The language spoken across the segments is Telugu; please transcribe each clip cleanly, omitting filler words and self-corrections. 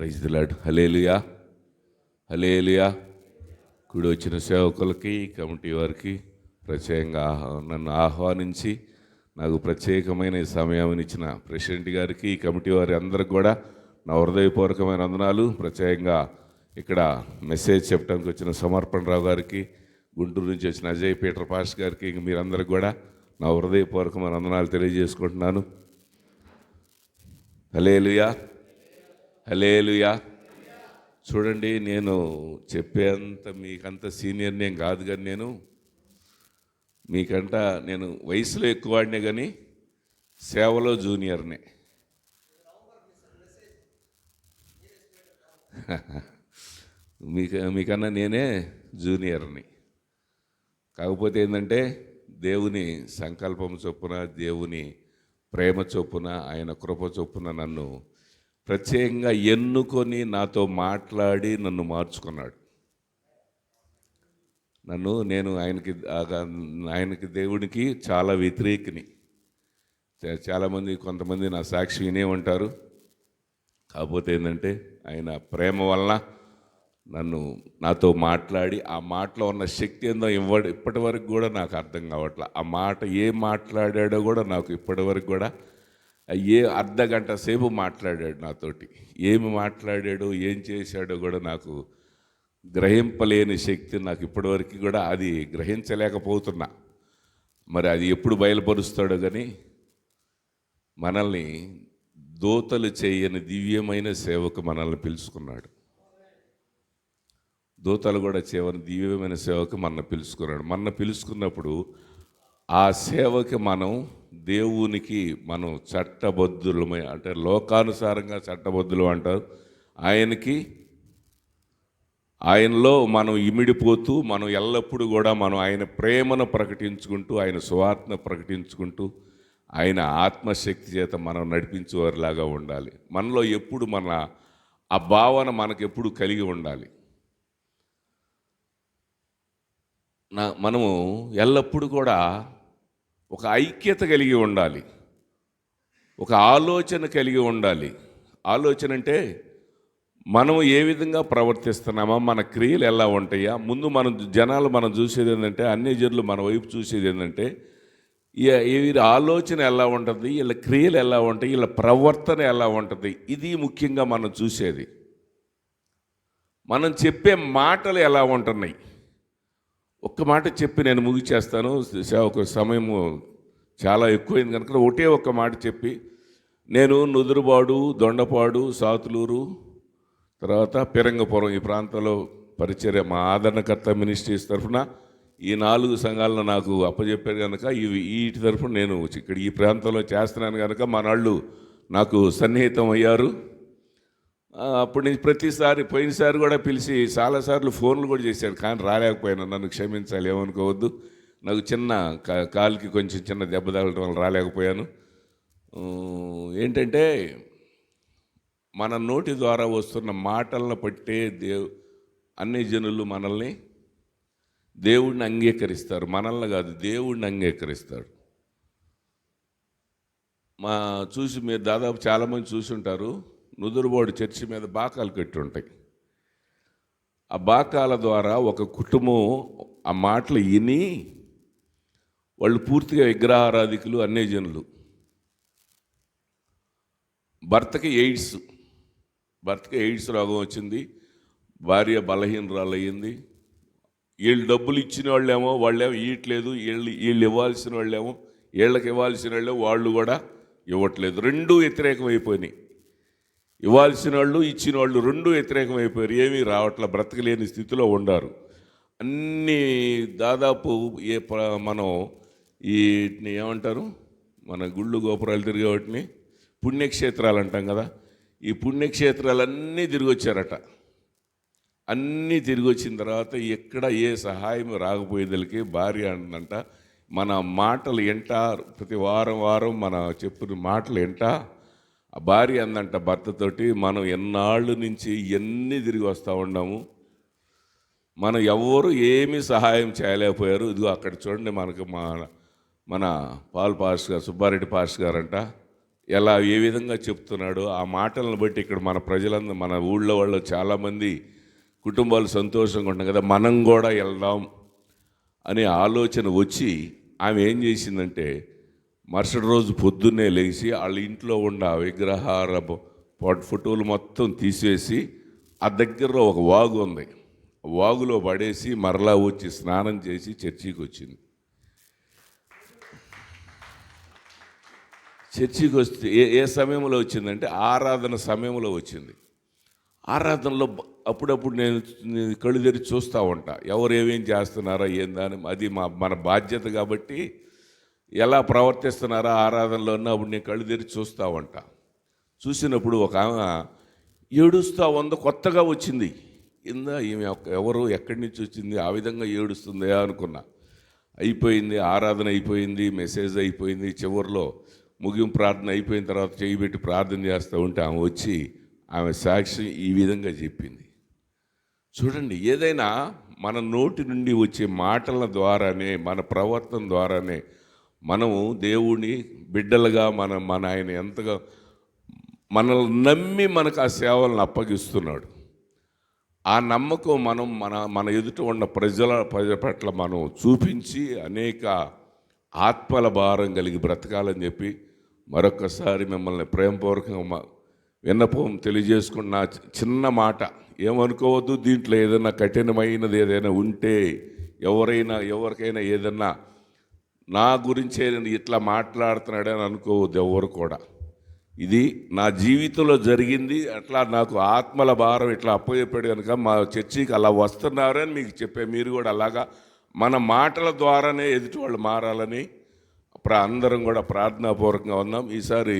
Praise the Lord. Hallelujah, hallelujah. కూడి వచ్చిన సేవకులకి, కమిటీ వారికి ప్రత్యేకంగా నన్ను ఆహ్వానించి నాకు ప్రత్యేకమైన ఈ సమయం ఇచ్చిన ప్రెసిడెంట్ గారికి, కమిటీ వారి అందరికి కూడా నా హృదయపూర్వకమైన వందనాలు. ప్రత్యేకంగా ఇక్కడ మెసేజ్ చెప్పడానికి వచ్చిన సమర్పణరావు గారికి, గుంటూరు నుంచి వచ్చిన అజయ్ పీటర్ పాస్ గారికి, ఇంక మీరందరికి కూడా నా హృదయపూర్వకమైన వందనాలు తెలియజేసుకుంటున్నాను. హల్లెలూయా, హల్లెలూయా. చూడండి, నేను చెప్పేంత మీకంత సీనియర్ నేను కాదు, కానీ నేను వయసులో ఎక్కువవాడినే కానీ సేవలో జూనియర్నే. మీకన్నా నేనే జూనియర్ని. కాకపోతే ఏంటంటే దేవుని సంకల్పం చొప్పున, దేవుని ప్రేమ చొప్పున, ఆయన కృప చొప్పున నన్ను ప్రత్యేకంగా ఎన్నుకొని నాతో మాట్లాడి నన్ను మార్చుకున్నాడు. నేను ఆయనకి దేవునికి చాలా వ్యతిరేకిని. కొంతమంది నా సాక్షి వినే ఉంటారు. కాకపోతే ఏంటంటే ఆయన ప్రేమ వలన నాతో మాట్లాడి ఆ మాటలో ఉన్న శక్తి ఏందో ఇప్పటి వరకు కూడా నాకు అర్థం కావట్లే. ఆ మాట ఏం మాట్లాడాడో కూడా నాకు ఇప్పటి వరకు కూడా అర్ధగంట సేపు మాట్లాడాడు నాతోటి. ఏమి మాట్లాడాడో ఏం చేశాడో కూడా నాకు గ్రహింపలేని శక్తి నాకు ఇప్పటివరకు కూడా అది గ్రహించలేకపోతున్నా. మరి అది ఎప్పుడు బయలుపరుస్తాడో కానీ మనల్ని దూతలు చేయని దివ్యమైన సేవకు మనల్ని పిలుచుకున్నాడు. దూతలు కూడా చేయని దివ్యమైన సేవకు మనల్ని పిలుచుకున్నాడు. మనల్ని పిలుచుకున్నప్పుడు ఆ సేవకి దేవునికి చట్టబద్ధులమై, అంటే లోకానుసారంగా చట్టబద్ధులు అంటారు. ఆయనలో మనం ఇమిడిపోతూ ఎల్లప్పుడూ కూడా ఆయన ప్రేమను ప్రకటించుకుంటూ, ఆయన సువార్తను ప్రకటించుకుంటూ, ఆయన ఆత్మశక్తి చేత మనం నడిపించేవారిలాగా ఉండాలి. మనలో ఎప్పుడు ఆ భావన మనకెప్పుడు కలిగి ఉండాలి. మనము ఎల్లప్పుడూ కూడా ఒక ఐక్యత కలిగి ఉండాలి, ఒక ఆలోచన కలిగి ఉండాలి. ఆలోచన అంటే మనం ఏ విధంగా ప్రవర్తిస్తున్నామా, మన క్రియలు ఎలా ఉంటాయా. ముందు మనం చూసేది ఏంటంటే, అన్ని జనులు మన వైపు చూసేది ఏంటంటే వీరి ఆలోచన ఎలా ఉంటుంది, వీళ్ళ క్రియలు ఎలా ఉంటాయి, వీళ్ళ ప్రవర్తన ఎలా ఉంటుంది. ఇది ముఖ్యంగా మనం చూసేది. మనం చెప్పే మాటలు ఎలా ఉంటున్నాయి. ఒక్క మాట చెప్పి నేను ముగిచేస్తాను. ఒక సమయము చాలా ఎక్కువైంది కనుక ఒకే ఒక్క మాట చెప్పి, నేను నుదురుబాడు, దొండపాడు, సాతులూరు, తర్వాత పిరంగపురం ఈ ప్రాంతంలో పరిచర్య మా ఆదరణకర్త మినిస్ట్రీస్ తరఫున ఈ 4 సంఘాలను నాకు అప్పచెప్పారు కనుక వీటి తరఫున నేను ఇక్కడ ఈ ప్రాంతంలో చేస్తున్నాను కనుక మా నాళ్ళు నాకు సన్నిహితం అయ్యారు. అప్పటి నుంచి ప్రతిసారి, పోయినసారి కూడా పిలిచి చాలాసార్లు ఫోన్లు కూడా చేశాడు, కానీ రాలేకపోయాను. నన్ను క్షమించాలి, ఏమనుకోవద్దు. నాకు కాలుకి కొంచెం చిన్న దెబ్బ తగలటం వల్ల రాలేకపోయాను. ఏంటంటే మన నోటి ద్వారా వస్తున్న మాటలను పట్టే అన్ని జనులు దేవుడిని అంగీకరిస్తారు. మనల్ని కాదు, దేవుడిని అంగీకరిస్తాడు. మీరు దాదాపు చాలామంది చూసి ఉంటారు, నుదురుబోడు చర్చి మీద బాకాలు కట్టి ఉంటాయి. ఆ బాకాల ద్వారా ఒక కుటుంబం ఆ మాటలు విని వాళ్ళు పూర్తిగా విగ్రహారాధికులు, అన్య జనులు. భర్తకి ఎయిడ్స్ రోగం వచ్చింది, భార్య బలహీనరాలు అయ్యింది. వీళ్ళు డబ్బులు ఇచ్చిన వాళ్ళేమో ఇవ్వట్లేదు, వీళ్ళు ఇవ్వాల్సిన వాళ్ళేమో వీళ్ళకి ఇవ్వాల్సిన వాళ్ళు కూడా ఇవ్వట్లేదు. రెండూ వ్యతిరేకం అయిపోయినాయి. ఇవ్వాల్సిన వాళ్ళు, ఇచ్చిన వాళ్ళు రెండూ వ్యతిరేకం అయిపోయారు. ఏమీ రావట్ల, బ్రతకలేని స్థితిలో ఉండారు. అన్నీ దాదాపు మనం వీటిని ఏమంటారు, మన గుళ్ళు గోపురాలు తిరిగే వాటిని పుణ్యక్షేత్రాలు అంటాం కదా. ఈ పుణ్యక్షేత్రాలన్నీ తిరిగి వచ్చారట. అన్నీ తిరిగి వచ్చిన తర్వాత ఎక్కడ ఏ సహాయం రాకపోయేదలికి భార్య అందంట, మన మాటలు ప్రతి వారం మన చెప్పిన మాటలు ఆ భార్య అందంట భర్తతోటి, మనం ఎన్నాళ్ళు నుంచి ఎన్ని తిరిగి వస్తూ ఉన్నాము, మనం ఎవరు ఏమీ సహాయం చేయలేకపోయారు. ఇదిగో అక్కడ చూడండి, మన పాల్ పాస్ గారు, సుబ్బారెడ్డి పాస్ గారంట ఎలా ఏ విధంగా చెప్తున్నాడో ఆ మాటలను బట్టి ఇక్కడ మన ప్రజలందరూ, మన ఊళ్ళో వాళ్ళు చాలామంది కుటుంబాలు సంతోషంగా ఉంటాం కదా, మనం కూడా వెళ్దాం అనే ఆలోచన వచ్చి ఆమె ఏం చేసిందంటే మరుసటి రోజు పొద్దున్నే లేచి వాళ్ళ ఇంట్లో ఉన్న విగ్రహాల ఫోటోలు మొత్తం తీసేసి ఆ దగ్గరలో ఒక వాగు ఉంది, వాగులో పడేసి మరలా వచ్చి స్నానం చేసి చర్చికి వచ్చింది. చర్చికి వస్తే ఏ సమయంలో వచ్చిందంటే ఆరాధన సమయంలో వచ్చింది. ఆరాధనలో అప్పుడప్పుడు నేను కళ్ళు తెరిచి చూస్తూ ఉంటా, ఎవరు ఏమేం చేస్తున్నారా ఏందని. అది మన బాధ్యత కాబట్టి ఎలా ప్రవర్తిస్తున్నారా ఆరాధనలో ఉన్న అప్పుడు నేను కళ్ళు తెరిచి చూస్తూ ఉంటా. చూసినప్పుడు ఒక ఆమె ఏడుస్తూ ఉందో, కొత్తగా వచ్చింది. ఈమె ఎవరు ఎక్కడి నుంచి వచ్చింది, ఆ విధంగా ఏడుస్తుందా అనుకున్నా. అయిపోయింది, ఆరాధన అయిపోయింది, మెసేజ్ అయిపోయింది, చివరిలో ముగింపు ప్రార్థన అయిపోయిన తర్వాత చేయబెట్టి ప్రార్థన చేస్తూ ఉంటే ఆమె వచ్చి ఆమె సాక్షి ఈ విధంగా చెప్పింది. చూడండి, ఏదైనా మన నోటి నుండి వచ్చే మాటల ద్వారానే, మన ప్రవర్తన ద్వారానే మనము దేవుని బిడ్డలుగా మన ఆయన ఎంతగా మనల్ని నమ్మి మనకు ఆ సేవలను అప్పగిస్తున్నాడు. ఆ నమ్మకం మనం మన ఎదుట ఉన్న ప్రజల పట్ల మనం చూపించి అనేక ఆత్మల భారం కలిగి బ్రతకాలని చెప్పి మరొకసారి మిమ్మల్ని ప్రేమపూర్వకంగా విన్నపం తెలియజేసుకున్న చిన్న మాట ఏమనుకోవద్దు. దీంట్లో ఏదైనా కఠినమైనది ఏదైనా ఉంటే, ఎవరికైనా ఏదన్నా నా గురించే ఇట్లా మాట్లాడుతున్నాడని అనుకోవద్దు ఎవరు కూడా. ఇది నా జీవితంలో జరిగింది, అట్లా నాకు ఆత్మల భారం ఇట్లా అప్పచెప్పాడు కనుక మా చర్చికి అలా వస్తున్నారని మీకు చెప్పే, మీరు కూడా అలాగా మన మాటల ద్వారానే ఎదుటి వాళ్ళు మారాలని అందరం కూడా ప్రార్థనాపూర్వకంగా ఉన్నాం. ఈసారి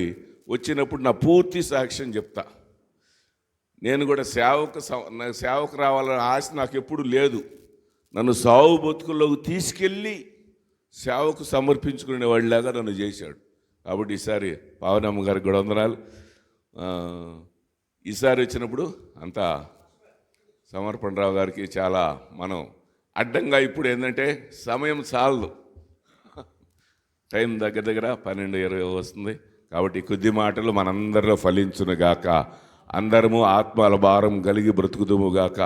వచ్చినప్పుడు నా పూర్తి సాక్ష్యం చెప్తా. నేను కూడా సేవకు రావాలనే ఆశ నాకు ఎప్పుడు లేదు. నన్ను సావు బతుకుల్లోకి తీసుకెళ్ళి సేవకు సమర్పించుకునే వాళ్ళలాగా నన్ను చేశాడు. కాబట్టి ఈసారి పావనమ్మ గారికి కూడా వందనాలు. ఈసారి వచ్చినప్పుడు అంతా సమర్పణరావు గారికి చాలా మనం అడ్డంగా ఇప్పుడు ఏంటంటే సమయం చాలదు, టైం దగ్గర 12:20 వస్తుంది. కాబట్టి కొద్ది మాటలు మనందరిలో ఫలించునుగాక. అందరము ఆత్మల భారం కలిగి బ్రతుకుదుముగాక.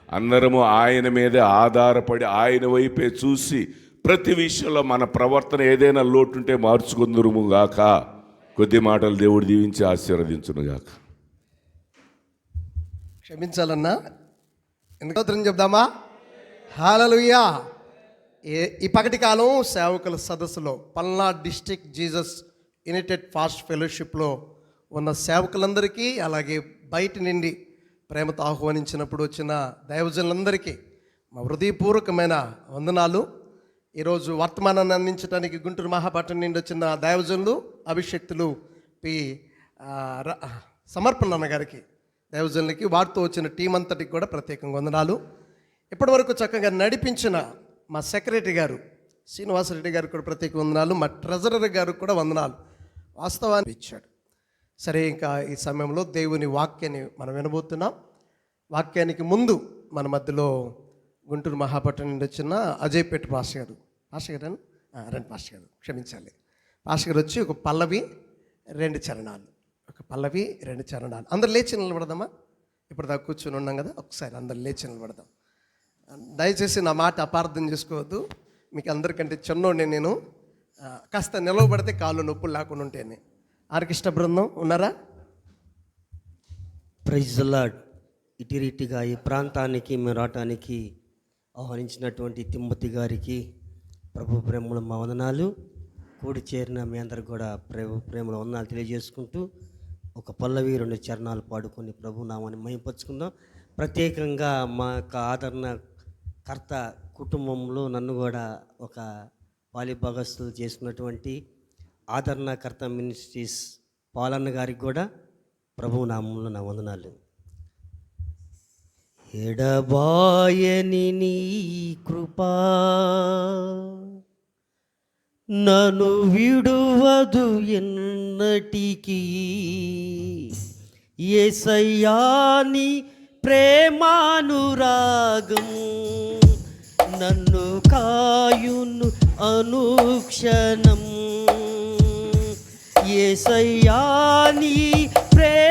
అందరము ఆయన మీదే ఆధారపడి ఆయన వైపే చూసి ప్రతి విషయంలో మన ప్రవర్తన ఏదైనా లోటుంటే మార్చుకుందురుముగాక. కొద్ది మాటలు దేవుడు దీవించి ఆశీర్వదించునుగాక. క్షమించాలన్నా ఎందుకు చెప్దామా? హల్లెలూయా. ఈ పగటి కాలం సేవకుల సదస్సులో Palnadu district Jesus united fast ఫెలోషిప్లో ఉన్న సేవకులందరికీ, అలాగే బయట నుండి ప్రేమతో ఆహ్వానించినప్పుడు వచ్చిన దైవజనులందరికీ మా హృదయపూర్వకమైన వందనాలు. ఈరోజు వర్తమానాన్ని అందించడానికి గుంటూరు మహాపట్నం నుండి వచ్చిన దైవజనులు, అభిషక్తులు పి సమర్పణ గారికి, దైవజనులకి, వారితో వచ్చిన టీం అంతటికి కూడా ప్రత్యేకంగా వందనాలు. ఇప్పటివరకు చక్కగా నడిపించిన మా సెక్రటరీ గారు శ్రీనివాసరెడ్డి గారికి కూడా ప్రత్యేక వందనాలు. మా ట్రెజరర్ గారికి కూడా వందనాలు. వాస్తవాన్ని ఇచ్చాడు. సరే, ఇంకా ఈ సమయంలో దేవుని వాక్యాన్ని మనం వినబోతున్నాం. వాక్యానికి ముందు మన మధ్యలో గుంటూరు మహాపట్నం నుండి వచ్చిన అజయ్పేట పాస్టర్ గారు, రండి పాస్టర్ గారు, క్షమించాలి, పాస్టర్ గారు వచ్చి ఒక పల్లవి 2 చరణాలు, అందరు లేచి నిలబడదామా? ఇప్పుడు దాకా కూర్చొని ఉన్నాం కదా, ఒకసారి అందరు లేచి నిలబడదాం. దయచేసి నా మాట అపార్థం చేసుకోవద్దు. మీకు అందరికంటే చిన్నోడిని నేను. కాస్త నిలవబడితే కాళ్ళు నొప్పులు లేకుండా ఉంటేనే. ఆర్కెస్ట్రా బృందం ఉన్నారా? Praise the lord. ఇటీరీటిగా ఈ ప్రాంతానికి మేము రావటానికి ఆహ్వానించినటువంటి తిమ్మతి గారికి ప్రభు ప్రేమల మా వందనాలు. కూడి చేరిన మీ అందరికి కూడా ప్రేమల వందనాలు తెలియజేసుకుంటూ ఒక పల్లవి 2 చరణాలు పాడుకొని ప్రభు నామాన్ని మహిమపరుచుకుందాం. ప్రత్యేకంగా మా యొక్క ఆదరణకర్త కుటుంబంలో నన్ను కూడా ఒక పాలిభాగస్తులు చేసుకున్నటువంటి ఆదరణకర్త మినిస్ట్రీస్ పాలన్న గారికి కూడా ప్రభు నామంలో నా వందనాలు. ఎడబాయని నీ కృపా నన్ను విడువదు ఎన్నటికీ, యేసయ్యా నీ ప్రేమానురాగం నన్ను కాయును అనుక్షణం, యేసయ్యా నీ ప్రేమానురాగం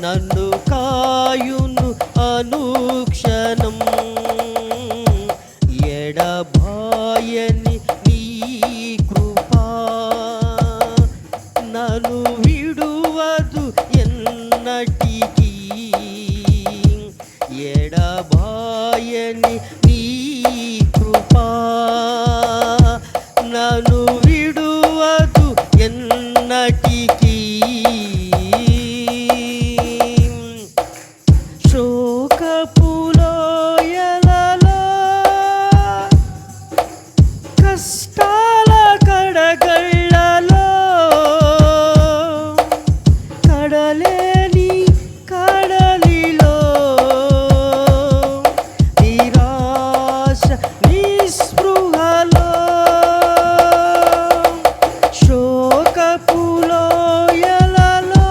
నన్ను కాయును అనుక్షణం. ఎడబాయని నీ కృపా నన్ను విడువదు ఎన్నటికీ. ఎడబాయని నీ కృపా నన్ను విడువదు ఎన్నటికీ. శోకపులోయలలో కష్టాల కడగళ్ళలో కడలేని కడలిలో నిరాశ నిస్పృహలో శోకపులోయలలో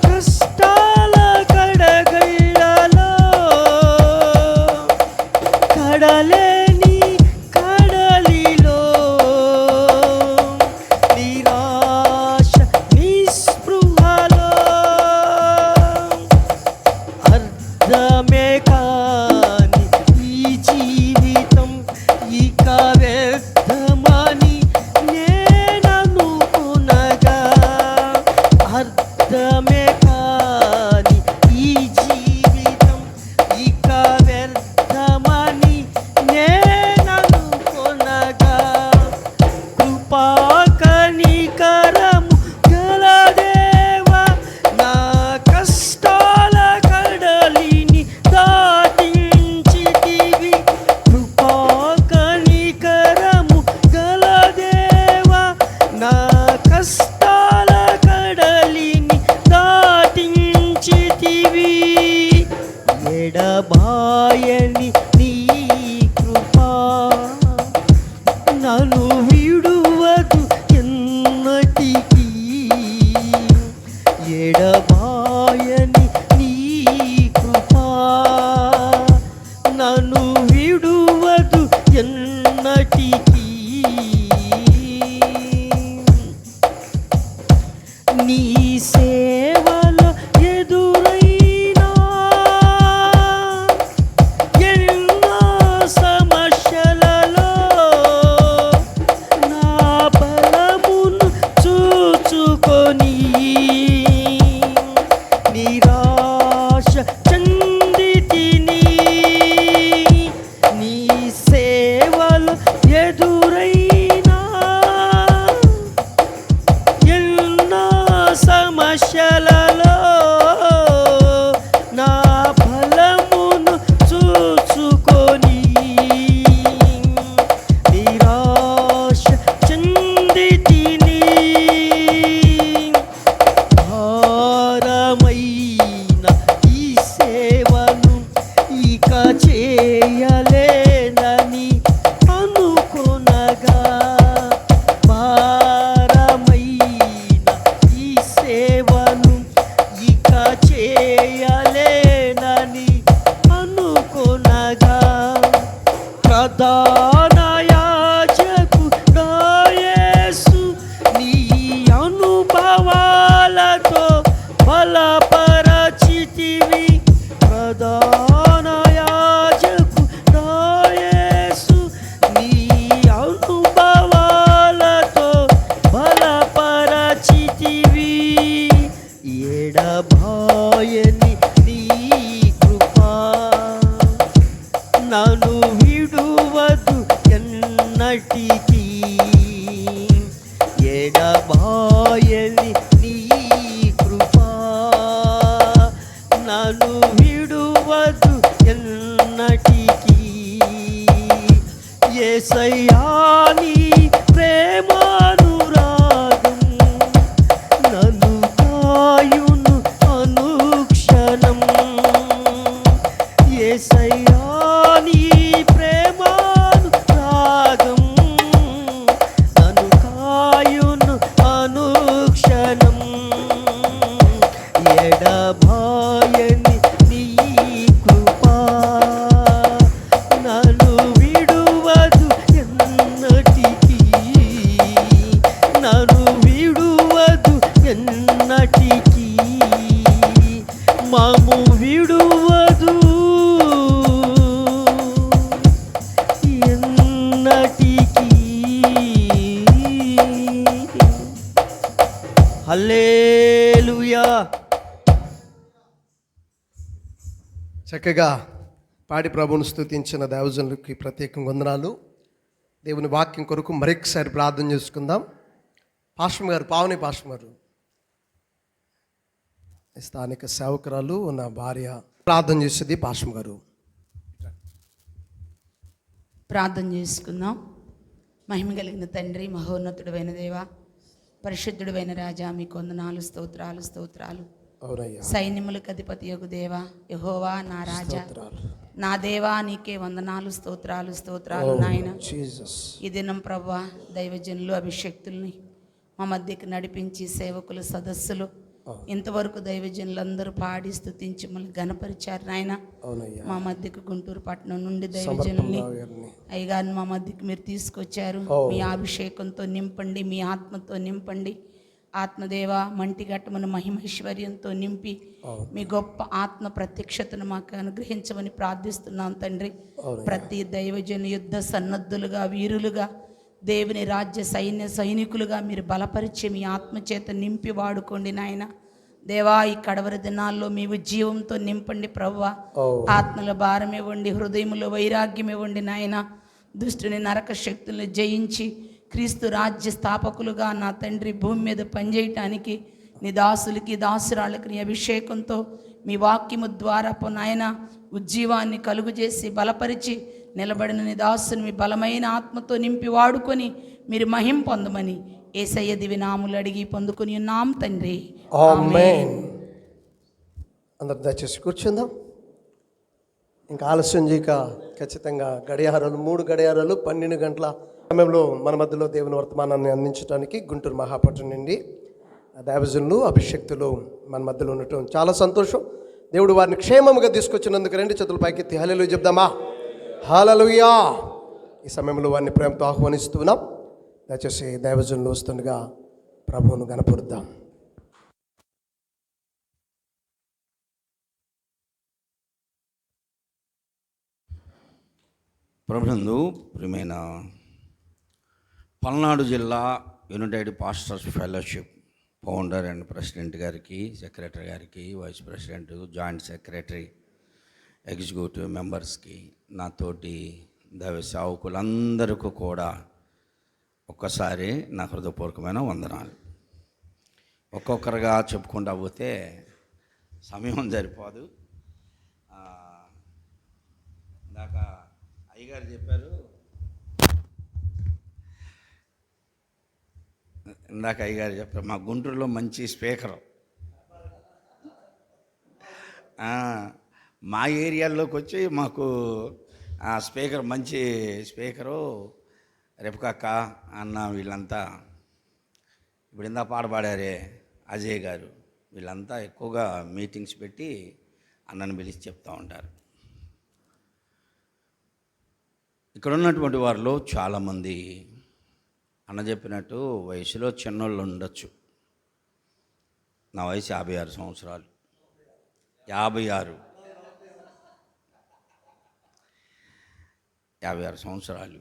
కష్టాల కడగళ్ళలో కడలేని కడలిలో నిరాశ నిస్పృహలో అర్థమే కాని ఈ జీవితం ఇక వ్యర్థమని నేననుకునగా. అర్థమే కాని ఈ జీవితం ఇక వ్యర్థమని నేననుకునగా. కృపా కనికరము గల దేవా నా కష్టాల కడలిని దాటించితివి. కృపా కనికరము గల దేవా నా కష్టాల కడలిని దాటించితివి. ఎడబాయని నీ కృపా నన్ను విడువదు ఎన్నటికీ. ఎడబాయని నీ కృపా నన్ను విడువదు ఎన్నటికీ. నీ సేవలో ఎదురైనా ఎన్నో సమస్యలలో నా బలమును చూచుకొని నిరాశ చెందితిని. నీ సేవలో ఎదురైనా ఎన్నో సమస్యలలో నా బలమును చూచుకొని నిరాశ చెందితిని. భారమైన ఈ సేవను ఇక చేయలేనని అనుకొనగా. భారమైన ఈ సేవను ఇక చేయలేనని అనుకొనగా. ప్రధాన యాజకుడా యేసు నీ అనుభవాలతో బలపరచితివి. ప్రధాన యాజకుడా యేసు నీ అనుభవాలతో బలపరచితివి. ఎడబాయని నీ కృపా నన్ను విడువదు ఎన్నటికీ. ఎడబాయని నీ కృపా నన్ను విడువదు ఎన్నటికీ. యేసయ్యా నీ ప్రేమానురాగం నన్ను కాయును అనుక్షణం. యేసయ్యా నీ ప్రేమానురాగం నన్ను కాయును అనుక్షణం. ఎడబాయని నీ కృపా నన్ను విడువదు ఎన్నటికీ. చక్కగా పాడి ప్రభువును స్తుతించిన దైవజనులకి ప్రత్యేక వందనాలు. దేవుని వాక్యం కొరకు మరొకసారి ప్రార్థన చేసుకుందాం. పాస్టర్ గారు, పావని పాస్టర్ గారు, స్థానిక సేవకురాలు నా భార్య ప్రార్థన చేసేది. పాస్టర్ గారు ప్రార్థన చేసుకుందాం. మహిమ కలిగిన తండ్రి, మహోన్నతుడైన దేవ, పరిశుద్ధుడైన రాజా, మీకు వందనాలు, స్తోత్రాలు స్తోత్రాలు. అవునయ్యా, సైన్యములకు అధిపతి యొగు దేవా, యెహోవా నా రాజా, నా దేవా, నీకే వందనాలు, స్తోత్రాలు స్తోత్రాలు నాయన. జీసస్, ఈ దినం ప్రభువా, దైవజనులు, అభిషక్తుల్ని మా మధ్యకి నడిపించి సేవకులు, సదస్సులు ఇంతవరకు దైవజనులందరూ పాడి స్తుతించి మళ్ళీ గణపరిచారు నాయన. అవునయ్యా, మా మధ్యకు గుంటూరు పట్టణం నుండి దైవజనుల్ని అయ్యగారిని మా మధ్యకి మీరు తీసుకొచ్చారు. మీ అభిషేకంతో నింపండి, మీ ఆత్మతో నింపండి. ఆత్మదేవ మంటిగట్టమను మహిమైశ్వర్యంతో నింపి మీ గొప్ప ఆత్మ ప్రత్యక్షతను మాకు అనుగ్రహించమని ప్రార్థిస్తున్నాం తండ్రి. ప్రతి దైవజను యుద్ధ సన్నద్ధులుగా, వీరులుగా, దేవుని రాజ్య సైనికులుగా మీరు బలపరిచి మీ ఆత్మచేత నింపి వాడుకోండి నాయన. దేవా, ఈ కడవరి దినాల్లో మీ ఉజ్జీవంతో నింపండి ప్రభువా. ఆత్మల భారం ఇవ్వండి, హృదయములో వైరాగ్యం ఇవ్వండి నాయన. దుష్టుని నరక శక్తులను జయించి క్రీస్తు రాజ్య స్థాపకులుగా నా తండ్రి భూమి మీద పనిచేయటానికి నీ దాసులకి, దాసురాళ్ళకి నీ అభిషేకంతో మీ వాక్యము ద్వారా నాయన ఉజ్జీవాన్ని కలుగు చేసి బలపరిచి నిలబడిన నీ దాసుని మీ బలమైన ఆత్మతో నింపి వాడుకొని మీరు మహిం పొందమని యేసయ్య దివి నామములు అడిగి పొందుకొని ఉన్నాం తండ్రి. ఆమేన్. అందరు దయచేసి కూర్చుందాం. ఇంకా ఆలస్యం చేయక ఖచ్చితంగా గడియారాలు 3 గడియారాలు 12 గంటల సమయంలో మన మధ్యలో దేవుని వర్తమానాన్ని అందించడానికి గుంటూరు మహాపట్నం నుండి దైవజనులు, అభిషక్తులు మన మధ్యలో ఉండటం చాలా సంతోషం. దేవుడు వారిని క్షేమంగా తీసుకొచ్చినందుకు 2 చేతులు పైకెత్తి హల్లెలూయా చెప్దామా? హల్లెలూయా. ఈ సమయంలో వారిని ప్రేమతో ఆహ్వానిస్తున్నాం. దయచేసి దైవజనులు వస్తుండగా ప్రభువును గణపరుద్దాం. ప్రభునందు ప్రియమైన పల్నాడు జిల్లా united pastors fellowship founder and president గారికి, సెక్రటరీ గారికి, vice president, joint secretary, executive మెంబర్స్కి, నా తోటి దైవ సేవకులందరికీ కూడా ఒక్కసారి నా హృదయపూర్వకమైన వందనాలు. ఒక్కొక్కరుగా చెప్పుకుంటా పోతే సమయం సరిపోదు. ఇందాక అయ్యగారు చెప్పారు, మా గుంటూరులో మంచి స్పీకరు, మా ఏరియాలోకి వచ్చి మాకు స్పీకర్, మంచి స్పీకరు రెపకక్క అన్న వీళ్ళంతా, ఇప్పుడు ఇందా పాట పాడారే అజయ్ గారు, వీళ్ళంతా ఎక్కువగా మీటింగ్స్ పెట్టి అన్నను పిలిచి చెప్తూ ఉంటారు. ఇక్కడ ఉన్నటువంటి వారిలో చాలామంది అన్న చెప్పినట్టు వయసులో చిన్నోళ్ళు ఉండొచ్చు. నా వయసు 56 సంవత్సరాలు. 56 సంవత్సరాలు.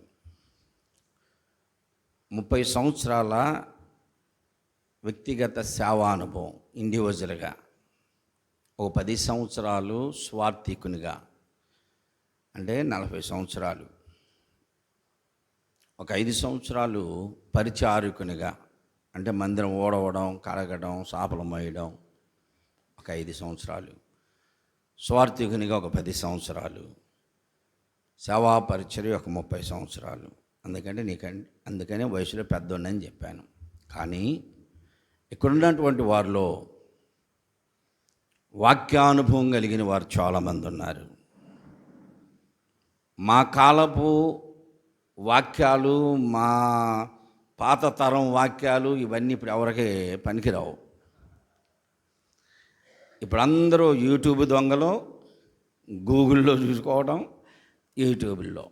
30 సంవత్సరాల వ్యక్తిగత సేవానుభవం ఇండివిజువల్గా, ఒక 10 సంవత్సరాలు స్వార్థికునిగా, అంటే 40 సంవత్సరాలు, ఒక 5 సంవత్సరాలు పరిచారకునిగా, అంటే మందిరం ఓడవడం, కడగడం, సాపలు మోయడం, ఒక 5 సంవత్సరాలు, స్వార్థికునిగా ఒక 10 సంవత్సరాలు, సేవా పరిచర్య ఒక 30 సంవత్సరాలు. అందుకనే వయసులో పెద్దోడని చెప్పాను. కానీ ఇక్కడున్నటువంటి వారిలో వాక్యానుభవం కలిగిన వారు చాలామంది ఉన్నారు. మా కాలపు వాక్యాలు, మా పాత తరం వాక్యాలు ఇవన్నీ ఇప్పుడు ఎవరికి పనికిరావు. ఇప్పుడు అందరూ యూట్యూబ్ దొంగలు, గూగుల్లో చూసుకోవడం, యూట్యూబ్లో.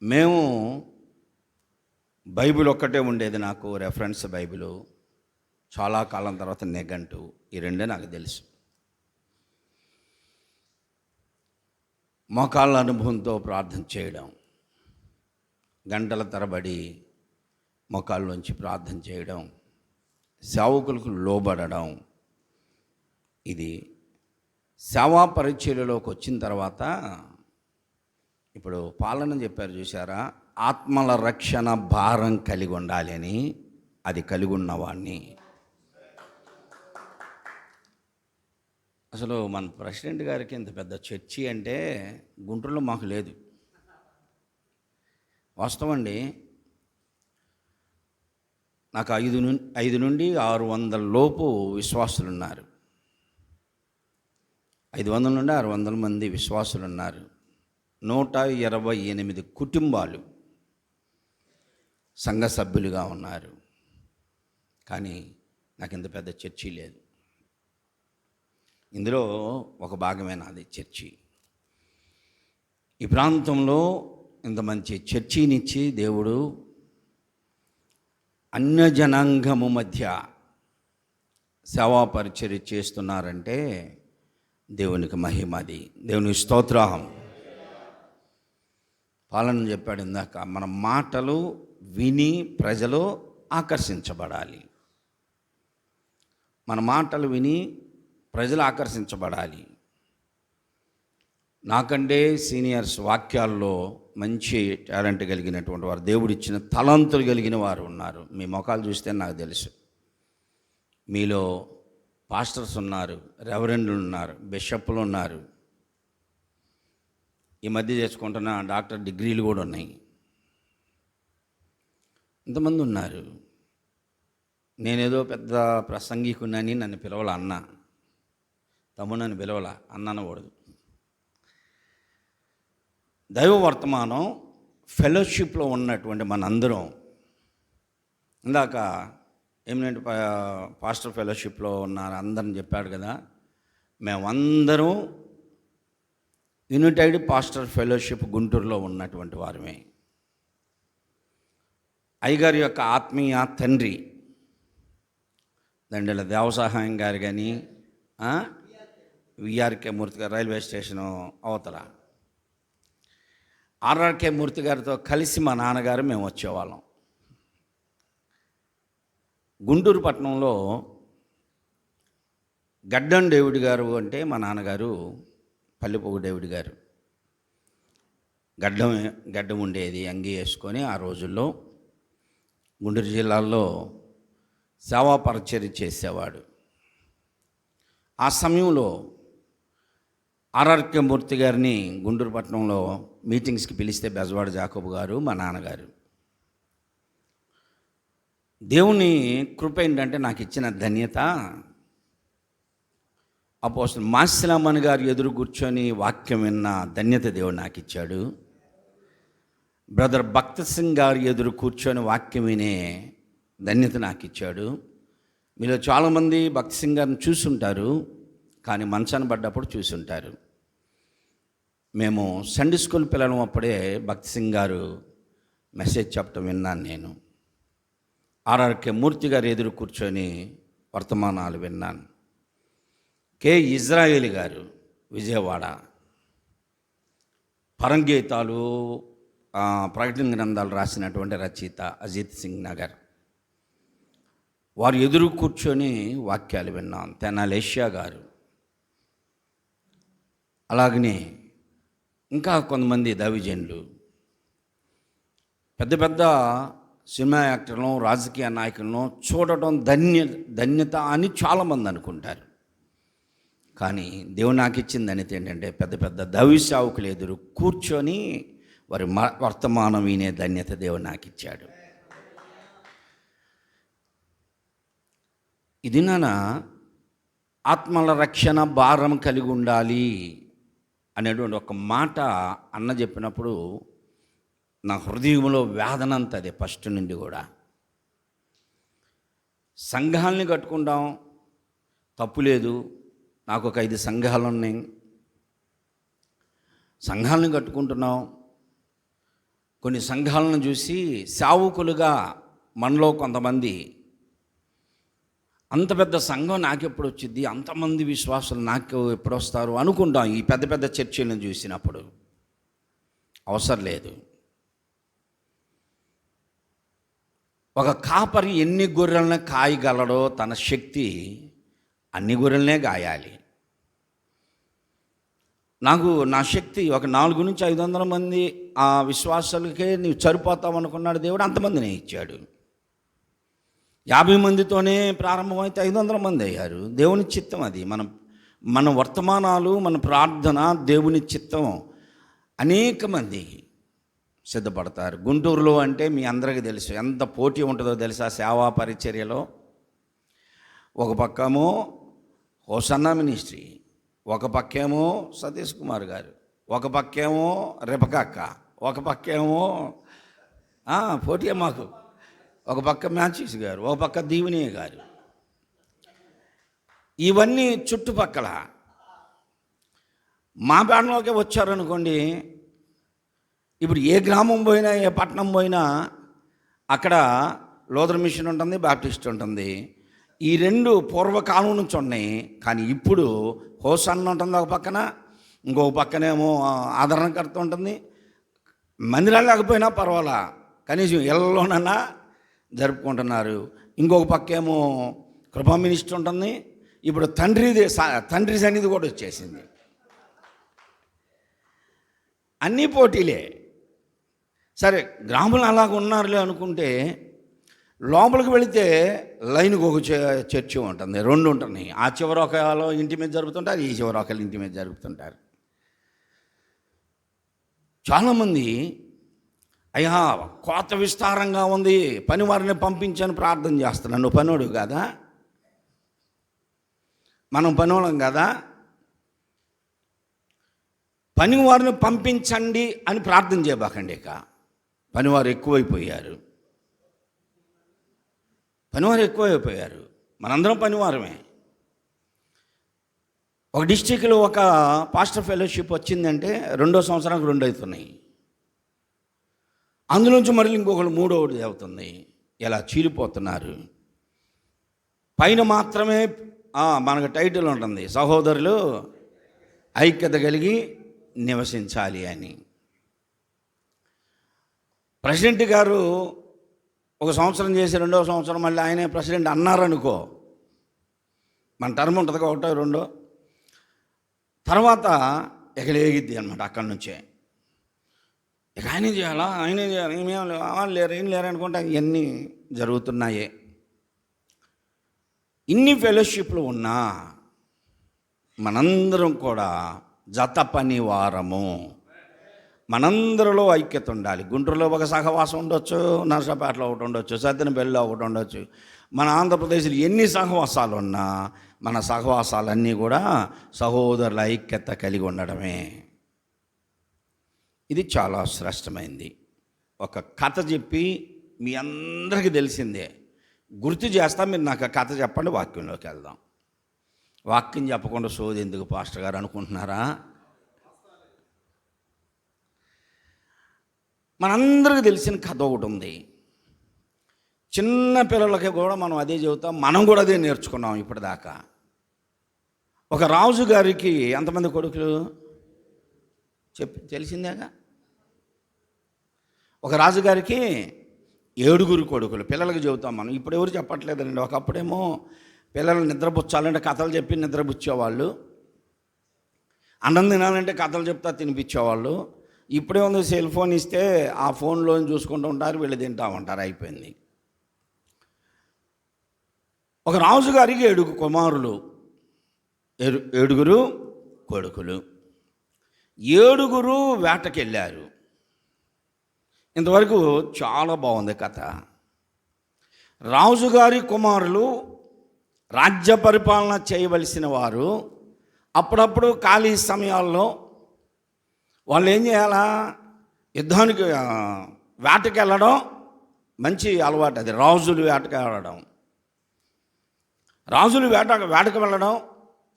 మేము బైబిల్ ఒక్కటే ఉండేది నాకు, రెఫరెన్స్ బైబిలు. చాలా కాలం తర్వాత నిఘంటు, ఈ రెండే నాకు తెలుసు. మోకాళ్ళ అనుభవంతో ప్రార్థన చేయడం, గంటల తరబడి మోకాళ్ళలోంచి ప్రార్థన చేయడం, సేవకులకు లోబడడం, ఇది సేవా పరిచర్యలోకి వచ్చిన తర్వాత ఇప్పుడు పాలన చెప్పారు చూసారా, ఆత్మల రక్షణ భారం కలిగి ఉండాలి అని. అది కలిగి ఉన్నవాడిని. అసలు మన ప్రెసిడెంట్ గారికి ఇంత పెద్ద చర్చి అంటే గుంటూరులో మాకు లేదు. వాస్తవం అండి. నాకు 5 నుండి 600 లోపు విశ్వాసులు ఉన్నారు. 500 నుండి 600 మంది విశ్వాసులు ఉన్నారు. 128 కుటుంబాలు సంఘ సభ్యులుగా ఉన్నారు. కానీ నాకు ఇంత పెద్ద చర్చి లేదు. ఇందులో ఒక భాగమే నాది చర్చి. ఈ ప్రాంతంలో ఇంత మంచి చర్చినిచ్చి దేవుడు అన్యజనాంగము మధ్య సేవా పరిచర్య చేస్తున్నారంటే దేవునికి మహిమది. దేవునికి స్తోత్రం. పాలన చెప్పాడు ఇందాక, మన మాటలు విని ప్రజలు ఆకర్షించబడాలి. మన మాటలు విని ప్రజలు ఆకర్షించబడాలి. నాకంటే సీనియర్స్ వాక్యాల్లో మంచి టాలెంట్ కలిగినటువంటి వారు, దేవుడిచ్చిన తలంతులు కలిగిన వారు ఉన్నారు. మీ ముఖాలు చూస్తే నాకు తెలుసు. మీలో పాస్టర్స్ ఉన్నారు, రెవరెండ్లు ఉన్నారు, బిషప్లు ఉన్నారు. ఈ మధ్య చేసుకుంటున్న డాక్టర్ డిగ్రీలు కూడా ఉన్నాయి. ఇంతమంది ఉన్నారు. నేనేదో పెద్ద ప్రసంగికునని నన్ను పిలవాల అన్న, తమ్ముడు నన్ను పిలవాల అన్న అనకూడదు. దైవ వర్తమానం ఫెలోషిప్లో ఉన్నటువంటి మనందరం, ఇందాక ఏమిటంటే పాస్టర్ ఫెలోషిప్లో ఉన్నారు అందరని చెప్పాడు కదా, మేమందరం యునైటెడ్ పాస్టర్ ఫెలోషిప్ గుంటూరులో ఉన్నటువంటి వారమే. అయ్యగారి యొక్క ఆత్మీయ తండ్రి దండెల దేవసహాయం గారు కానీ, విఆర్కే మూర్తి గారు రైల్వే స్టేషను అవతల ఆర్ఆర్కే మూర్తి గారితో కలిసి మా నాన్నగారు మేము వచ్చేవాళ్ళం. గుంటూరు పట్టణంలో గడ్డం డేవిడ్ గారు అంటే మా నాన్నగారు పల్లిపోగు డేవిడ్ గారు. గడ్డం ఉండేది, అంగి వేసుకొని ఆ రోజుల్లో గుంటూరు జిల్లాలో సేవా పరిచర్య చేసేవాడు. ఆ సమయంలో ఆర్ఆర్కే మూర్తి గారిని గుంటూరు పట్టణంలో మీటింగ్స్కి పిలిస్తే బెజవాడ జాకోబు గారు మా నాన్నగారు. దేవుని కృప ఏంటంటే నాకు ఇచ్చిన ధన్యత, అపోస్తలుడు మాసిలామణి గారు ఎదురు కూర్చొని వాక్యం విన్న ధన్యత దేవుడు నాకు ఇచ్చాడు. బ్రదర్ భక్త్ సింగ్ గారు ఎదురు కూర్చొని వాక్యం వినే ధన్యత నాకు ఇచ్చాడు. మీలో చాలామంది భక్త్ సింగ్ గారిని చూసుంటారు, కానీ మంచాన పడ్డప్పుడు చూసుంటారు. మేము సండే స్కూల్ పిల్లలం అప్పుడే భక్త్ సింగ్ గారు మెసేజ్ చెప్పడం విన్నాను నేను. ఆర్ఆర్కే మూర్తి గారు ఎదురు కూర్చొని వర్తమానాలు విన్నాను. కె ఇజ్రాయేల్ గారు విజయవాడ పరంగీతాలు ప్రకటన గ్రంథాలు రాసినటువంటి రచయిత అజిత్ సింగ్ నగర్ వారు ఎదురు కూర్చొని వాక్యాలు విన్నాం. తెనాలి ఏషియా గారు, అలాగనే ఇంకా కొంతమంది దైవజనులు, పెద్ద పెద్ద సినిమా యాక్టర్లను, రాజకీయ నాయకులను చూడటం ధన్యత అని చాలామంది అనుకుంటారు. కానీ దేవుడు నాకు ఇచ్చిన ధన్యత ఏంటంటే పెద్ద పెద్ద దైవ సేవకులు ఎదురు కూర్చొని వారి వర్తమానం వినే ధన్యత దేవుడు నాకు ఇచ్చాడు. ఇది నాన్న ఆత్మల రక్షణ భారం కలిగి ఉండాలి అనేటువంటి ఒక మాట అన్న చెప్పినప్పుడు నా హృదయంలో వేదన అంత అదే ఫస్ట్ నుండి కూడా. సంఘాలని కట్టుకుంటాం, తప్పు లేదు. నాకు ఒక 5 సంఘాలు ఉన్నాయి. సంఘాలను కట్టుకుంటున్నాం. కొన్ని సంఘాలను చూసి సేవకులుగా మనలో కొంతమంది అంత పెద్ద సంఘం నాకెప్పుడు వచ్చింది, అంతమంది విశ్వాసులు నాకు ఎప్పుడు వస్తారు అనుకుంటాం. ఈ పెద్ద పెద్ద చర్చలను చూసినప్పుడు అవసరం లేదు. ఒక కాపరి ఎన్ని గొర్రెలను కాయగలడో తన శక్తి అన్ని గొర్రెలనే గాయాలి. నాకు నా శక్తి ఒక 400 నుంచి 500 మంది ఆ విశ్వాసాలకే నీవు సరిపోతావు అనుకున్నాడు దేవుడు, అంతమందినే ఇచ్చాడు. 50 మందితోనే ప్రారంభమైతే 500 మంది అయ్యారు. దేవుని చిత్తం అది. మన వర్తమానాలు, మన ప్రార్థన దేవుని చిత్తం. అనేక మంది సిద్ధపడతారు. గుంటూరులో అంటే మీ అందరికీ తెలుసు ఎంత పోటీ ఉంటుందో తెలుసా సేవా పరిచర్యలో. ఒక పక్కమో హోసన్నా మినిస్ట్రీ, ఒక పక్కేమో సతీష్ కుమార్ గారు, ఒక పక్కేమో రెపకక్క, ఒక పక్కేమో పోటీ మాకు, ఒక పక్క మ్యాచీస్ గారు, ఒక పక్క దీవెని గారు. ఇవన్నీ చుట్టుపక్కల మా పేటలోకి వచ్చారనుకోండి, ఇప్పుడు ఏ గ్రామం పోయినా ఏ పట్టణం పోయినా అక్కడ లూథరన్ మిషన్ ఉంటుంది, బాప్టిస్ట్ ఉంటుంది. ఈ రెండు పూర్వకాలం నుంచి ఉన్నాయి. కానీ ఇప్పుడు హోసన్న ఉంటుంది ఒక పక్కన, ఇంకొక పక్కనేమో ఆదరణకర్త ఉంటుంది. మందిరాలు లేకపోయినా పర్వాలా, కనీసం ఇళ్ళలోనన్నా జరుపుకుంటున్నారు. ఇంకొక పక్కేమో కృపా మినిస్టర్ ఉంటుంది. ఇప్పుడు తండ్రి సన్నిధి కూడా వచ్చేసింది. అన్నీ పోటీలే. సరే గ్రామంలో అలాగ ఉన్నారులే అనుకుంటే, లోపలికి వెళితే లైన్కి ఒక చర్చి ఉంటుంది, 2 ఉంటున్నాయి. ఆ చివరి ఒకలో ఇంటి మీద జరుపుతుంటారు, ఈ చివరి ఒకళ్ళు ఇంటి మీద జరుపుతుంటారు. చాలామంది అయ్యా కోత విస్తారంగా ఉంది, పని వారిని పంపించని ప్రార్థన చేస్తున్నాను. నువ్వు పనివాడు కదా, మనం పనివాళ్ళం కదా, పని వారిని పంపించండి అని ప్రార్థన చేయబాకండి. ఇక పనివారు ఎక్కువైపోయారు, మనందరం పనివారమే. ఒక డిస్టిక్లో ఒక పాస్టర్ ఫెలోషిప్ వచ్చిందంటే 2వ సంవత్సరానికి 2 అవుతున్నాయి. అందులోంచి మళ్ళీ ఇంకొకరు 3వది అవుతుంది. ఇలా చీలిపోతున్నారు. పైన మాత్రమే మనకు టైటిల్ ఉంటుంది, సహోదరులు ఐక్యత కలిగి నివసించాలి అని. ప్రెసిడెంట్ గారు ఒక సంవత్సరం చేసి 2వ సంవత్సరం మళ్ళీ ఆయనే ప్రెసిడెంట్ అన్నారనుకో, మన టర్మ్ ఉంటుంది 1, 2, తర్వాత ఎగలేగిద్ది అనమాట. అక్కడి నుంచే ఇక ఆయనే చేయాలా, ఏం లేరు అనుకుంటే ఇవన్నీ జరుగుతున్నాయే. ఇన్ని ఫెలోషిప్లు ఉన్నా మనందరం కూడా జత పని వారము. మనందరిలో ఐక్యత ఉండాలి. గుంటూరులో ఒక సహవాసం ఉండొచ్చు, నర్సాపేటలో ఒకటి ఉండొచ్చు, సత్తెనపల్లిలో ఒకటి ఉండొచ్చు. మన ఆంధ్రప్రదేశ్లో ఎన్ని సహవాసాలు ఉన్నా మన సహవాసాలన్నీ కూడా సహోదరుల ఐక్యత కలిగి ఉండడమే. ఇది చాలా శ్రేష్టమైంది. ఒక కథ చెప్పి మీ అందరికీ తెలిసిందే గుర్తు చేస్తా, మీరు నాకు ఆ కథ చెప్పండి, వాక్యంలోకి వెళ్దాం. వాక్యం చెప్పకుండా సోది ఎందుకు పాస్టర్ గారు అనుకుంటున్నారా? మనందరికీ తెలిసిన కథ ఒకటి ఉంది. చిన్న పిల్లలకి కూడా మనం అదే చెబుతాం, మనం కూడా అదే నేర్చుకున్నాం ఇప్పటిదాకా. ఒక రాజు గారికి ఎంతమంది కొడుకులు తెలిసిందేగా. ఒక రాజుగారికి 7 కొడుకులు. పిల్లలకి చెబుతాం మనం, ఇప్పుడు ఎవరు చెప్పట్లేదండి. ఒకప్పుడేమో పిల్లలు నిద్రపుచ్చాలంటే కథలు చెప్పి నిద్రపుచ్చేవాళ్ళు, అన్నం తినాలంటే కథలు చెప్తా తినిపించేవాళ్ళు. ఇప్పుడే ఉంది సెల్ ఫోన్ ఇస్తే ఆ ఫోన్లో చూసుకుంటూ ఉంటారు, వీళ్ళు తింటూ ఉంటారు, అయిపోయింది. ఒక రాజుగారికి 7 కుమారులు, 7 కొడుకులు. 7 వేటకెళ్ళారు. ఇంతవరకు చాలా బాగుంది కథ. రాజుగారి కుమారులు రాజ్య పరిపాలన చేయవలసిన వారు అప్పుడప్పుడు ఖాళీ సమయాల్లో వాళ్ళు ఏం చేయాలా, యుద్ధానికి వేటకి వెళ్ళడం మంచి అలవాటు. అది రాజులు వేటకి వెళ్ళడం. రాజులు వేటకు వెళ్ళడం,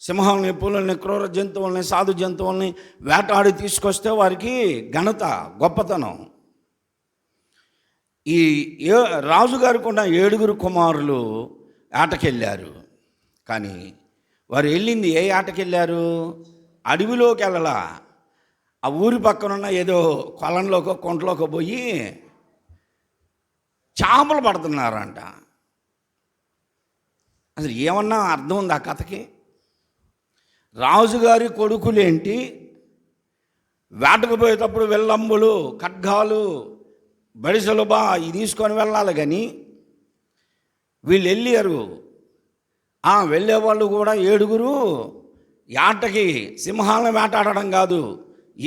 సింహాలని, పులుల్ని, క్రూర జంతువుల్ని, సాధు జంతువుల్ని వేటాడి తీసుకొస్తే వారికి ఘనత, గొప్పతనం. ఈ రాజుగారికి ఉన్న 7 కుమారులు వేటకెళ్ళారు. కానీ వారు వెళ్ళింది ఏ వేటకెళ్ళారు? అడవిలోకి వెళ్ళలా, ఆ ఊరి పక్కనున్న ఏదో కొలంలోకో కొంటలోకో పోయి చేపలు పడుతున్నారంట. అసలు ఏమన్నా అర్థం ఉంది ఆ కథకి? రాజుగారి కొడుకులేంటి, వేటకు పోయేటప్పుడు వెల్లంబులు, ఖడ్గాలు, బడిసెలు ఇది తీసుకొని వెళ్ళాలి. కానీ వీళ్ళు వెళ్ళారు. వెళ్ళేవాళ్ళు కూడా 7 యాటకి సింహాలను వేటాడడం కాదు,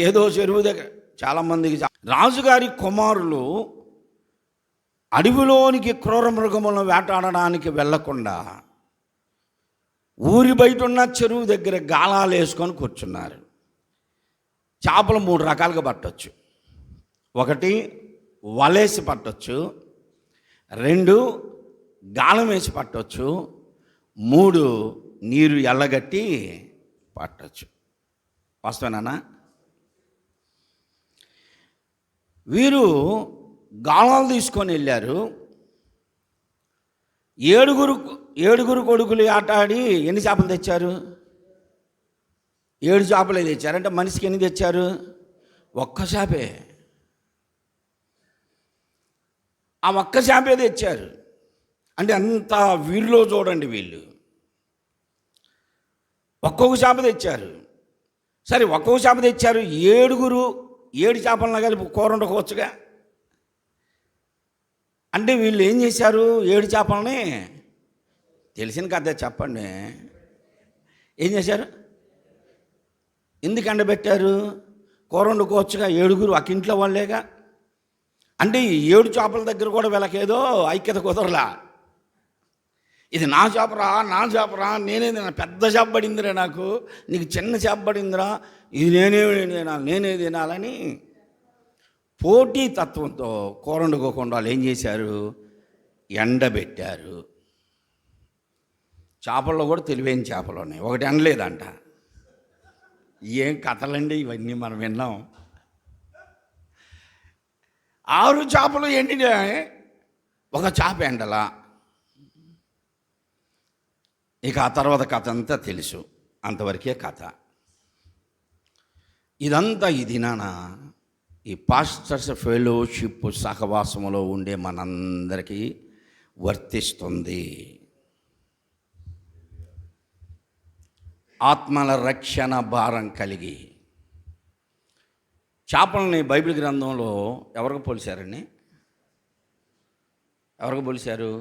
ఏదో చెరువు దగ్గర. చాలామందికి రాజుగారి కుమారులు అడవిలోనికి క్రూర మృగములను వేటాడడానికి వెళ్లకుండా ఊరి బయట ఉన్న చెరువు దగ్గర గాలాలు వేసుకొని కూర్చున్నారు. చేపలు 3 రకాలుగా పట్టవచ్చు. 1 వలేసి పట్టవచ్చు, 2 గాలం వేసి పట్టవచ్చు, 3 నీరు ఎల్లగట్టి పట్టవచ్చు. వాస్తవేనా? వీరు గాలాలు తీసుకొని వెళ్ళారు. 7 కొడుకులు ఆటాడి ఎన్ని చేపలు తెచ్చారు? 7 చేపలే తెచ్చారు. అంటే మనిషికి ఎన్ని తెచ్చారు? 1 చేపే. ఆ 1 చేపే తెచ్చారు. అంటే అంత వీరిలో చూడండి, వీళ్ళు ఒక్కొక్క చేప తెచ్చారు. సరే, ఒక్కొక్క చేప తెచ్చారు. 7 చేపలను కలిపి కూర వండుకోవచ్చుగా. అంటే వీళ్ళు ఏం చేశారు? 7 చేపలని, తెలిసిన కథ చెప్పండి, ఏం చేశారు? ఎందుకు ఎండబెట్టారు? కూర వండుకోవచ్చుగా, 7 ఒక ఇంట్లో వాళ్ళేగా. అంటే ఈ 7 చేపల దగ్గర కూడా వీళ్ళకేదో ఐక్యత కుదరలా. ఇది నా చేపరా, నా చేపరా, నేనే పెద్ద చేప పడిందిరా, నాకు నీకు చిన్న చేప పడిందిరా, ఇది నేనే తినాలని పోటీ తత్వంతో కూర వండుకోకుండా వాళ్ళు ఏం చేశారు? ఎండబెట్టారు. చేపల్లో కూడా తెలివైన చేపలు ఉన్నాయి. ఒకటి ఎండలేదంట. ఏం కథలండి ఇవన్నీ మనం విన్నాం. 6 చేపలు ఎండినాయి, 1 చేప ఎండలా. ఇక ఆ తర్వాత కథ అంతా తెలుసు. అంతవరకే కథ. ఇదంతా ఇది నానా ఈ పాస్టర్స్ ఫెలోషిప్ సహవాసములో ఉండే మనందరికీ వర్తిస్తుంది. ఆత్మల రక్షణ భారం కలిగి చేపలని బైబిల్ గ్రంథంలో ఎవరికి పోల్చారండి? ఎవరికి పోల్చారు?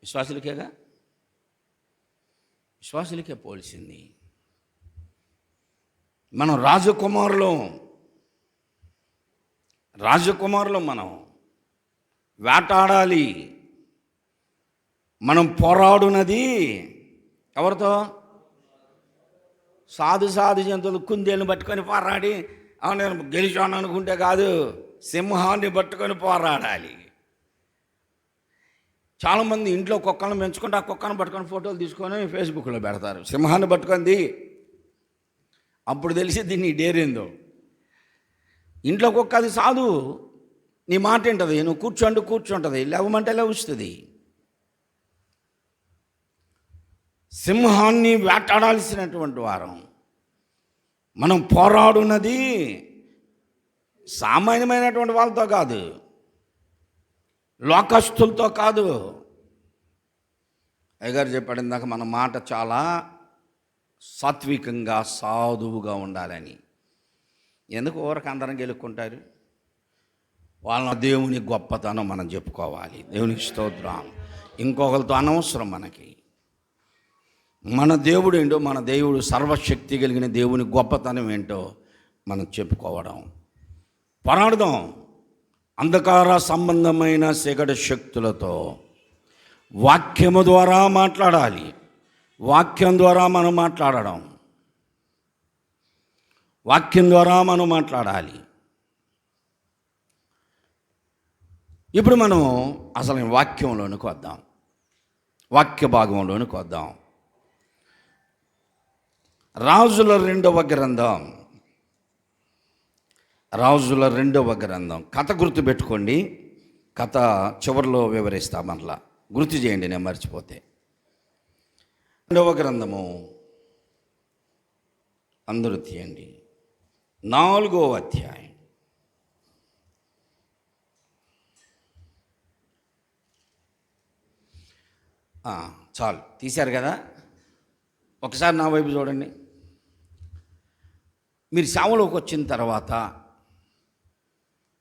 విశ్వాసులకేగా. విశ్వాసులకే పోల్చింది. మనం రాజకుమారులు మనం వేటాడాలి. మనం పోరాడునది ఎవరితో? సాధు జంతువులు, కుందేలను పట్టుకొని పోరాడి నేను గెలిచాను అనుకుంటే కాదు, సింహాన్ని పట్టుకొని పోరాడాలి. చాలామంది ఇంట్లో కుక్కలను పెంచుకుంటే ఆ కుక్కను పట్టుకొని ఫోటోలు తీసుకొని ఫేస్బుక్లో పెడతారు. సింహాన్ని పట్టుకుంది, అప్పుడు తెలిసిద్ది నీ డేరేందో. ఇంట్లో కుక్క అది సాధు, నీ మాట ఏంటది, నువ్వు కూర్చుంటుంది, లేవమంటే లేవుస్తుంది. సింహాన్ని వేటాడాల్సినటువంటి వారం. మనం పోరాడున్నది సామాన్యమైనటువంటి వాళ్ళతో కాదు, లోకస్తులతో కాదు. అయ్యగారు చెప్పాడు ఇందాక, మన మాట చాలా సాత్వికంగా సాధువుగా ఉండాలని. ఎందుకు ఊరికి అందరం గెలుక్కుంటారు? వాళ్ళ దేవుని గొప్పతనం మనం చెప్పుకోవాలి. దేవునికి స్తోత్రం. ఇంకొకరితో అనవసరం మనకి. మన దేవుడు ఏంటో, మన దేవుడు సర్వశక్తి కలిగిన దేవుని గొప్పతనం ఏంటో మనం చెప్పుకోవడం. పోరాడదాం. అంధకార సంబంధమైన చీకటి శక్తులతో వాక్యము ద్వారా మాట్లాడాలి. వాక్యం ద్వారా మనం మాట్లాడడం, వాక్యం ద్వారా మనం మాట్లాడాలి. ఇప్పుడు మనం అసలు వాక్యంలోనికి వద్దాం, వాక్య భాగంలోనికి వద్దాం. రాజుల రెండవ గ్రంథం కథ గుర్తుపెట్టుకోండి. కథ చివరిలో వివరిస్తా, మరలా గుర్తు చేయండి నేను మర్చిపోతే. 2వ గ్రంథము అందరూ తీయండి. 4వ అధ్యాయం. చాలు, తీశారు కదా. ఒకసారి నా వైపు చూడండి. మీరు సేవలోకి వచ్చిన తర్వాత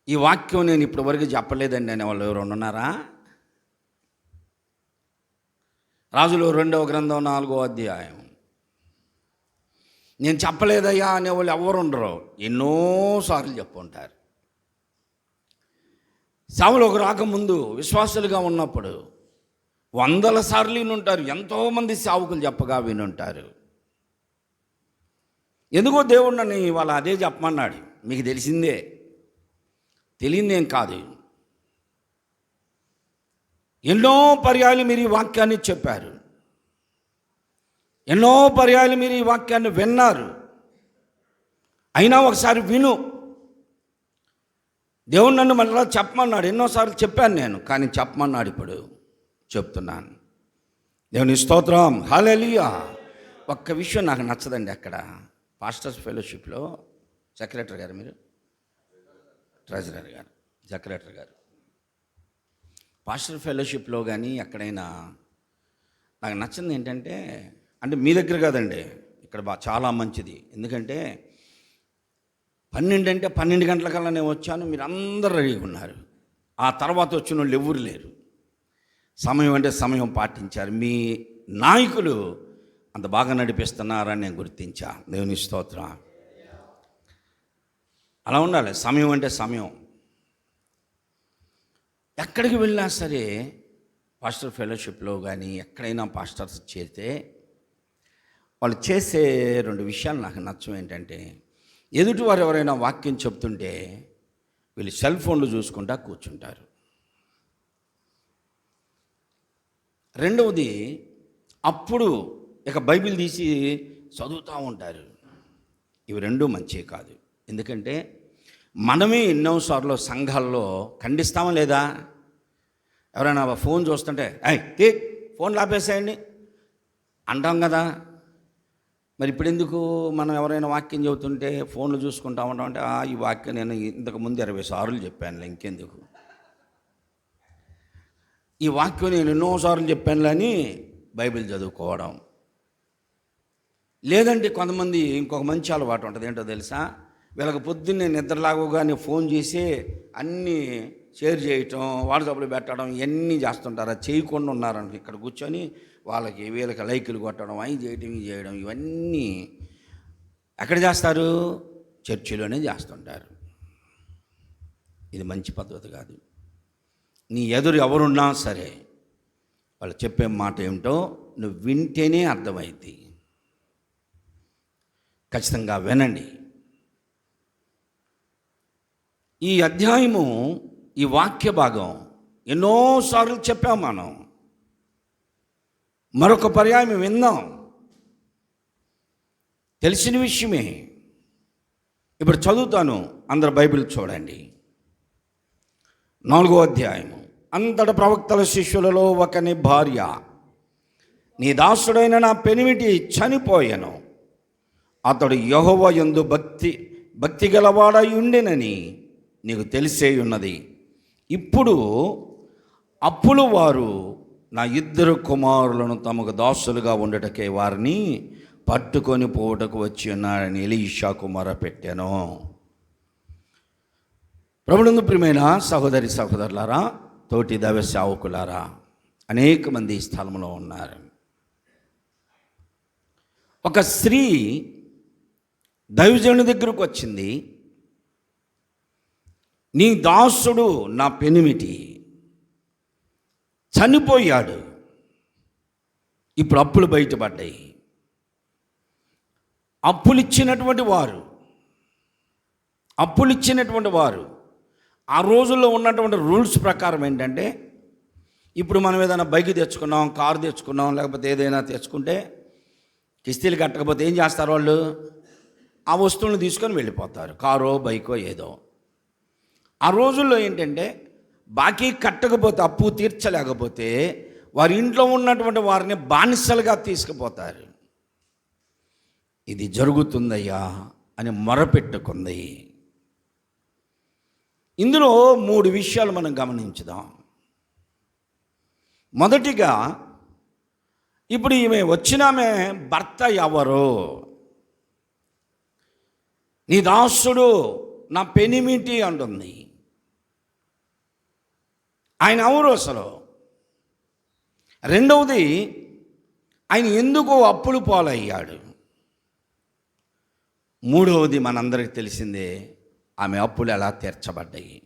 ఈ వాక్యం నేను ఇప్పటి వరకు చెప్పలేదండి అనే వాళ్ళు ఎవరు ఉన్నారా? రాజులు 2వ గ్రంథం 4వ అధ్యాయం. నేను చెప్పలేదయ్యా అనేవాళ్ళు ఎవరు ఉండరు, ఎన్నోసార్లు చెప్పుంటారు. సేవలోకి రాకముందు విశ్వాసులుగా ఉన్నప్పుడు 100 సార్లు వినుంటారు. ఎంతోమంది సేవకులు చెప్పగా వినుంటారు. ఎందుకో దేవుడు నన్ను ఇవాళ అదే చెప్పమన్నాడు. మీకు తెలిసిందే, తెలియదేం కాదు. ఎన్నో పర్యాయాలు మీరు ఈ వాక్యాన్ని చెప్పారు, ఎన్నో పర్యాయాలు మీరు ఈ వాక్యాన్ని విన్నారు. అయినా ఒకసారి విను. దేవుడు నన్ను మళ్ళీ చెప్పమన్నాడు. ఎన్నోసార్లు చెప్పాను నేను, కానీ చెప్పమన్నాడు. ఇప్పుడు చెప్తున్నాను. దేవుని స్తోత్రం, హల్లెలూయా. ఒక్క విషయం నాకు నచ్చదండి. అక్కడ పాస్టర్స్ ఫెలోషిప్లో సెక్రటరీ గారు, మీరు ట్రెజరర్ గారు, సెక్రటరీ గారు, పాస్టర్ ఫెలోషిప్లో కానీ ఎక్కడైనా నాకు నచ్చింది ఏంటంటే, అంటే మీ దగ్గర కాదండి, ఇక్కడ చాలా మంచిది. ఎందుకంటే 12 అంటే 12 గంటలకల్లా నేను వచ్చాను, మీరు అందరూ రెడీగా ఉన్నారు. ఆ తర్వాత వచ్చిన వాళ్ళు ఎవరు లేరు. సమయం అంటే సమయం పాటించారు. మీ నాయకులు అంత బాగా నడిపిస్తున్నారని నేను గుర్తించా. దేవుని స్తోత్రం. అలా ఉండాలి. సమయం అంటే సమయం. ఎక్కడికి వెళ్ళినా సరే పాస్టర్ ఫెలోషిప్లో కానీ ఎక్కడైనా పాస్టర్స్ చేరితే వాళ్ళు చేసే 2 విషయాలు నాకు నచ్చం. ఏంటంటే, ఎదుటివారు ఎవరైనా వాక్యం చెప్తుంటే వీళ్ళు సెల్ ఫోన్లు చూసుకుంటా కూర్చుంటారు. రెండవది, అప్పుడు ఇక బైబిల్ తీసి చదువుతూ ఉంటారు. ఇవి 2 మంచివి కాదు. ఎందుకంటే మనమే ఎన్నోసార్లు సంఘాల్లో ఖండిస్తామా లేదా? ఎవరైనా ఫోన్ చూస్తుంటే ఫోన్లు ఆపేసేయండి అంటాం కదా. మరి ఇప్పుడు ఎందుకు మనం ఎవరైనా వాక్యం చెబుతుంటే ఫోన్లు చూసుకుంటా ఉంటామంటే, ఈ వాక్యం నేను ఇంతకుముందు 20 సార్లు చెప్పానులే, ఇంకెందుకు, ఈ వాక్యం నేను ఎన్నోసార్లు చెప్పానులే అని బైబిల్ చదువుకోవడం. లేదంటే కొంతమంది ఇంకొక మంచి అలవాటు ఉంటుంది. ఏంటో తెలుసా? వీళ్ళకి పొద్దున్నే నిద్రలాగోగానే ఫోన్ చేసి అన్నీ షేర్ చేయటం, వాట్సాప్లో పెట్టడం, ఇవన్నీ చేస్తుంటారు. అది చేయకుండా ఉన్నారని ఇక్కడ కూర్చొని వీళ్ళకి లైకులు కొట్టడం, అవి చేయడం, ఇవి చేయడం, ఇవన్నీ ఎక్కడ చేస్తారు? చర్చిలోనే చేస్తుంటారు. ఇది మంచి పద్ధతి కాదు. నీ ఎదురు ఎవరున్నా సరే వాళ్ళు చెప్పే మాట ఏమిటో నువ్వు వింటేనే అర్థమైంది. ఖచ్చితంగా వినండి. ఈ అధ్యాయము, ఈ వాక్య భాగం ఎన్నోసార్లు చెప్పాం మనం. మరొక పర్యాయం విందాం. తెలిసిన విషయమే. ఇప్పుడు చదువుతాను, అందరు బైబిల్ చూడండి. 4వ అధ్యాయము. అంతట ప్రవక్తల శిష్యులలో ఒకని భార్య, నీ దాసుడైన నా పెనిమిటి చనిపోయెను, అతడు యెహోవా యందు భక్తి గలవాడై ఉండెనని నీకు తెలిసే ఉన్నది. ఇప్పుడు అప్పులు వారు నా 2 కుమారులను తమకు దాసులుగా ఉండటకే వారిని పట్టుకొని పోవటకు వచ్చి ఉన్నాడని ఎలీషాకు మొరపెట్టాను. ప్రభునందు ప్రియమైన సహోదరి సహోదరులారా, తోటి దైవ సేవకులారా, అనేక మంది ఈ స్థలంలో ఉన్నారు. ఒక స్త్రీ దైవజనుడి దగ్గరకు వచ్చింది. నీ దాసుడు నా పెనిమిటి చనిపోయాడు, ఇప్పుడు అప్పులు బయటపడ్డాయి. అప్పులు ఇచ్చినటువంటి వారు ఆ రోజుల్లో ఉన్నటువంటి రూల్స్ ప్రకారం ఏంటంటే, ఇప్పుడు మనం ఏదైనా బైక్ తెచ్చుకున్నాం, కారు తెచ్చుకున్నాం, లేకపోతే ఏదైనా తెచ్చుకుంటే కిస్తీలు కట్టకపోతే ఏం చేస్తారు? వాళ్ళు ఆ వస్తువులను తీసుకొని వెళ్ళిపోతారు, కారో బైకో ఏదో. ఆ రోజుల్లో ఏంటంటే, బాకీ కట్టకపోతే, అప్పు తీర్చలేకపోతే వారి ఇంట్లో ఉన్నటువంటి వారిని బానిసలుగా తీసుకుపోతారు. ఇది జరుగుతుందయ్యా అని మొరపెట్టుకుంది. ఇందులో 3 విషయాలు మనం గమనించుదాం. మొదటిగా, ఇప్పుడు ఈమె వచ్చినామె భర్త ఎవరు? నీ దాసుడు నా పెనిమిటి అంటుంది. ఆయన ఎవరు అసలు? రెండవది, ఆయన ఎందుకు అప్పులు పాలయ్యాడు? మూడవది, మనందరికీ తెలిసిందే, ఆమె అప్పులు ఎలా తీర్చబడ్డాయి.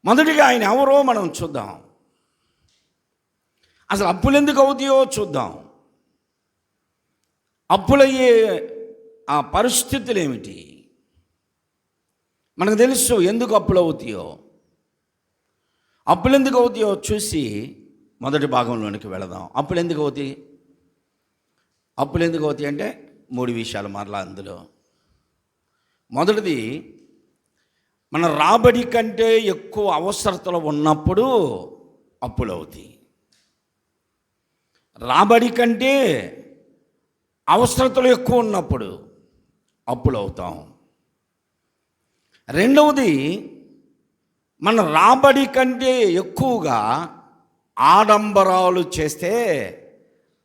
మొదటిగా ఆయన ఎవరో మనం చూద్దాం. అసలు అప్పులు ఎందుకు అవుతాయో చూద్దాం. అప్పులయ్యే ఆ పరిస్థితులు ఏమిటి? మనకు తెలుసు ఎందుకు అప్పులు అవుతాయో. అప్పులు ఎందుకు అవుతాయో చూసి మొదటి భాగంలోనికి వెళదాం. అప్పులు ఎందుకు అవుతాయి? అప్పులు ఎందుకు అవుతాయి అంటే 3 విషయాలు మరలా అందులో. మొదటిది, మన రాబడి కంటే ఎక్కువ అవసరతలు ఉన్నప్పుడు అప్పులు అవుతాయి. రాబడి కంటే అవసరతలు ఎక్కువ ఉన్నప్పుడు అప్పులు అవుతాం. రెండవది, మన రాబడి కంటే ఎక్కువగా ఆడంబరాలు చేస్తే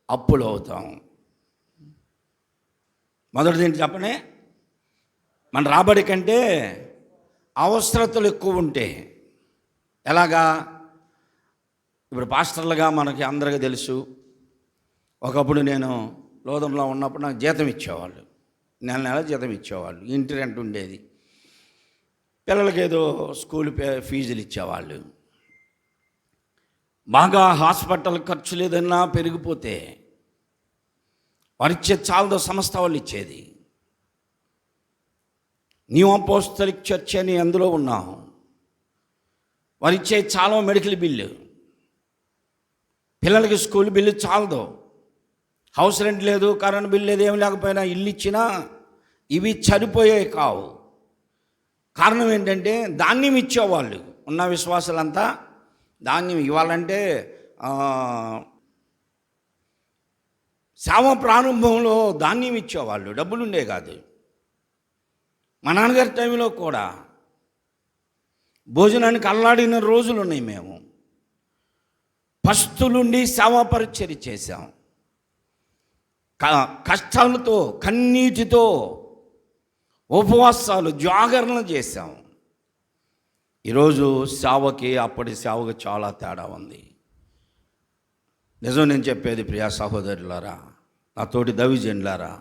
అప్పులు అవుతాం. మొదటిది ఏంటి చెప్పనే? మన రాబడి కంటే అవసరతలు ఎక్కువ ఉంటే. ఎలాగా? ఇప్పుడు పాస్టర్లుగా మనకి అందరికీ తెలుసు, ఒకప్పుడు నేను లోదంలో ఉన్నప్పుడు నాకు జీతం ఇచ్చేవాళ్ళు, నెల జీతం ఇచ్చేవాళ్ళు. ఇంటి రెంట్ ఉండేది, పిల్లలకి ఏదో స్కూల్ ఫీజులు ఇచ్చేవాళ్ళు. బాగా హాస్పిటల్ ఖర్చులు ఏదన్నా పెరిగిపోతే వారిచ్చే చాలదో సంస్థ వాళ్ళు ఇచ్చేది. న్యూ అపోస్తలిక్ చర్చ్ అని అందులో ఉన్నాం, వారిచ్చే చాలా మెడికల్ బిల్లు, పిల్లలకి స్కూల్ బిల్లు చాలదు, హౌస్ రెంట్ లేదు, కరెంట్ బిల్లు లేదు, ఏమి లేకపోయినా ఇల్లు ఇచ్చినా ఇవి సరిపోయేవి కావు. కారణం ఏంటంటే ధాన్యం ఇచ్చేవాళ్ళు. ఉన్న విశ్వాసాలంతా ధాన్యం ఇవ్వాలంటే సేవ ప్రారంభంలో ధాన్యం ఇచ్చేవాళ్ళు, డబ్బులు ఉండే కాదు. మా నాన్నగారి టైంలో కూడా భోజనానికి అల్లాడిన రోజులు ఉన్నాయి. మేము పస్తులుండి సేవా పరిచర్య చేశాం. కష్టాలతో, కన్నీటితో ఉపవాసాలు, జాగరణలు చేశాం. ఈరోజు సేవకి అప్పటి సేవకి చాలా తేడా ఉంది. నిజం నేను చెప్పేది ప్రియా సహోదరులారా, నా తోటి దైవజనులారా,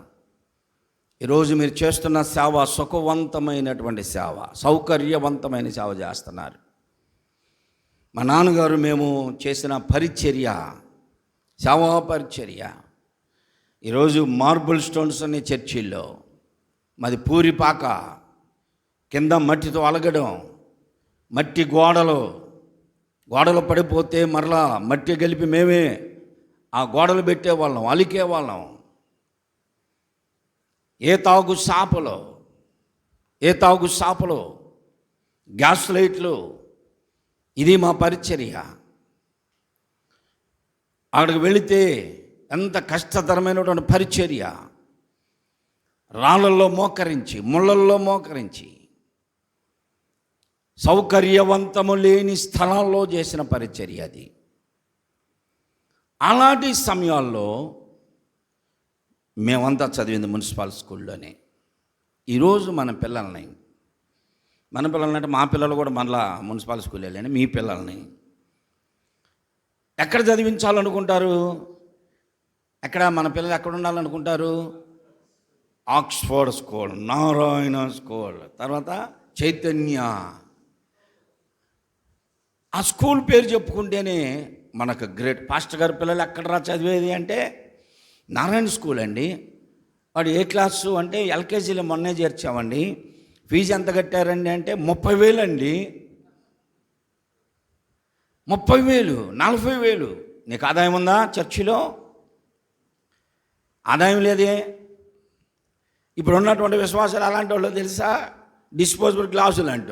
ఈరోజు మీరు చేస్తున్న సేవ సుఖవంతమైనటువంటి సేవ, సౌకర్యవంతమైన సేవ చేస్తున్నారు. మా నాన్నగారు మేము చేసిన పరిచర్య, సేవా పరిచర్య, ఈరోజు మార్బుల్ స్టోన్స్ అనే చర్చిల్లో, మాది పూరిపాక, కింద మట్టితో అలగడం, మట్టి గోడలు పడిపోతే మరలా మట్టి కలిపి మేమే ఆ గోడలు పెట్టేవాళ్ళం, అలికేవాళ్ళం. ఏ తాగు సాపలో గ్యాస్ లైట్లు, ఇది మా పరిచర్య. అక్కడికి వెళితే ఎంత కష్టతరమైనటువంటి పరిచర్య. రాళ్ళల్లో మోకరించి, ముళ్ళల్లో మోకరించి, సౌకర్యవంతము లేని స్థలాల్లో చేసిన పరిచర్య అది. అలాంటి సమయాల్లో మేమంతా చదివింది మున్సిపల్ స్కూల్లోనే. ఈరోజు మన పిల్లల్ని అంటే మా పిల్లలు కూడా మళ్ళా మున్సిపల్ స్కూల్ వెళ్ళండి, మీ పిల్లల్ని ఎక్కడ చదివించాలనుకుంటారు? మన పిల్లలు ఎక్కడ ఉండాలనుకుంటారు? ఆక్స్ఫర్డ్ స్కూల్, నారాయణ స్కూల్, తర్వాత చైతన్య. ఆ స్కూల్ పేరు చెప్పుకుంటేనే మనకు గ్రేట్. పాస్టర్ గారి పిల్లలు ఎక్కడరా చదివేది అంటే నారాయణ స్కూల్ అండి. వాడు ఏ క్లాసు అంటే ఎల్కేజీలో మొన్నే చేర్చామండి. ఫీజు ఎంత కట్టారండి అంటే 30,000 అండి. 30,000, 40,000. నీకు ఆదాయం ఉందా? చర్చిలో ఆదాయం లేదే. ఇప్పుడు ఉన్నటువంటి విశ్వాసాలు అలాంటి వాళ్ళు తెలుసా? డిస్పోజబుల్ గ్లాసులు అంటే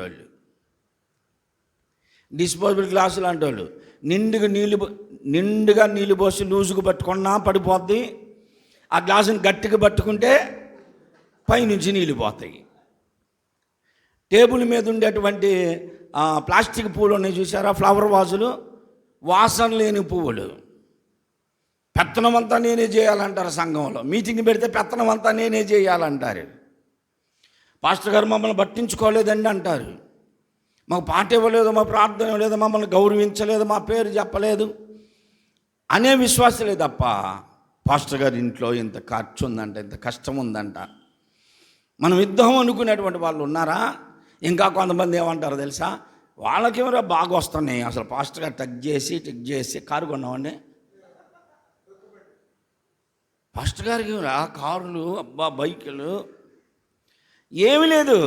వాళ్ళు, నిండుగా నీళ్ళు పోసి లూజుకు పట్టుకున్నా పడిపోద్ది. ఆ గ్లాసుని గట్టిగా పట్టుకుంటే పైనుంచి నీళ్ళు పోతాయి. టేబుల్ మీద ఉండేటువంటి ప్లాస్టిక్ పువ్వులు ఉన్నాయి చూసారా, ఫ్లవర్ వాజులు, వాసన లేని పువ్వులు. పెత్తనం అంతా నేనే చేయాలంటారు. సంఘంలో మీటింగ్ పెడితే పెత్తనం అంతా నేనే చేయాలంటారు. పాస్టర్ గారు మమ్మల్ని పట్టించుకోలేదండి అంటారు. మాకు పాట ఇవ్వలేదు, మా ప్రార్థన ఇవ్వలేదు, మమ్మల్ని గౌరవించలేదు, మా పేరు చెప్పలేదు అనే విశ్వాసలే తప్ప పాస్టర్ గారి ఇంట్లో ఇంత ఖర్చు ఉందంట, ఇంత కష్టం ఉందంట. మనం ఇద్దాం అనుకునేటువంటి వాళ్ళు ఉన్నారా? ఇంకా కొంతమంది ఏమంటారు తెలుసా, వాళ్ళకి ఎవరో బాగా వస్తున్నాయి, అసలు పాస్టర్ గారు టిక్ చేసి కారు కొన్నామండి, పాస్టర్ గారికి కార్లు, అబ్బా బైకులు ఏమీ లేదు.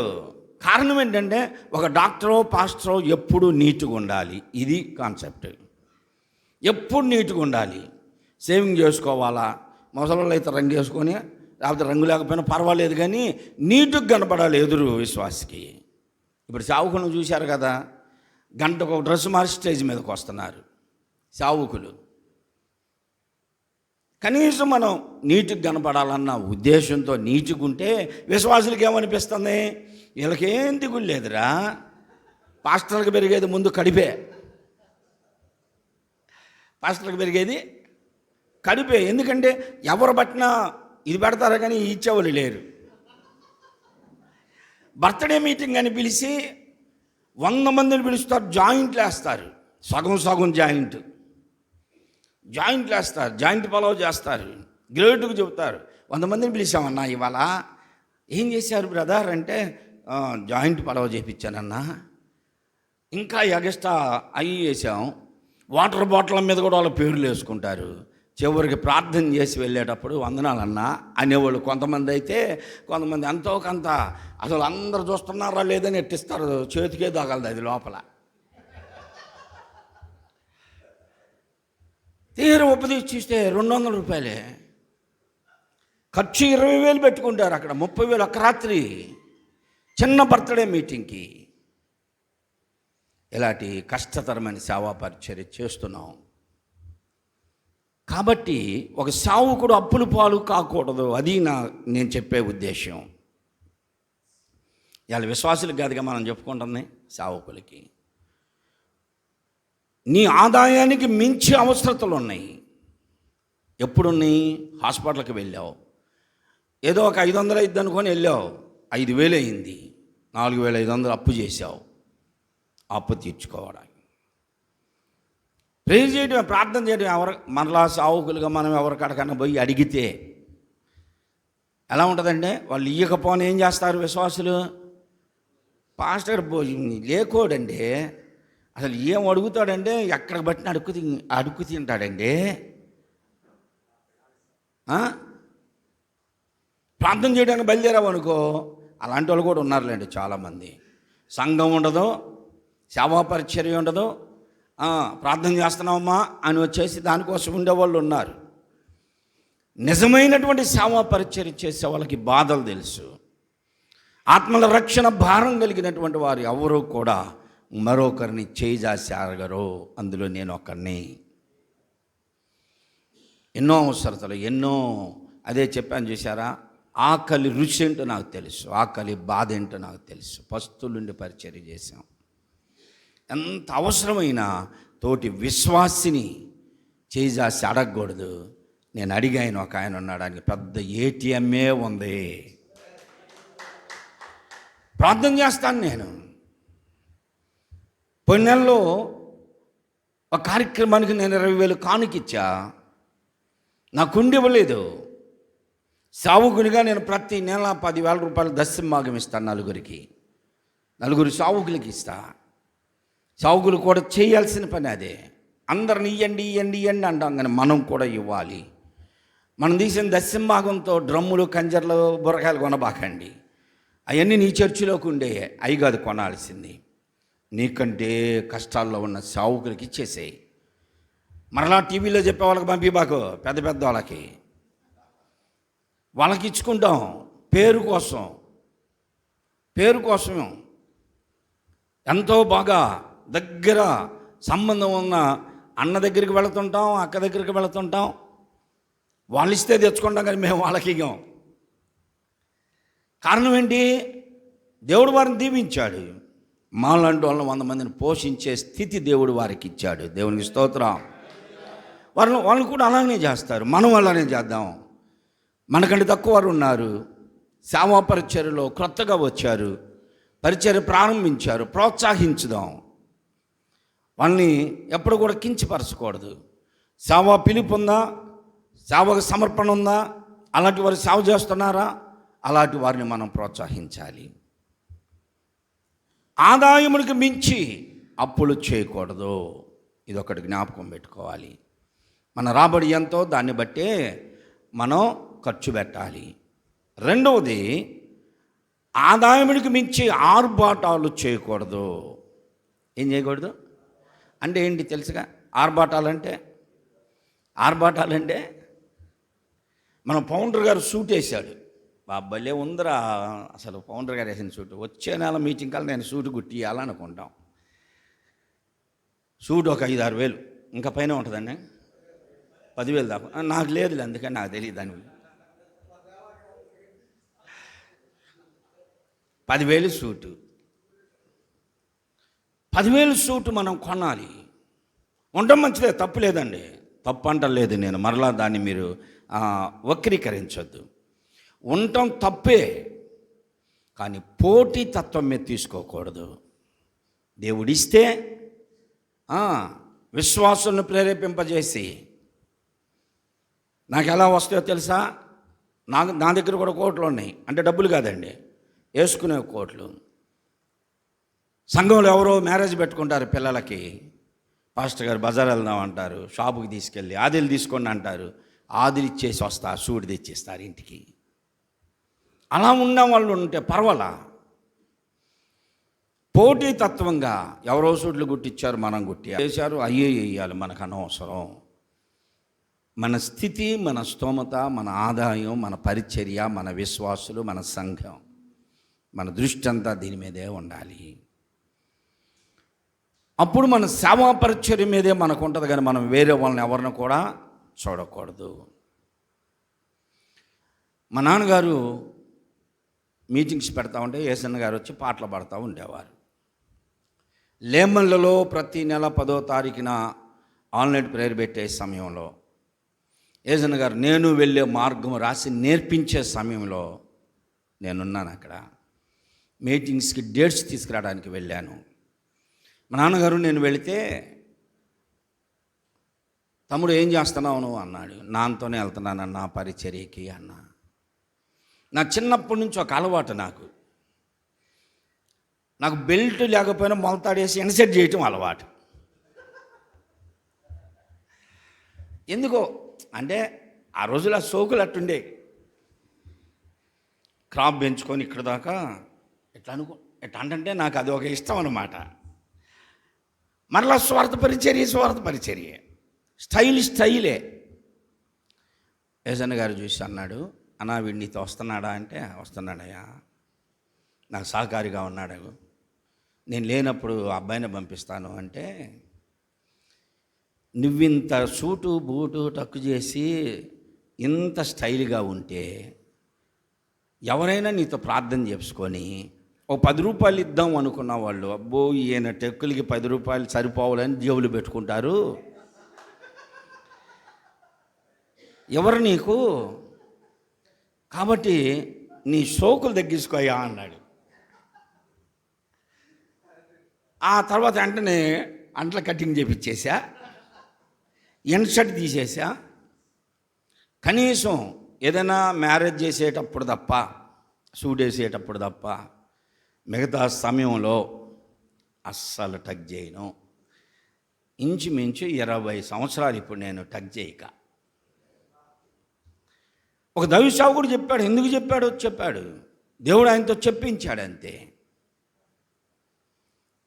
కారణం ఏంటంటే ఒక డాక్టరో పాస్టరో ఎప్పుడు నీట్గా ఉండాలి. ఇది కాన్సెప్ట్. ఎప్పుడు నీట్గా ఉండాలి. సేవింగ్ చేసుకోవాలా, ముసలి అయితే రంగు వేసుకొని, లేకపోతే రంగు లేకపోయినా పర్వాలేదు, కానీ నీట్గా కనపడాలి ఎదురు విశ్వాసకి. ఇప్పుడు సావుకులను చూశారు కదా, గంటకు ఒక డ్రెస్ మార్చి స్టేజ్ మీదకి వస్తున్నారు సావుకులు. కనీసం మనం నీట్గా కనపడాలన్న ఉద్దేశంతో నీట్గా ఉంటే విశ్వాసులకి ఏమనిపిస్తుంది, వీళ్ళకేం దిగులు లేదురా, పాస్టర్లకు పెరిగేది ముందు కడిపే, పాస్టర్లకు పెరిగేది కడిపే. ఎందుకంటే ఎవరు పట్టినా ఇది పెడతారా కానీ ఇచ్చేవాళ్ళు లేరు. బర్త్డే మీటింగ్ అని పిలిచి 100 మందిని పిలుస్తారు, జాయింట్లు వేస్తారు, సగం జాయింట్లు వేస్తారు, జాయింట్ పలావ్ చేస్తారు, గ్రేట్గా చెబుతారు. 100 మందిని పిలిచామన్నా ఇవాళ, ఏం చేశారు బ్రదర్ అంటే జాయింట్ పలావ్ చేయించానన్నా, ఇంకా ఎగస్ట్రా అవి వేసాం. వాటర్ బాటిల్ మీద కూడా వాళ్ళ పేర్లు వేసుకుంటారు. చివరికి ప్రార్థన చేసి వెళ్ళేటప్పుడు వందనాలన్నా అనేవాళ్ళు కొంతమంది అయితే, కొంతమంది ఎంతో కొంత అసలు అందరు చూస్తున్నారా లేదని ఎట్టిస్తారు, చేతికే దాగలదు అది లోపల. తీరు ఉపదేశిస్తే 200 రూపాయలే ఖర్చు, 20,000 పెట్టుకుంటారు అక్కడ, 30,000 ఒక్క రాత్రి చిన్న బర్త్డే మీటింగ్కి. ఇలాంటి కష్టతరమైన సేవా పరిచర్య చేస్తున్నాం. కాబట్టి ఒక సావుకుడు అప్పులు పాలు కాకూడదు. అది నేను చెప్పే ఉద్దేశం. ఇవాళ విశ్వాసులకు కాదుగా మనం చెప్పుకుంటుంది, సావుకులకి. నీ ఆదాయానికి మించి అవసరతలు ఉన్నాయి. ఎప్పుడున్నాయి? హాస్పిటల్కి వెళ్ళావు, ఏదో ఒక 500 అయింది అనుకొని వెళ్ళావు, 5,000 అయింది, 4,500 అప్పు చేసావు. అప్పు తీర్చుకోవడానికి ప్రేర్ చేయడం, ప్రార్థన చేయడం. మనలా సావుకులుగా మనం ఎవరికడకన్నా పోయి అడిగితే ఎలా ఉంటుందంటే, వాళ్ళు ఇయ్యకపోని ఏం చేస్తారు విశ్వాసులు? పాస్టర్ లేకోడండి, అసలు ఏం అడుగుతాడంటే ఎక్కడికి బట్టిన అడుక్కు తింటాడండి. ప్రార్థన చేయడానికి బయలుదేరావు అనుకో, అలాంటి వాళ్ళు కూడా ఉన్నారులేండి చాలామంది. సంఘం ఉండదు, సేవా పరిచర్య ఉండదు, ప్రార్థన చేస్తున్నామమ్మా అని వచ్చేసి దానికోసం ఉండేవాళ్ళు ఉన్నారు. నిజమైనటువంటి సేవా పరిచర్య చేసే వాళ్ళకి బాధలు తెలుసు. ఆత్మల రక్షణ భారం కలిగినటువంటి వారు ఎవరూ కూడా మరొకరిని చేజాసి అడగరు. అందులో నేను ఒకరిని. ఎన్నో అవసరతలు, ఎన్నో అదే చెప్పాను చూసారా, ఆకలి రుచి ఏంటో నాకు తెలుసు, ఆకలి బాధ ఏంటో నాకు తెలుసు. పస్తులుండి పరిచర్య చేశాం. ఎంత అవసరమైన తోటి విశ్వాసిని చేజాసి అడగకూడదు. నేను అడిగాను, ఒక ఆయన ఉన్నాడు, ఆయనకి పెద్ద ఏటీఎంఏ ఉంది. ప్రార్థన చేస్తాను నేను. పోయిన నెలలో ఒక కార్యక్రమానికి నేను 20,000 కానుకిచ్చా. నాకు ఉండివ్వలేదు. సావుకునిగా నేను ప్రతి నెల 10,000 రూపాయలు దశంభాగం ఇస్తాను. నలుగురు సావుకులకి ఇస్తా. సావుకులు కూడా చేయాల్సిన పని అదే. అందరిని ఇయ్యండి అంటాం, కానీ మనం కూడా ఇవ్వాలి. మనం తీసిన దశంభాగంతో డ్రమ్ములు, కంజర్లు, బుర్రకాయలు కొనబాకండి. అవన్నీ నీ చర్చిలోకి ఉండే, అవి కాదు కొనాల్సింది. నీకంటే కష్టాల్లో ఉన్న సావుకులకి ఇచ్చేసేయి. మరలా టీవీలో చెప్పే వాళ్ళకి పంపిబాకు, పెద్ద వాళ్ళకి ఇచ్చుకుంటాం. పేరు కోసం ఎంతో బాగా దగ్గర సంబంధం ఉన్న అన్న దగ్గరికి వెళుతుంటాం, అక్క దగ్గరికి వెళుతుంటాం. వాళ్ళు ఇస్తే తెచ్చుకుంటాం, కానీ మేము వాళ్ళకి ఇవ్వం. కారణం ఏంటి? దేవుడు వారిని దీవించాడు. మాలాంటి వాళ్ళని 100 మందిని పోషించే స్థితి దేవుడు వారికి ఇచ్చాడు. దేవునికి స్తోత్రం. వాళ్ళు కూడా అలానే చేస్తారు. మనం అలానే చేద్దాం. మనకంటే తక్కువ వారు ఉన్నారు, సేవా పరిచర్యలో క్రొత్తగా వచ్చారు, పరిచర్య ప్రారంభించారు, ప్రోత్సహించుదాం. వాళ్ళని ఎప్పుడు కూడా కించపరచకూడదు. సేవా పిలుపు ఉందా, సేవకు సమర్పణ ఉందా, అలాంటి వారు సేవ చేస్తున్నారా, అలాంటి వారిని మనం ప్రోత్సహించాలి. ఆదాయమునికి మించి అప్పులు చేయకూడదు. ఇదొకటి జ్ఞాపకం పెట్టుకోవాలి. మన రాబడి ఎంతో దాన్ని బట్టే మనం ఖర్చు పెట్టాలి. రెండవది, ఆదాయమునికి మించి ఆర్భాటాలు చేయకూడదు. ఏం చేయకూడదు అంటే ఏంటి తెలుసుగా? ఆర్భాటాలంటే మన ఫౌండర్ గారు సూట్ వేశాడు. భలే ఉందిరా అసలు ఫౌండర్ గారు వేసిన సూటు. వచ్చే నెల మీటింగ్ కల్లా నేను సూటు గుట్టియాలనుకుంటాం. సూట్ ఒక 5-6 వేలు, ఇంకా పైన ఉంటుందండి, 10,000 దాకా. నాకు లేదులే, అందుకని నాకు తెలియదు. దాని 10,000 సూటు, 10,000 సూటు మనం కొనాలి. ఉండడం మంచిదే, తప్పు లేదండి, తప్పు అంటలేదు నేను. మరలా దాన్ని మీరు వక్రీకరించొద్దు. ఉండటం తప్పే, కానీ పోటీ తత్వం మీద తీసుకోకూడదు. దేవుడిస్తే విశ్వాసులను ప్రేరేపింపజేసి, నాకు ఎలా వస్తాయో తెలుసా? నా దగ్గర కూడా కోట్లు ఉన్నాయి. అంటే డబ్బులు కాదండి, వేసుకునే కోట్లు. సంఘంలో ఎవరో మ్యారేజ్ పెట్టుకుంటారు పిల్లలకి, పాస్టర్ గారు బజార్ వెళ్దాం అంటారు, షాపుకి తీసుకెళ్ళి ఆదిలు తీసుకోండి అంటారు, ఆదిలు ఇచ్చేసి వస్తా, సూడి తెచ్చిస్తారు ఇంటికి. అలా ఉన్న వాళ్ళు ఉంటే పర్వాలా. పోటీతత్వంగా ఎవరో సూట్లు గుట్టించారు, మనం చేశారు, అయ్యే వేయాలి, మనకు అనవసరం. మన స్థితి, మన స్తోమత, మన ఆదాయం, మన పరిచర్య, మన విశ్వాసులు, మన సంఘం, మన దృష్టి అంతా దీని మీదే ఉండాలి. అప్పుడు మన సేవా పరిచర్య మీదే మనకు ఉంటుంది, కానీ మనం వేరే వాళ్ళని ఎవరిని కూడా చూడకూడదు. మా నాన్నగారు మీటింగ్స్ పెడతా ఉంటే ఏసన్న గారు వచ్చి పాటలు పాడుతూ ఉండేవారు. లేమన్లలో ప్రతి నెల 10వ తారీఖున ఆన్లైన్ ప్రేయర్ పెట్టే సమయంలో ఏసన్న గారు నేను వెళ్ళే మార్గం రాసి నేర్పించే సమయంలో నేనున్నాను. అక్కడ మీటింగ్స్కి డేట్స్ తీసుకురావడానికి వెళ్ళాను. మా నాన్నగారు నేను వెళితే, తమ్ముడు ఏం చేస్తున్నావు నువ్వు అన్నాడు. నాన్నతోనే వెళ్తున్నానన్నా పరిచర్యకి అన్నా. నా చిన్నప్పటి నుంచి ఒక అలవాటు, నాకు బెల్ట్ లేకపోయినా మొలతాడేసి ఇన్సెట్ చేయటం అలవాటు. ఎందుకో అంటే ఆ రోజులు ఆ సోకులు అట్టుండే, క్రాప్ పెంచుకొని ఇక్కడ దాకా ఎట్లా అంటే నాకు అది ఒక ఇష్టం అన్నమాట. మరలా స్వార్థ పరిచర్య, స్టైలే. ఏజన్న గారు చూసి అన్నాడు, అన్నా వీడు నీతో వస్తున్నాడా అంటే, వస్తున్నాడయ్యా, నాకు సహకారిగా ఉన్నాడు, నేను లేనప్పుడు అబ్బాయిని పంపిస్తాను అంటే, నువ్వింత సూటు బూటు టక్కు చేసి ఇంత స్టైల్గా ఉంటే ఎవరైనా నీతో ప్రార్థన చేసుకొని ఓ 10 రూపాయలు ఇద్దాం అనుకున్న వాళ్ళు, అబ్బో ఈయన టెక్కులకి 10 రూపాయలు సరిపోవాలని జేబులు పెట్టుకుంటారు, ఎవరు నీకు, కాబట్టి నీ సోకులు తగ్గించుకోయా అన్నాడు. ఆ తర్వాత వెంటనే అంట్ల కటింగ్ చేపించేసా, ఇన్షర్ట్ తీసేసా. కనీసం ఏదైనా మ్యారేజ్ చేసేటప్పుడు తప్ప, సూట్ వేసేటప్పుడు తప్ప మిగతా సమయంలో అస్సలు టక్ చేయను. ఇంచుమించు 20 సంవత్సరాలు ఇప్పుడు నేను టక్ చేయక. ఒక దైవ సేవకుడు చెప్పాడు, ఎందుకు చెప్పాడు, దేవుడు ఆయనతో చెప్పించాడు అంతే.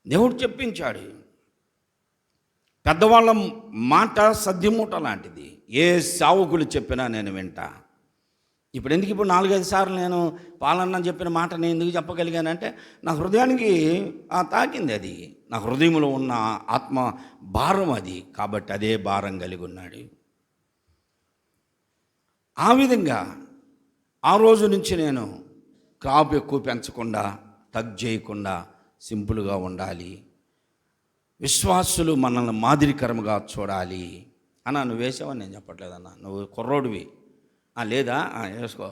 దేవుడు చెప్పించాడు. పెద్దవాళ్ళ మాట సద్దిమూట లాంటిది, ఏ సేవకులు చెప్పినా నేను వింటా. ఇప్పుడు 4-5 సార్లు నేను పాలన్న చెప్పిన మాట నేను ఎందుకు చెప్పగలిగానంటే, నా హృదయానికి తాకింది, అది నా హృదయంలో ఉన్న ఆత్మ భారం అది, కాబట్టి అదే భారం కలిగి ఉన్నాడు. ఆ విధంగా ఆ రోజు నుంచి నేను క్రాప్ ఎక్కువ పెంచకుండా, టగ్ చేయకుండా సింపుల్గా ఉండాలి. విశ్వాసులు మనల్ని మాదిరికరముగా చూడాలి అన్నా నువ్వు వేసావని నేను చెప్పట్లేదన్నా, నువ్వు కుర్రోడివి. లేదా వేసుకో,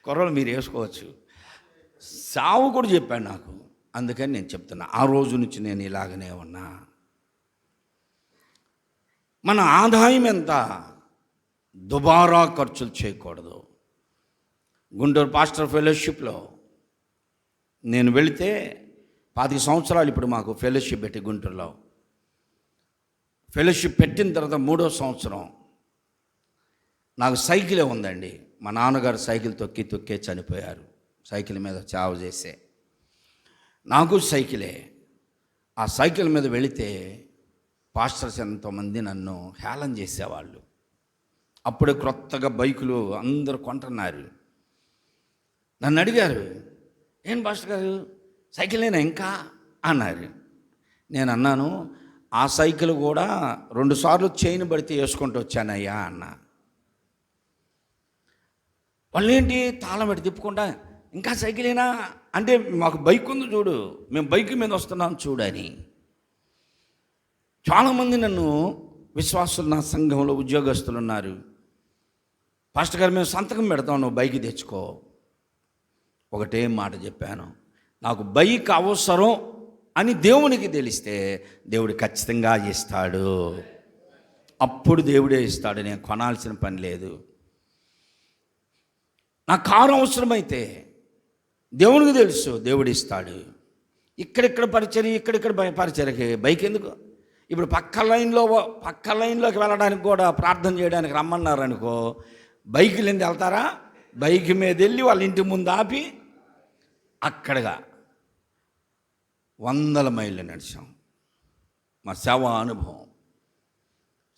కుర్రోడు మీరు వేసుకోవచ్చు. సావు కూడా చెప్పాడు నాకు. అందుకని నేను చెప్తున్నా, ఆ రోజు నుంచి నేను ఇలాగనే ఉన్నా. మన ఆదాయం ఎంత, దుబారా ఖర్చులు చేయకూడదు. గుంటూరు పాస్టర్ ఫెలోషిప్లో నేను వెళితే 25 సంవత్సరాలు ఇప్పుడు మాకు ఫెలోషిప్ పెట్టి గుంటూరులో ఫెలోషిప్ పెట్టిన తర్వాత 3వ సంవత్సరం నాకు సైకిలే ఉందండి. మా నాన్నగారు సైకిల్ తొక్కే చనిపోయారు. సైకిల్ మీద చావు చేసే నాకు సైకిలే. ఆ సైకిల్ మీద వెళితే పాస్టర్స్ ఎంతోమంది నన్ను హేళన చేసేవాళ్ళు. అప్పుడే క్రొత్తగా బైకులు అందరూ కొంటున్నారు. నన్ను అడిగారు, ఏం పాస్టర్ గారు సైకిలేనా ఇంకా అన్నారు. నేను అన్నాను, ఆ సైకిల్ కూడా 2 సార్లు చైన్ పడితే వేసుకుంటూ వచ్చానయ్యా అన్న. వాళ్ళు ఏంటి తాళం పెట్టి తిప్పుకుంటా, ఇంకా సైకిలేనా అంటే, మాకు బైక్ ఉంది చూడు, మేము బైక్ మీద వస్తున్నాం చూడని. చాలామంది నన్ను విశ్వాసులు, నా సంఘంలో ఉద్యోగస్తులు ఉన్నారు, పాస్టర్ గారు మేము సంతకం పెడతాం, నువ్వు బైక్ తెచ్చుకో. ఒకటే మాట చెప్పాను, నాకు బైక్ అవసరం అని దేవునికి తెలిస్తే దేవుడు ఖచ్చితంగా ఇస్తాడు. అప్పుడు దేవుడే ఇస్తాడు, నేను కొనాల్సిన పని లేదు. నా కారు అవసరమైతే దేవునికి తెలుసు, దేవుడు ఇస్తాడు. ఇక్కడిక్కడ పరిచర్య, ఇక్కడిక్కడ పరిచర్యకి బైక్ ఎందుకు? ఇప్పుడు పక్క లైన్లోకి వెళ్ళడానికి కూడా ప్రార్థన చేయడానికి రమ్మన్నారు అనుకో, బైకులు ఎందుకు వెళ్తారా? బైక్ మీద వెళ్ళి వాళ్ళ ఇంటి ముందు ఆపి అక్కడగా 100 మైళ్ళు నడిచాం. మా సేవా అనుభవం.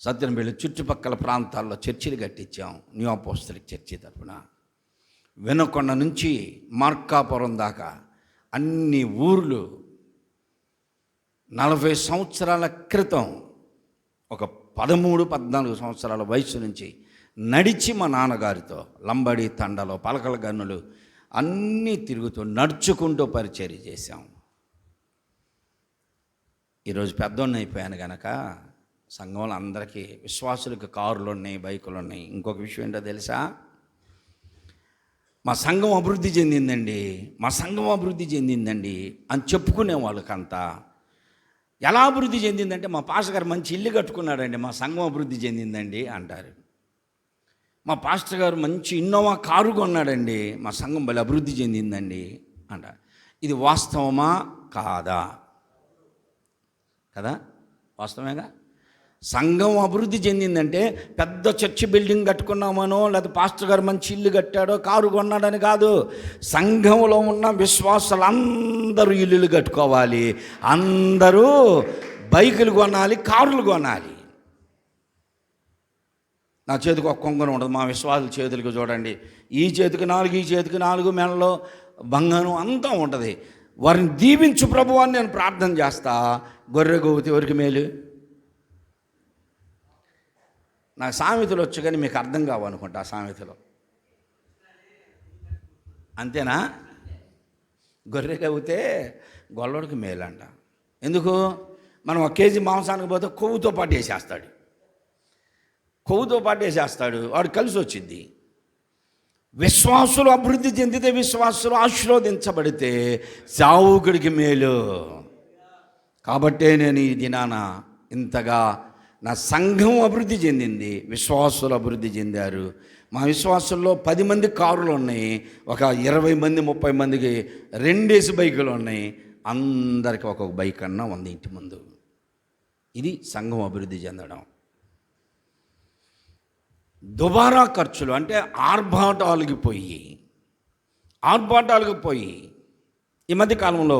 సత్యనపల్లి చుట్టుపక్కల ప్రాంతాల్లో చర్చిలు కట్టించాం, న్యూ అపోస్తలిక్ చర్చి తరఫున. వెనకొండ నుంచి మార్కాపురం దాకా అన్ని ఊర్లు 40 సంవత్సరాల క్రితం, ఒక 13-14 సంవత్సరాల వయసు నుంచి నడిచి మా నాన్నగారితో లంబడి తండలో పలకల గన్నులు అన్నీ తిరుగుతూ నడుచుకుంటూ పరిచర్య చేశాం. ఈరోజు పెద్దోడిని అయిపోయాను కనుక సంఘంలో అందరికీ విశ్వాసులకు కారులు ఉన్నాయి, బైకులు ఉన్నాయి. ఇంకొక విషయం ఏంటో తెలుసా? మా సంఘం అభివృద్ధి చెందిందండి అని చెప్పుకునే వాళ్ళకంతా. ఎలా అభివృద్ధి చెందిందంటే, మా పాస్టర్ గారు మంచి ఇల్లు కట్టుకున్నాడండి, మా సంఘం అభివృద్ధి చెందిందండి అంటారు. మా పాస్టర్ గారు మంచి ఇన్నోవా కారు కొన్నాడండి, మా సంఘం భలే అభివృద్ధి చెందిందండి అంటారు. ఇది వాస్తవమా కాదా? కదా, వాస్తవేగా. సంఘం అభివృద్ధి చెందిందంటే పెద్ద చర్చి బిల్డింగ్ కట్టుకున్నామనో, లేదా పాస్టర్ గారు మంచి ఇల్లు కట్టాడో, కారు కొన్నాడని కాదు. సంఘంలో ఉన్న విశ్వాసులు అందరూ ఇల్లులు కట్టుకోవాలి, అందరూ బైకులు కొనాలి, కారులు కొనాలి. నా చేతికి ఒక కొంగన ఉండదు, మా విశ్వాసుల చేతులకు చూడండి, ఈ చేతికి 4, ఈ చేతికి 4, మెడలో బంగారం అంతా ఉంటుంది. వారిని దీవించు ప్రభు అని నేను ప్రార్థన చేస్తా. గొర్రె గోవుతి ఎవరికి మేలు? నాకు సామెతలు వచ్చు కానీ మీకు అర్థం కావనుకుంటా ఆ సామెతలు. అంతేనా? గొర్రె గోవుతే గొల్లడికి మేలంట. ఎందుకు? మనం 1 కేజీ మాంసానికి పోతే కొవ్వుతో పాటు వేసేస్తాడు, వాడు కలిసి వచ్చింది. విశ్వాసులు అభివృద్ధి చెందితే, విశ్వాసులు ఆశీర్వదించబడితే సావుకుడికి మేలు. కాబట్టే నేను ఈ దినాన ఇంతగా నా సంఘం అభివృద్ధి చెందింది, విశ్వాసులు అభివృద్ధి చెందారు. మా విశ్వాసుల్లో 10 మంది కారులు ఉన్నాయి, ఒక 20 మంది 30 మందికి 2 బైకులు ఉన్నాయి. అందరికి ఒక్కొక్క బైక్ అన్నా ఉంది ఇంటి ముందు. ఇది సంఘం అభివృద్ధి చెందడం. దుబారా ఖర్చులు అంటే ఆర్భాటాలకు పోయి ఈ మధ్య కాలంలో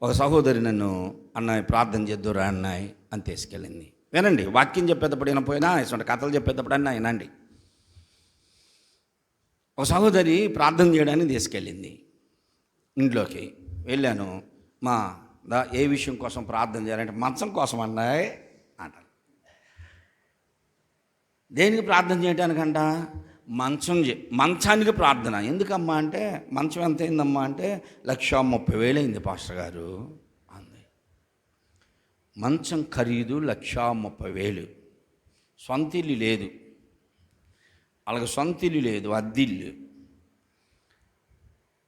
ఒక సహోదరి నన్ను, అన్నయ్య ప్రార్థన చేద్దురా అన్నాయి అని తీసుకెళ్ళింది. వినండి, వాక్యం చెప్పేటప్పుడు వినపోయినా ఇటువంటి కథలు చెప్పేటప్పుడు అన్నా వినండి. ఒక సహోదరి ప్రార్థన చేయడానికి తీసుకెళ్ళింది. ఇంట్లోకి వెళ్ళాను, ఏ విషయం కోసం ప్రార్థన చేయాలంటే మంచం కోసం అన్నాయి అంటారు. దేనికి ప్రార్థన చేయడానికంట? మంచానికి ప్రార్థన. ఎందుకమ్మా అంటే, మంచం ఎంత అయిందమ్మా అంటే 1,30,000 అయింది పాస్టర్ గారు అంది. మంచం ఖరీదు 1,30,000. సొంత ఇల్లు లేదు, వాళ్ళకి సొంత ఇల్లు లేదు, అద్దిల్లు.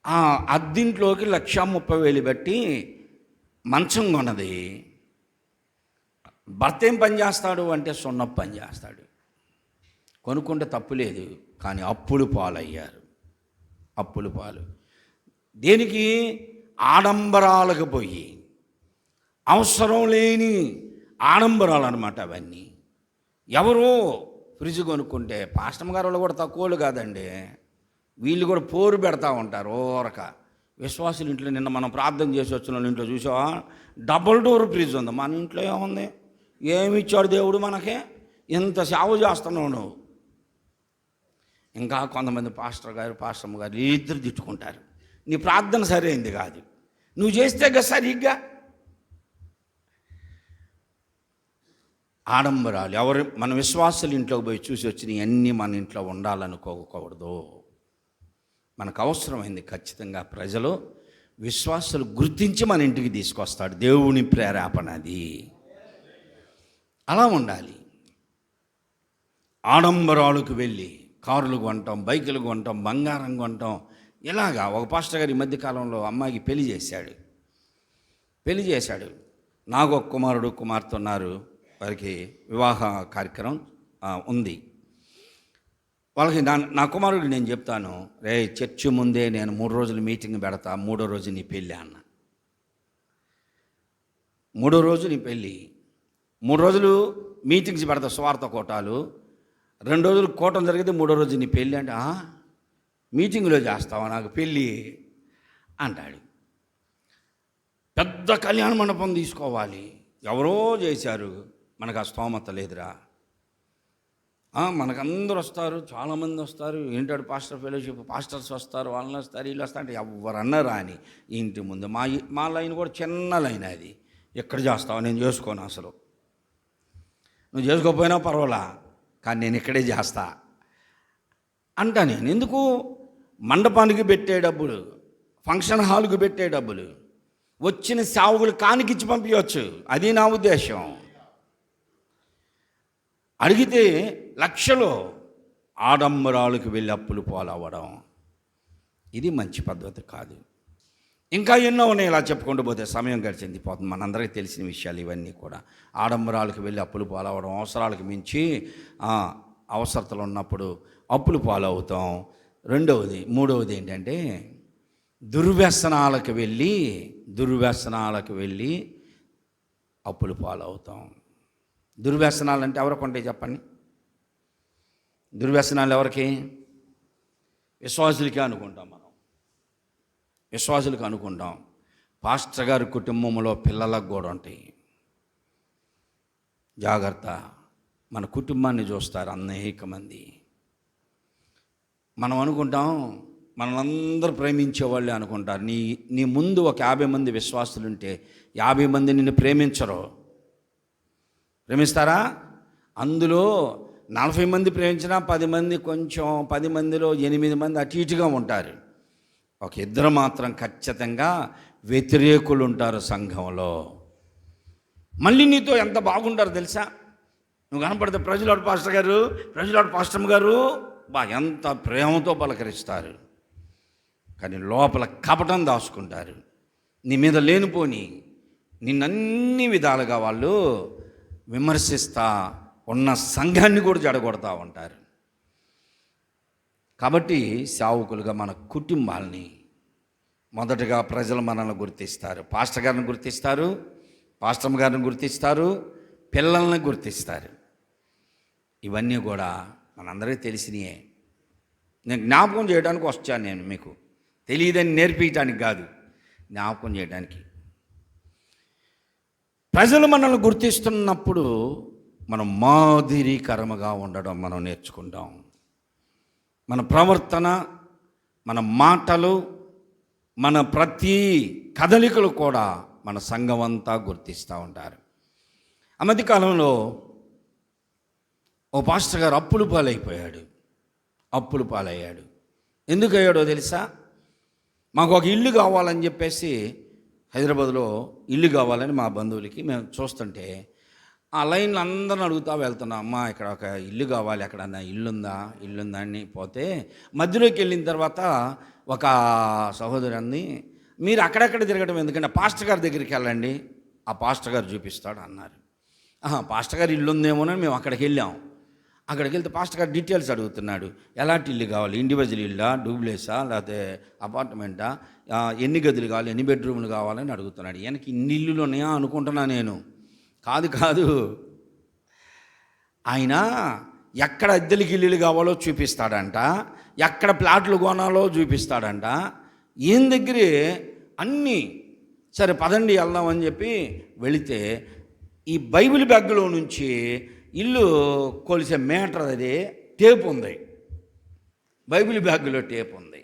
ఆ అద్దింట్లోకి 1,30,000 పెట్టి మంచం కొన్నది. భర్త ఏం పని చేస్తాడు అంటే సున్నపు పని చేస్తాడు. కొనుక్కుంటే తప్పు లేదు, కానీ అప్పులు పాలయ్యారు. అప్పులు పాలు దేనికి? ఆడంబరాలకు పోయి, అవసరం లేని ఆడంబరాలు అన్నమాట అవన్నీ. ఎవరో ఫ్రిడ్జ్ కొనుక్కుంటే పాస్టమ్ గారు వాళ్ళు కూడా తక్కువలు కాదండి, వీళ్ళు కూడా పోరు పెడతా ఉంటారు ఓరక. విశ్వాసుల ఇంట్లో నిన్న మనం ప్రార్థన చేసి వచ్చిన వాళ్ళ ఇంట్లో చూసావా, డబుల్ డోర్ ఫ్రిడ్జ్ ఉంది. మన ఇంట్లో ఏముంది? ఏమి ఇచ్చాడు దేవుడు మనకే? ఇంత సేవ చేస్తున్నావు నువ్వు. ఇంకా కొంతమంది పాస్టర్ గారు పాస్టమ్ గారు ఇద్దరు తిట్టుకుంటారు, నీ ప్రార్థన సరైంది కాదు, నువ్వు చేస్తే కదా సరిగ్గా. ఆడంబరాలు ఎవరు మన విశ్వాసుల ఇంట్లోకి పోయి చూసి వచ్చినాయి అన్నీ మన ఇంట్లో ఉండాలనుకోకూడదు. మనకు అవసరమైంది ఖచ్చితంగా ప్రజలు విశ్వాసులు గుర్తించి మన ఇంటికి తీసుకొస్తాడు. దేవుని ప్రేరేపణ అది, అలా ఉండాలి. ఆడంబరాలకు వెళ్ళి కారులు కొనటం, బైకులు కొనటం, బంగారం కొనటం, ఇలాగా. ఒక పాస్టర్ గారు ఈ మధ్యకాలంలో అమ్మాయికి పెళ్లి చేశాడు. నాకు ఒక కుమారుడు కుమార్తె ఉన్నారు, వారికి వివాహ కార్యక్రమం ఉంది. వాళ్ళకి నా కుమారుడికి నేను చెప్తాను, రే చర్చి ముందే నేను 3 రోజులు మీటింగ్ పెడతా, 3వ రోజు నీ పెళ్ళి అన్న. 3వ రోజు నీ పెళ్ళి, 3 రోజులు మీటింగ్స్ పెడతా, స్వార్థ కోటాలు. 2 రోజులు కోటం జరిగితే 3వ రోజు నీ పెళ్ళి అంటే, మీటింగ్లో చేస్తావా నాకు పెళ్ళి అంటాడు. పెద్ద కళ్యాణ మండపం తీసుకోవాలి, ఎవరో చేశారు, మనకు ఆ స్తోమత లేదురా. మనకందరూ వస్తారు, చాలామంది వస్తారు, ఏంటాడు పాస్టర్ ఫెలోషిప్, పాస్టర్స్ వస్తారు, వాళ్ళని వస్తారు, వీళ్ళు వస్తారు అంటే ఎవరన్నారా అని. ఇంటి ముందు మా లైన్ కూడా చిన్న లైన్, అది ఎక్కడ చేస్తావు? నేను చేసుకోను అసలు, నువ్వు చేసుకోకపోయినా పర్వాలా, కానీ నేను ఇక్కడే చేస్తా అంటా. నేను ఎందుకు? మండపానికి పెట్టే డబ్బులు, ఫంక్షన్ హాల్కి పెట్టే డబ్బులు వచ్చిన సేవకులు కానికిచ్చి పంపించవచ్చు, అది నా ఉద్దేశం. అడిగితే లక్షలో ఆడంబరాలకు వెళ్ళి అప్పులు పాలవ్వడం, ఇది మంచి పద్ధతి కాదు. ఇంకా ఎన్నో ఉన్నాయి, ఇలా చెప్పుకుంటూ పోతే సమయం గడిచింది పోతుంది. మనందరికీ తెలిసిన విషయాలు ఇవన్నీ కూడా. ఆడంబరాలకు వెళ్ళి అప్పులు పాలవ్వడం, అవసరాలకు మించి అవసరతలు ఉన్నప్పుడు అప్పులు పాలవుతాం. మూడవది ఏంటంటే దుర్వ్యసనాలకు వెళ్ళి అప్పులు పాలవుతాం. దుర్వ్యసనాలు అంటే ఎవరికి ఉంటాయి చెప్పండి? దుర్వ్యసనాలు ఎవరికి? విశ్వాసులకే అనుకుంటాం. మనం విశ్వాసులకు అనుకుంటాం. పాస్టర్ గారి కుటుంబంలో పిల్లలకు కూడా ఉంటాయి. జాగ్రత్త, మన కుటుంబాన్ని చూస్తారు అనేక మంది. మనం అనుకుంటాం మనల్ని ప్రేమించేవాళ్ళే అనుకుంటారు. నీ ముందు ఒక 50 మంది విశ్వాసులు ఉంటే 50 మంది నిన్ను ప్రేమిస్తారా? అందులో 40 మంది ప్రేమించినా 10 మంది కొంచెం, 10 మందిలో 8 మంది అటు ఇటుగా ఉంటారు. ఒక 2 మాత్రం ఖచ్చితంగా వ్యతిరేకులు ఉంటారు సంఘంలో. మళ్ళీ నీతో ఎంత బాగుంటారు తెలుసా? నువ్వు కనపడితే ప్రజలాడు పాస్టర్ గారు, ప్రజలాడు పాస్టమ్ గారు ఎంత ప్రేమతో పలకరిస్తారు, కానీ లోపల కపటం దాచుకుంటారు. నీ మీద లేనిపోని నిన్నన్ని విధాలుగా వాళ్ళు విమర్శిస్తా ఉన్న సంఘాన్ని కూడా జడగొడతా ఉంటారు. కాబట్టి సేవకులుగా మన కుటుంబాలని మొదటగా ప్రజలు మనల్ని గుర్తిస్తారు. పాస్టర్ గారిని గుర్తిస్తారు, పాస్టమ్ గారిని గుర్తిస్తారు, పిల్లల్ని గుర్తిస్తారు. ఇవన్నీ కూడా మనందరికీ తెలిసినయే. నేను జ్ఞాపకం చేయడానికి వచ్చాను, నేను మీకు తెలియదని నేర్పించడానికి కాదు, జ్ఞాపకం చేయడానికి. ప్రజలు మనల్ని గుర్తిస్తున్నప్పుడు మనం మాదిరికరముగా ఉండడం మనం నేర్చుకుంటాం. మన ప్రవర్తన, మన మాటలు, మన ప్రతి కదలికలు కూడా మన సంఘం అంతా గుర్తిస్తూ ఉంటారు. ఆ మధ్యకాలంలో ఓ పాస్టర్ గారు అప్పులు పాలయ్యాడు. ఎందుకు అయ్యాడో తెలుసా? మాకు ఒక ఇల్లు కావాలని చెప్పేసి హైదరాబాద్లో ఇల్లు కావాలని మా బంధువులకి మేము చూస్తుంటే ఆ లైన్లో అందరిని అడుగుతా వెళ్తున్నాం, అమ్మ ఇక్కడ ఒక ఇల్లు కావాలి, ఎక్కడన్నా ఇల్లుందా అని పోతే మధ్యలోకి వెళ్ళిన తర్వాత ఒక సహోదరు అంది, మీరు అక్కడెక్కడ తిరగడం ఎందుకంటే పాస్టర్ గారి దగ్గరికి వెళ్ళండి, ఆ పాస్టర్ గారు చూపిస్తాడు అన్నారు. పాస్టర్ గారు ఇల్లు ఉందేమోనని మేము అక్కడికి వెళ్ళాం. అక్కడికి వెళ్తే పాస్టర్ గారు డీటెయిల్స్ అడుగుతున్నాడు. ఎలాంటి ఇల్లు కావాలి, ఇండివిజువల్ ఇల్లా, డూప్లెక్సా, లేకపోతే అపార్ట్మెంటా, ఎన్ని గదులు కావాలి, ఎన్ని బెడ్రూమ్లు కావాలని అడుగుతున్నాడు. వెనక్కి ఇన్ని ఇల్లులు ఉన్నాయా అనుకుంటున్నా నేను. కాదు, ఆయన ఎక్కడ అద్దెలకి ఇల్లులు కావాలో చూపిస్తాడంట, ఎక్కడ ప్లాట్లు కొనాలో చూపిస్తాడంట. ఈయన దగ్గరే అన్నీ. సరే పదండి వెళ్దామని చెప్పి వెళితే ఈ బైబిల్ బ్యాగ్లో నుంచి ఇల్లు కొలిసే మీటర్ అది టేప్ ఉంది, బైబిల్ బ్యాగ్లో టేప్ ఉంది.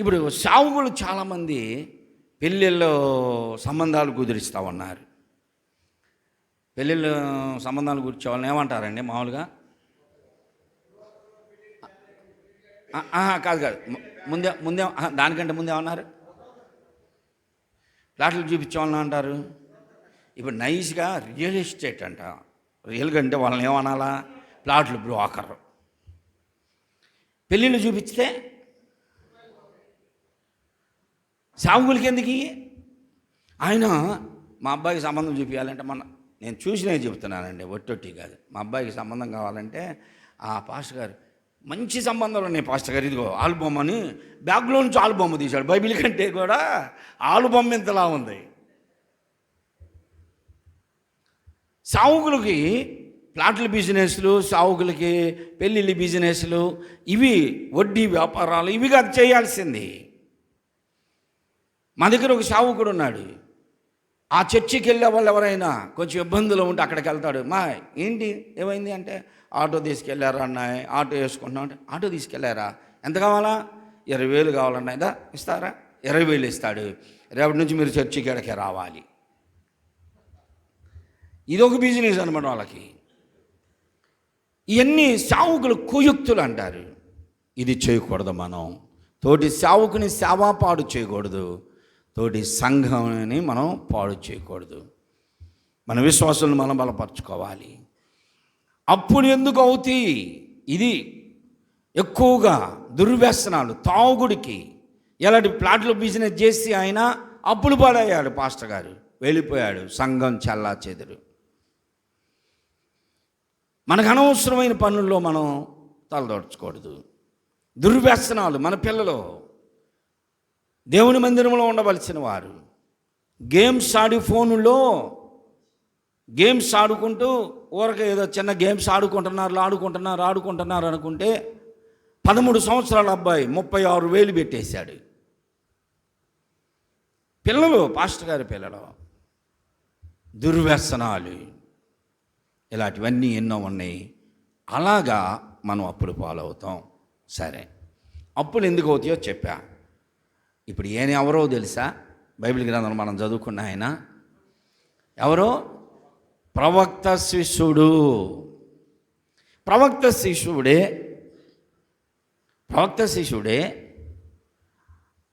ఇప్పుడు సావుకులు చాలామంది పెళ్ళిళ్ళలో సంబంధాలు కుదిరిస్తూ ఉన్నారు. పెళ్ళిళ్ళు సంబంధాలు గురించి వాళ్ళని ఏమంటారండి మామూలుగా? కాదు ముందే దానికంటే ముందే ఏమన్నారు? ప్లాట్లు చూపించేవాళ్ళని అంటారు. ఇప్పుడు నైస్గా రియల్ ఎస్టేట్ అంట. రియల్గా అంటే వాళ్ళని ఏమనాలా? ప్లాట్లు బ్రోకర్. పెళ్ళిళ్ళు చూపిస్తే సాగులకి ఎందుకు? ఆయన మా అబ్బాయికి సంబంధం చూపించాలంటే నేను చూసినవి చెబుతున్నానండి, ఒట్టొట్టి కాదు. మా అబ్బాయికి సంబంధం కావాలంటే ఆ పాస్టర్ గారు మంచి సంబంధాలు ఉన్నాయి పాస్టర్ గారు, ఇదిగో ఆల్బమ్ అని బ్యాగ్లో నుంచి ఆల్బమ్ తీశాడు. బైబిల్ కంటే కూడా ఆల్బమ్ ఇంతలా ఉంది. సావుకులకి ప్లాట్ల బిజినెస్లు, సావుకులకి పెళ్ళిళ్ళ బిజినెస్లు, ఇవి వడ్డీ వ్యాపారాలు, ఇవి కాదు చేయాల్సింది. మా దగ్గర ఒక సావుకుడు ఉన్నాడు. ఆ చర్చికి వెళ్ళే వాళ్ళు ఎవరైనా కొంచెం ఇబ్బందులు ఉంటే అక్కడికి వెళ్తాడు. ఏంటి ఏమైంది అంటే, ఆటో తీసుకెళ్ళారా అన్నాయి, ఆటో వేసుకుంటున్నాం అంటే, ఆటో తీసుకెళ్ళారా, ఎంత కావాలా? 20,000 కావాలన్నాయిదా, ఇస్తారా? 20,000 ఇస్తాడు. రేపటి నుంచి మీరు చర్చికి ఎక్కడికి రావాలి. ఇదొక బిజినెస్ అనమాట వాళ్ళకి. ఇవన్నీ సావుకులు కుయుక్తులు అంటారు. ఇది చేయకూడదు. మనం తోటి సావుకుని సేవా పాడు చేయకూడదు, తోటి సంఘాన్ని మనం పాడు చేయకూడదు. మన విశ్వాసాలను మనం బలపరచుకోవాలి. అప్పుడు ఎందుకు అవుతాయి? ఇది ఎక్కువగా దుర్వ్యసనాలు, తాగుడికి. ఇలాంటి ప్లాట్లు బిజినెస్ చేసి ఆయన అప్పులు పాడయ్యాడు. పాస్టర్ గారు వెళ్ళిపోయాడు. సంఘం చల్లా చెదురు. మనకు అనవసరమైన పనుల్లో మనం తలదోడ్చకూడదు. దుర్వ్యసనాలు. మన పిల్లలు దేవుని మందిరంలో ఉండవలసిన వారు గేమ్స్ ఆడి ఫోనులో గేమ్స్ ఆడుకుంటూ ఊరక ఏదో చిన్న గేమ్స్ ఆడుకుంటున్నారు అనుకుంటే 13 సంవత్సరాల అబ్బాయి 36,000 పెట్టేశాడు. పిల్లలు, పాస్టర్ గారి పిల్లలు. దుర్వ్యసనాలు ఇలాంటివన్నీ ఎన్నో ఉన్నాయి. అలాగా మనం అప్పులు పాలవుతాం. సరే, అప్పులు ఎందుకు అవుతాయో చెప్పా. ఇప్పుడు ఈయన ఎవరో తెలుసా? బైబిల్ గ్రంథంలో మనం చదువుకున్న ఆయన ఎవరో? ప్రవక్త శిష్యుడు. ప్రవక్త శిష్యుడే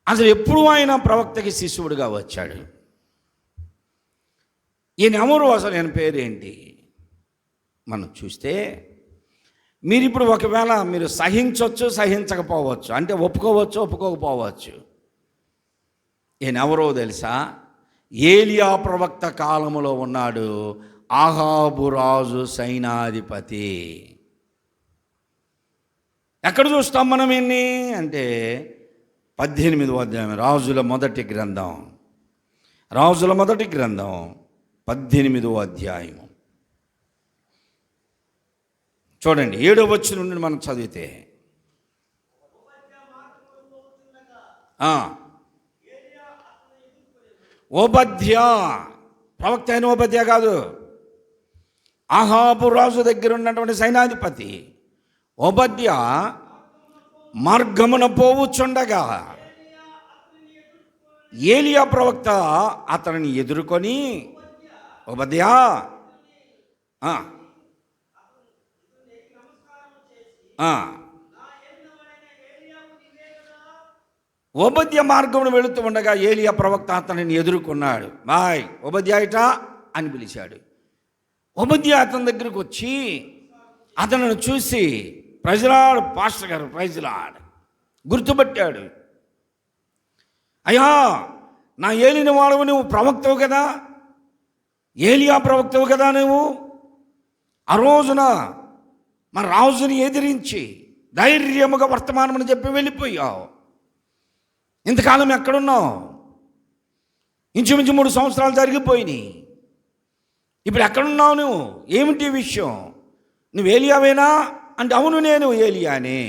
అసలు ఎప్పుడు ఆయన ప్రవక్తకి శిష్యుడిగా వచ్చాడు? ఈయన ఎవరు? అసలు ఈయన పేరేంటి? మనం చూస్తే మీరు ఇప్పుడు ఒకవేళ మీరు సహించవచ్చు, సహించకపోవచ్చు, అంటే ఒప్పుకోవచ్చు, ఒప్పుకోకపోవచ్చు. ఈయన ఎవరో తెలుసా? ఏలియా ప్రవక్త కాలంలో ఉన్నాడు. ఆహాబు రాజు సైనాధిపతి. ఎక్కడ చూస్తాం మనం ఎన్ని అంటే 18వ అధ్యాయం, రాజుల మొదటి గ్రంథం 18వ అధ్యాయం చూడండి. 7వ వచనం నుండి మనం చదివితే, ఓబద్యా, ప్రవక్త అయిన ఓబద్యా కాదు, ఆహాబు రాజు దగ్గర ఉన్నటువంటి సైనాధిపతి ఓబద్యా మార్గమున పోవుచుండగా ఏలియా ప్రవక్త అతనిని ఎదుర్కొని, ఓబద్యా ఓబద్య మార్గమును వెళుతూ ఉండగా ఏలియా ప్రవక్త అతనిని ఎదుర్కొన్నాడు. బాయ్ ఓబద్యాయిట అని పిలిచాడు. ఓబద్య అతని దగ్గరికి వచ్చి అతను చూసి ప్రైజ్లాడ్ పాస్టర్ గారు ప్రైజ్లాడ్ గుర్తుపట్టాడు. అయ్యా, నా ఏలిన వాడవు, నువ్వు ప్రవక్తవు కదా, ఏలియా ప్రవక్తవు కదా నువ్వు. ఆ రోజున మన రాజుని ఎదిరించి ధైర్యముగా వర్తమానమని చెప్పి వెళ్ళిపోయావు. ఇంతకాలం ఎక్కడున్నావు? ఇంచుమించు 3 సంవత్సరాలు జరిగిపోయినాయి. ఇప్పుడు ఎక్కడున్నావు నువ్వు? ఏమిటి విషయం? నువ్వు ఏలియావేనా అంటే అవును నేను ఏలియానే.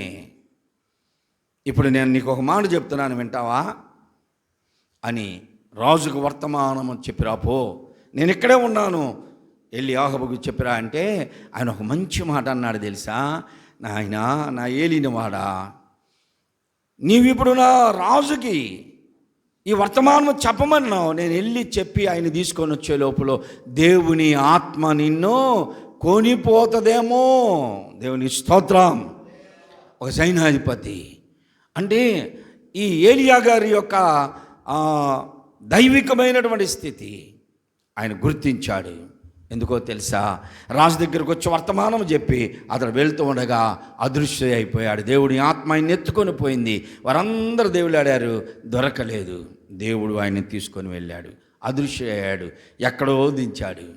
ఇప్పుడు నేను నీకు ఒక మాట చెప్తున్నాను, వింటావా అని రాజుకు వర్తమానం చెప్పిరాపో, నేను ఇక్కడే ఉన్నాను వెళ్ళి యాకోబుకు చెప్పిరా అంటే ఆయన ఒక మంచి మాట అన్నాడు తెలుసా? నాయనా, నా ఏలినవాడా, నీవిప్పుడు నా రాజుకి ఈ వర్తమానం చెప్పమన్నావు. నేను వెళ్ళి చెప్పి ఆయన తీసుకొని వచ్చే లోపల దేవుని ఆత్మ నిన్ను కొనిపోతుందేమో. దేవుని స్తోత్రం. ఒక సైన్యాధిపతి అంటే ఈ ఏలియా గారి యొక్క దైవికమైనటువంటి స్థితి ఆయన గుర్తించాడు. ఎందుకో తెలుసా? రాజు దగ్గరకు వచ్చి వర్తమానం చెప్పి అతడు వెళ్తూ ఉండగా అదృశ్య అయిపోయాడు. దేవుడి ఆత్మ ఆయన ఎత్తుకొని పోయింది. వారందరూ దేవులాడారు, దొరకలేదు. దేవుడు ఆయన్ని తీసుకొని వెళ్ళాడు, అదృశ్య అయ్యాడు, ఎక్కడో దించాడు.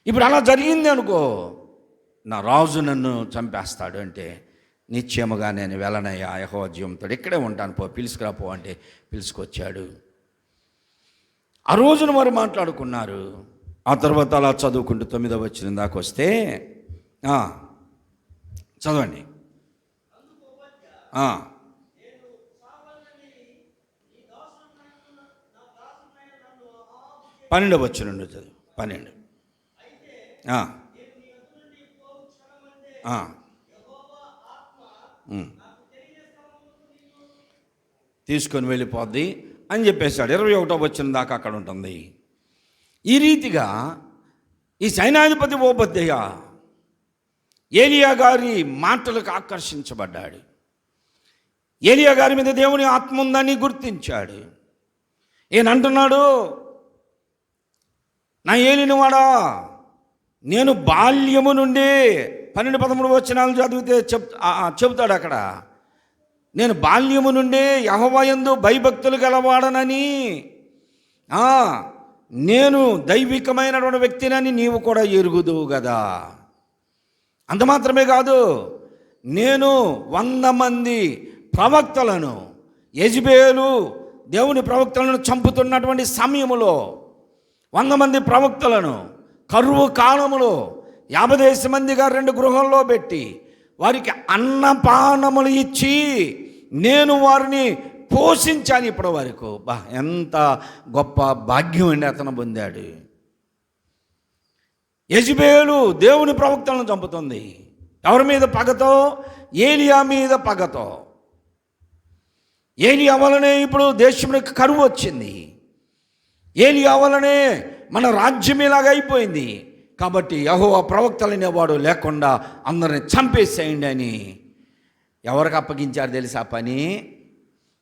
ఇప్పుడు అలా జరిగింది అనుకో, నా రాజు నన్ను చంపేస్తాడు అంటే నిశ్చయముగా నేను వెళ్ళనయ్యా, యెహోవా జీవంతో ఇక్కడే ఉంటాను, పో పిలుచుకురా పో అంటే పిలుచుకొచ్చాడు. ఆ రోజున వారు మాట్లాడుకున్నారు. ఆ తర్వాత అలా చదువుకుంటూ 9వ వచనం దాకా వస్తే చదవండి. 12వ వచనం నుండి చదువు. 12. తీసుకొని వెళ్ళిపోద్ది అని చెప్పేశాడు. 21వ వచనం దాకా అక్కడ ఉంటుంది. ఈ రీతిగా ఈ సైన్యాధిపతి ఓబద్య ఏలియా గారి మాటలకు ఆకర్షించబడ్డాడు. ఏలియా గారి మీద దేవుని ఆత్మ ఉందని గుర్తించాడు. ఏనంటున్నాడు? నా ఏలినవాడా, నేను బాల్యము నుండి 12-13 వచనాలు చదివితే చెబుతాడు అక్కడ. నేను బాల్యము నుండి యెహోవా యందు భయభక్తులు గలవాడనని, నేను దైవికమైనటువంటి వ్యక్తినని నీవు కూడా ఎరుగుదువు కదా. అంత మాత్రమే కాదు, నేను 100 మంది ప్రవక్తలను, యెజబేలు దేవుని ప్రవక్తలను చంపుతున్నటువంటి సమయంలో 100 మంది ప్రవక్తలను కరువు కాలములో 50 మందిగా 2 గృహంలో పెట్టి వారికి అన్నపానములు ఇచ్చి నేను వారిని పోషించాను ఇప్పటి వరకు. ఎంత గొప్ప భాగ్యం అండి అతను పొందాడు. యెజబేలు దేవుని ప్రవక్తలను చంపుతుంది. ఎవరి మీద పగతో? ఏలియా మీద పగతో. ఏలియా వలనే ఇప్పుడు దేశంలోకి కరువు వచ్చింది. ఏలియా వలనే మన రాజ్యం ఇలాగ అయిపోయింది. కాబట్టి యెహోవా ప్రవక్తలనేవాడు లేకుండా అందరిని చంపేసేయండి అని ఎవరికి అప్పగించారు తెలుసా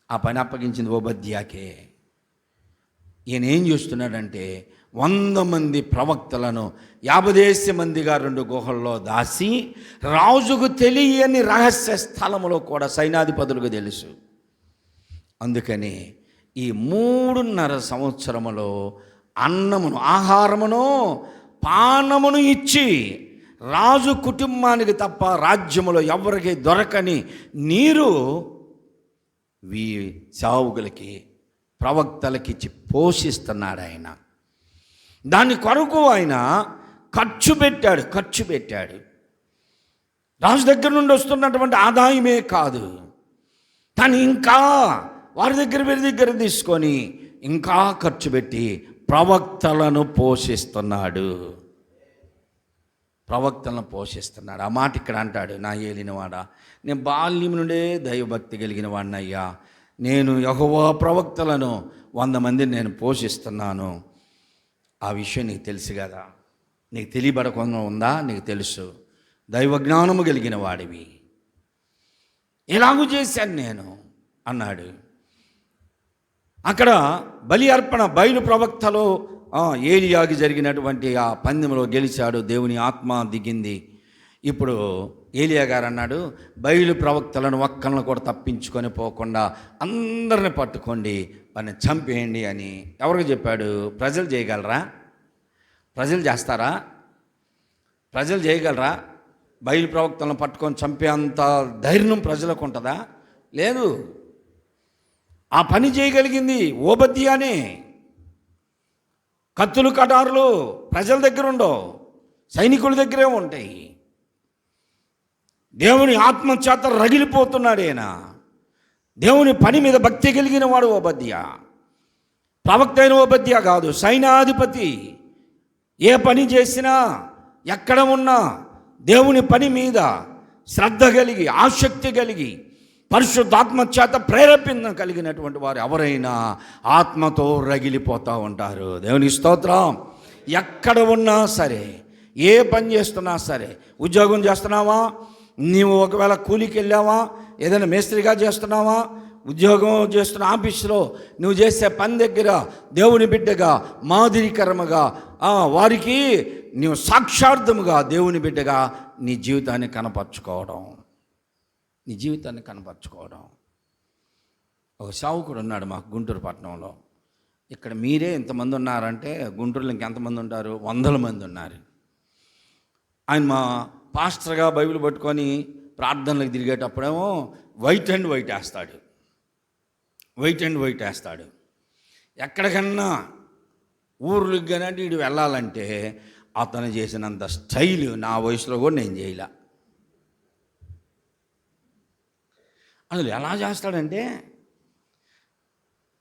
ఆ పని అప్పగించింది ఓబద్యాకే. ఈయన ఏం చేస్తున్నాడంటే 100 మంది ప్రవక్తలను 50 మందిగా 2 గుహల్లో దాసి రాజుకు తెలియని రహస్య స్థలములో కూడా సైన్యాధిపతులకు తెలుసు. అందుకని ఈ 3.5 సంవత్సరములో అన్నమును, ఆహారమును, పానమును ఇచ్చి రాజు కుటుంబానికి తప్ప రాజ్యములో ఎవరికి దొరకని నీరు సావుకులకి, ప్రవక్తలకి ఇచ్చి పోషిస్తున్నాడు ఆయన. దాని కొరకు ఆయన ఖర్చు పెట్టాడు. రాజు దగ్గర నుండి వస్తున్నటువంటి ఆదాయమే కాదు, కానీ ఇంకా వీరి దగ్గర తీసుకొని ఇంకా ఖర్చు పెట్టి ప్రవక్తలను పోషిస్తున్నాడు. ఆ మాట ఇక్కడ అంటాడు, నా ఏలినవాడా, నేను బాల్యం నుండే దైవభక్తి కలిగిన వాడినయ్యా. నేను యెహోవా ప్రవక్తలను 100 మందిని నేను పోషిస్తున్నాను. ఆ విషయం నీకు తెలుసు కదా, నీకు తెలియబడకుండా ఉందా? నీకు తెలుసు, దైవ జ్ఞానము కలిగిన వాడివి. ఎలాగూ చేశాను నేను. అన్నాడు. అక్కడ బలి అర్పణ బయలు ప్రవక్తలో ఏలియాకి జరిగినటువంటి ఆ పందెంలో గెలిచాడు. దేవుని ఆత్మ దిగింది. ఇప్పుడు ఏలియా గారు అన్నాడు, బయలు ప్రవక్తలను ఒక్కళ్ళను కూడా తప్పించుకొని పోకుండా అందరిని పట్టుకోండి, వారిని చంపేయండి అని ఎవరికి చెప్పాడు? ప్రజలు చేయగలరా? ప్రజలు చేస్తారా? ప్రజలు చేయగలరా? బయలు ప్రవక్తలను పట్టుకొని చంపే అంత ధైర్యం ప్రజలకు ఉంటుందా? లేదు. ఆ పని చేయగలిగింది ఓబద్యానే. కత్తులు కటారులు ప్రజల దగ్గర ఉండవు, సైనికుల దగ్గరే ఉంటాయి. దేవుని ఆత్మచేత రగిలిపోతున్నాడు ఆయన. దేవుని పని మీద భక్తి కలిగిన వాడు ఓబద్యా. ప్రవక్త అయిన ఓబద్యా కాదు, సైన్యాధిపతి. ఏ పని చేసినా ఎక్కడ ఉన్నా దేవుని పని మీద శ్రద్ధ కలిగి ఆసక్తి కలిగి పరిశుద్ధాత్మ చేత ప్రేరేపణ కలిగినటువంటి వారు ఎవరైనా ఆత్మతో రగిలిపోతూ ఉంటారు. దేవుని స్తోత్రం. ఎక్కడ ఉన్నా సరే, ఏ పని చేస్తున్నా సరే, ఉద్యోగం చేస్తున్నావా, నీవు ఒకవేళ కూలికి వెళ్ళావా, ఏదైనా మేస్త్రిగా చేస్తున్నావా, ఉద్యోగం చేస్తున్న ఆఫీసులో నువ్వు చేసే పని దగ్గర దేవుని బిడ్డగా మాదిరికరముగా వారికి నీవు సాక్షార్థముగా దేవుని బిడ్డగా నీ జీవితాన్ని కనపరుచుకోవడం. ఒక సేవకుడు ఉన్నాడు మాకు గుంటూరు పట్టణంలో. ఇక్కడ మీరే ఇంతమంది ఉన్నారంటే గుంటూరులో ఇంకెంతమంది ఉంటారు? 100 మంది ఉన్నారు. ఆయన మా పాస్టర్గా బైబిల్ పట్టుకొని ప్రార్థనలకు తిరిగేటప్పుడేమో వైట్ అండ్ వైట్ వేస్తాడు. ఎక్కడికన్నా ఊర్లకు కానీ వీడు వెళ్ళాలంటే అతను చేసినంత స్టైల్ నా వయసులో కూడా నేను చేయలే. అసలు ఎలా చేస్తాడంటే,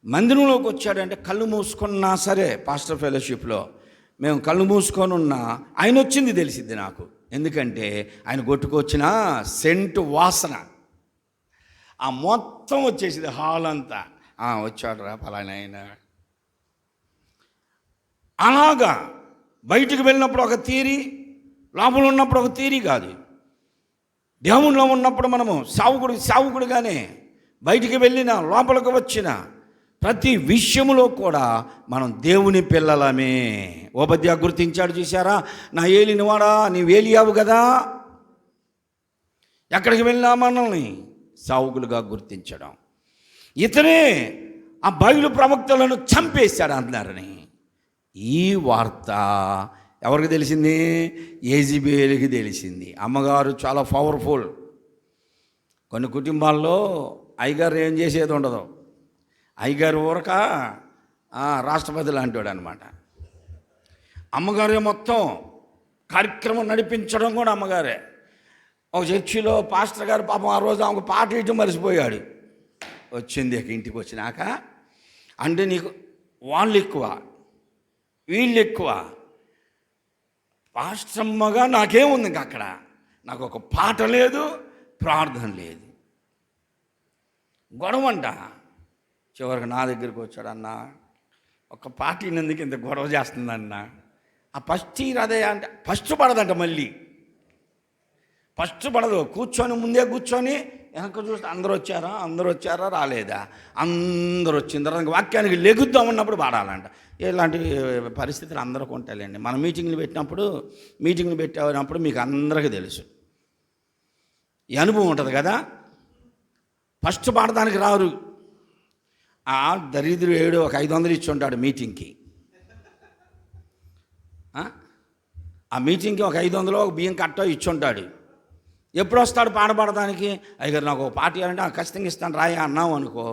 మందిరంలోకి వచ్చాడంటే కళ్ళు మూసుకున్నా సరే, పాస్టర్ ఫెలోషిప్లో మేము కళ్ళు మూసుకొని ఉన్నా ఆయన వచ్చింది తెలిసిద్ది నాకు. ఎందుకంటే ఆయన కొట్టుకొచ్చిన సెంటు వాసన ఆ మొత్తం వచ్చేసింది, హాల్ అంతా. వచ్చాడు రా పలానా ఆయన. అలాగా బయటికి వెళ్ళినప్పుడు ఒక తీరి, లోపల ఉన్నప్పుడు ఒక తీరి కాదు. దేవునిలో ఉన్నప్పుడు మనము సావుకుడుగానే బయటికి వెళ్ళిన లోపలికి వచ్చిన ప్రతి విషయములో కూడా మనం దేవుని పిల్లలమే. ఓబద్యా గుర్తించాడు. చూసారా, నా ఏలినవాడా, నీవు ఏలియావు కదా. ఎక్కడికి వెళ్ళినా మనల్ని సావుకులుగా గుర్తించడం. ఇతనే ఆ బయలు ప్రవక్తలను చంపేశాడు అన్నారని ఈ వార్త ఎవరికి తెలిసింది? ఏజబేలుకి తెలిసింది. అమ్మగారు చాలా పవర్ఫుల్. కొన్ని కుటుంబాల్లో అయ్యగారు ఏం చేసేది ఉండదు. అయ్యగారు ఊరక రాష్ట్రపతి లాంటివాడు అనమాట. అమ్మగారే మొత్తం కార్యక్రమం నడిపించడం కూడా అమ్మగారే. ఒక చర్చిలో పాస్టర్ గారు పాపం ఆ రోజు ఆమెకు పాట ఇవ్వడం మరిచిపోయాడు. వచ్చింది ఇంటికి వచ్చినాక, అంటే నీకు వాళ్ళు ఎక్కువ వీళ్ళు ఎక్కువ. పాస్టమ్మగా నాకేముంది ఇంక అక్కడ, నాకు ఒక పాట లేదు, ప్రార్థన లేదు, గొడవంట. చివరికి నా దగ్గరికి వచ్చాడు. అన్న, ఒక పాట విన్నందుకు ఇంత గొడవ చేస్తుందన్న. ఆ ఫస్ట్ అదే అంటే ఫస్ట్ పడదంట. మళ్ళీ ఫస్ట్ పడదు. ముందే కూర్చొని వెనక చూస్తే అందరూ వచ్చారా రాలేదా, అందరూ వచ్చిన తర్వాత వాక్యానికి లెగుద్దాం ఉన్నప్పుడు పాడాలంట. ఇలాంటి పరిస్థితులు అందరికీ ఉంటాయండి. మనం మీటింగ్లు పెట్టినప్పుడు మీకు అందరికీ తెలుసు, ఈ అనుభవం ఉంటుంది కదా. ఫస్ట్ పాడడానికి రారు. ఆ దరిద్రుడు ఏడు ఒక 500 ఇచ్చి ఉంటాడు మీటింగ్కి. ఆ మీటింగ్కి ఒక 500 ఒక బియ్యం కట్టో ఇచ్చి ఉంటాడు. ఎప్పుడు వస్తాడు పాడడానికి? అయ్యగారు నాకు ఒక పాట ఇవ్వాలంటే ఖచ్చితంగా ఇస్తాను రాయ అన్నావు అనుకో.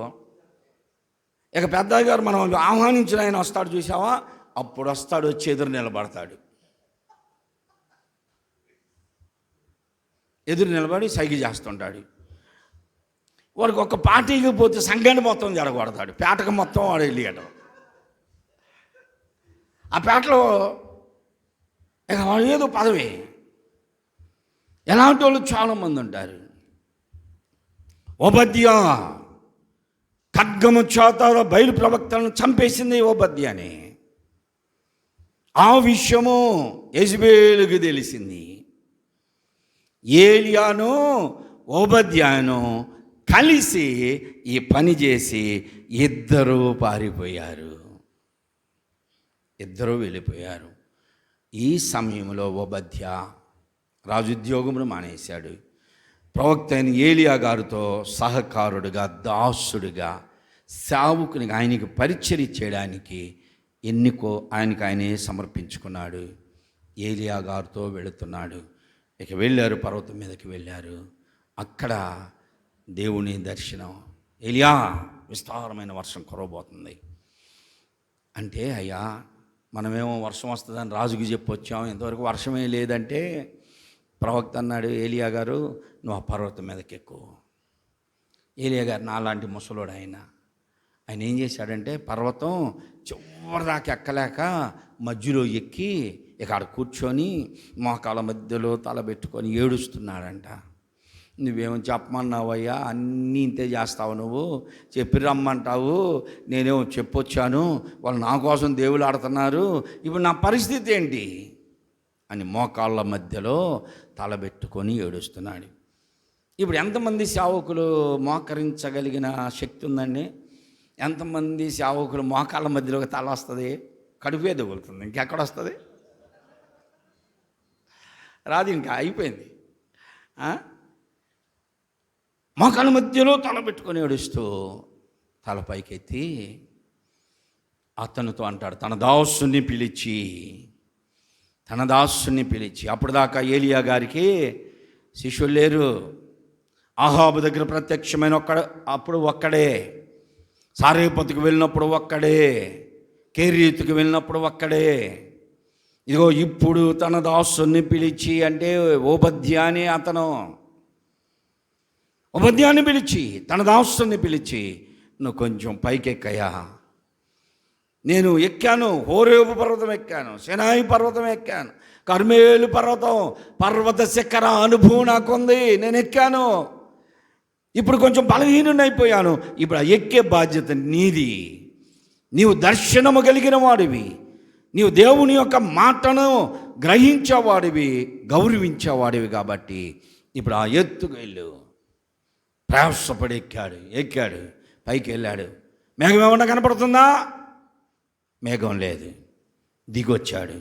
ఇక పెద్ద గారు మనం ఆహ్వానించిన ఆయన వస్తాడు చూసావా, అప్పుడు వస్తాడు, వచ్చి ఎదురు నిలబడి సైగ చేస్తుంటాడు. వాడికి ఒక పార్టీకి పోతే సంఘాన్ని మొత్తం జరగొడతాడు, పేటకు మొత్తం వాడు వెళ్ళాడు. ఆ పేటలో ఇక వాడు ఏదో పదవి. ఎలాంటి వాళ్ళు చాలామంది ఉంటారు. ఓబద్యా ఖడ్గము చేత బయలు ప్రవక్తలను చంపేసింది ఓబద్యాని. ఆ విషయము యెజబేలుకి తెలిసింది. ఏలియాను ఓబద్యాను కలిసి ఈ పని చేసి ఇద్దరూ పారిపోయారు, ఇద్దరూ వెళ్ళిపోయారు. ఈ సమయంలో ఓబద్య రాజుద్యోగమును మానేశాడు. ప్రవక్త అయిన ఏలియా గారితో సహకారుడుగా, దాసుడుగా, సేవకునిగా ఆయనకి పరిచర్య చేయడానికి ఆయనే సమర్పించుకున్నాడు. ఏలియా గారితో వెళుతున్నాడు. ఇక వెళ్ళారు, పర్వతం మీదకి వెళ్ళారు. అక్కడ దేవుని దర్శనం. ఏలియా, విస్తారమైన వర్షం కురవబోతుంది అంటే, అయ్యా మనమేమో వర్షం వస్తుందని రాజుకి చెప్పొచ్చాం, ఇంతవరకు వర్షమే లేదంటే ప్రవక్త అన్నాడు, ఏలియా గారు నువ్వు ఆ పర్వతం మీదకి ఎక్కు. ఏలియా గారు నాలాంటి ముసలోడు ఆయన ఏం చేశాడంటే, పర్వతం చివరిదాకా ఎక్కలేక మధ్యలో ఎక్కి ఇక్కడ కూర్చొని మోకాళ్ళ మధ్యలో తల పెట్టుకొని ఏడుస్తున్నాడంట. నువ్వేమో చెప్పమన్నావయ్యా, అన్నీ ఇంతే చేస్తావు, నువ్వు చెప్పి రమ్మంటావు, నేనేమో చెప్పొచ్చాను, వాళ్ళు నా కోసం దేవుళ్ళు ఆడుతున్నారు, ఇప్పుడు నా పరిస్థితి ఏంటి అని మోకాళ్ళ మధ్యలో తలబెట్టుకొని ఏడుస్తున్నాడు. ఇప్పుడు ఎంతమంది సేవకులు మోకరించగలిగిన శక్తి ఉందండి? ఎంతమంది సేవకులు మోకాళ్ళ మధ్యలో తల వస్తుంది, కడుపే తగులుతుంది, ఇంకెక్కడ వస్తుంది? రాదు, ఇంకా అయిపోయింది. మోకాళ్ళ మధ్యలో తల పెట్టుకొని ఏడుస్తూ తల పైకెత్తి అతనితో అంటాడు, తన దాసుని పిలిచి అప్పుడు దాకా ఏలియా గారికి శిష్యులు లేరు. అహాబు దగ్గర ప్రత్యక్షమైన అప్పుడు ఒక్కడే, సారేపతికి వెళ్ళినప్పుడు ఒక్కడే, కేరీతుకి వెళ్ళినప్పుడు ఒక్కడే. ఇదిగో ఇప్పుడు తన దాసుని పిలిచి, అంటే ఓబద్యాని అతను ఉపద్యాన్ని పిలిచి, తన దాసుని పిలిచి, నువ్వు కొంచెం పైకెక్కయ్యా, నేను ఎక్కాను, హోరేబు పర్వతం ఎక్కాను, సినాయి పర్వతం ఎక్కాను, కర్మేలు పర్వత శిఖర అనుభవం నాకుంది, నేను ఎక్కాను, ఇప్పుడు కొంచెం బలహీనుని అయిపోయాను, ఇప్పుడు ఆ ఎక్కే బాధ్యత నీది. నీవు దర్శనము కలిగిన వాడివి, నీవు దేవుని యొక్క మాటను గ్రహించేవాడివి, గౌరవించేవాడివి, కాబట్టి ఇప్పుడు ఆ ఎత్తుకు వెళ్ళు. ప్రయాసపడి ఎక్కాడు, పైకి వెళ్ళాడు. మేఘం ఏమన్నా కనపడుతుందా? మేఘం లేదు. దిగొచ్చాడు.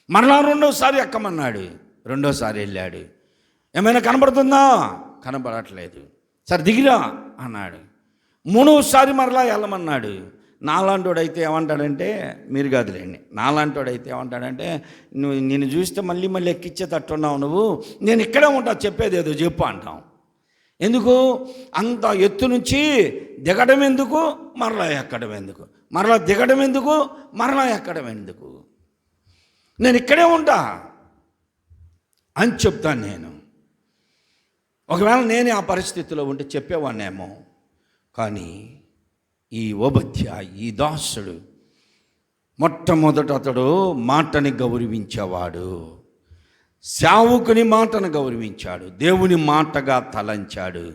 మరలా రెండోసారి ఎక్కమన్నాడు, రెండోసారి వెళ్ళాడు. ఏమైనా కనపడుతుందా? కనపడట్లేదు. సరే దిగిరా అన్నాడు. మూడోసారి మరలా వెళ్ళమన్నాడు. నాలాంటోడైతే ఏమంటాడంటే, మీరు కాదులేండి, నాలాంటోడైతే ఏమంటాడంటే, నేను చూస్తే మళ్ళీ ఎక్కిచ్చే తట్టున్నావు నువ్వు, నేను ఇక్కడే ఉంటా, చెప్పేది ఏదో చెప్పు అంటాం. ఎందుకు? అంత ఎత్తు నుంచి దిగడం ఎందుకు, మరలా ఎక్కడం ఎందుకు, మరలా దిగడం ఎందుకు, మరలా ఎక్కడం ఎందుకు? నేను ఇక్కడే ఉంటా అని చెప్తాను నేను. ఒకవేళ నేనే ఆ పరిస్థితిలో ఉంటే చెప్పేవాడినేమో. కానీ ఈ ఓబద్య, ఈ దాసుడు మొట్టమొదట అతడు మాటని గౌరవించేవాడు, సేవకుని మాటను గౌరవించాడు, దేవుని మాటగా తలంచాడు.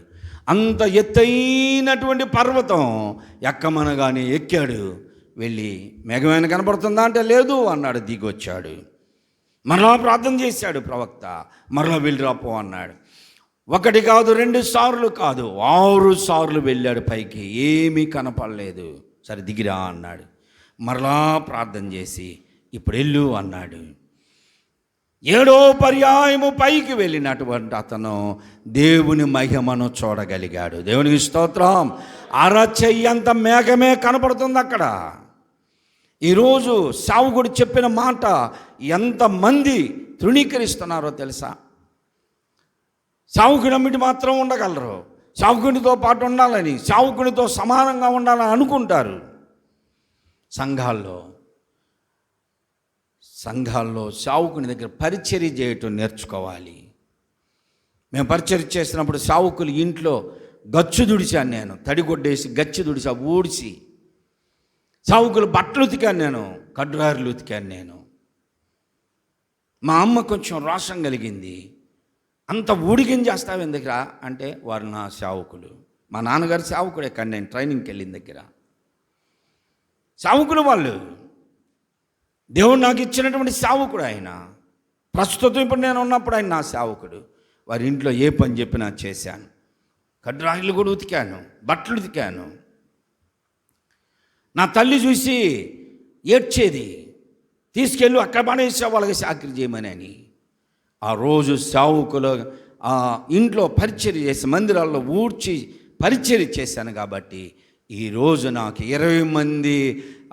అంత ఎత్తైనటువంటి పర్వతం ఎక్కమనగానే ఎక్కాడు. వెళ్ళి మేఘమైన కనపడుతుందా అంటే లేదు అన్నాడు, దిగొచ్చాడు. మరలా ప్రార్థన చేశాడు ప్రవక్త, మరలా వెళ్ళి రాపో అన్నాడు. ఒకటి కాదు, 2 సార్లు కాదు, 6 సార్లు వెళ్ళాడు పైకి, ఏమీ కనపడలేదు. సరే దిగిరా అన్నాడు. మరలా ప్రార్థన చేసి ఇప్పుడు వెళ్ళు అన్నాడు. 7వ పర్యాయము పైకి వెళ్ళినటువంటి అతను దేవుని మహిమను చూడగలిగాడు. దేవునికి స్తోత్రం. అరచెయ్యంత మేఘమే కనపడుతుంది అక్కడ. ఈరోజు సేవకుడు చెప్పిన మాట ఎంతమంది తృణీకరిస్తున్నారో తెలుసా? సేవకుని అమ్మిటి మాత్రం ఉండగలరు, సేవకునితో పాటు ఉండాలని, సేవకునితో సమానంగా ఉండాలని అనుకుంటారు. సంఘాల్లో సేవకుని దగ్గర పరిచర్య చేయటం నేర్చుకోవాలి. మేము పరిచర్య చేసినప్పుడు సేవకులు ఇంట్లో గచ్చు దుడిచాను, నేను తడిగొడ్డేసి గచ్చు దుడిచా, ఊడిసి. సేవకులు బట్టలు ఉతికాను, నేను కడ్రారులు ఉతికాను. నేను మా అమ్మ కొంచెం రోషం కలిగింది, అంత ఊడిగం చేస్తావు ఎందుకురా అంటే, వారు నా సేవకులు. మా నాన్నగారు సేవకుడే, కానీ నేను ట్రైనింగ్కి వెళ్ళిన దగ్గర సేవకులు వాళ్ళు. దేవుడు నాకు ఇచ్చినటువంటి సేవకుడు ఆయన. ప్రస్తుతం ఇప్పుడు నేను ఉన్నప్పుడు ఆయన నా సేవకుడు. వారి ఇంట్లో ఏ పని చెప్పినా చేశాను. కడ్రాయిలు కూడా ఉతికాను, బట్టలు ఉతికాను. నా తల్లి చూసి ఏడ్చేది, తీసుకెళ్ళి అక్కడ పడేసే వాళ్ళకి చాకరీ చేయమని అని. ఆ రోజు సేవకులు ఆ ఇంట్లో పరిచర్య చేసి మందిరాల్లో ఊడ్చి పరిచర్య చేశాను కాబట్టి ఈరోజు నాకు 20 మంది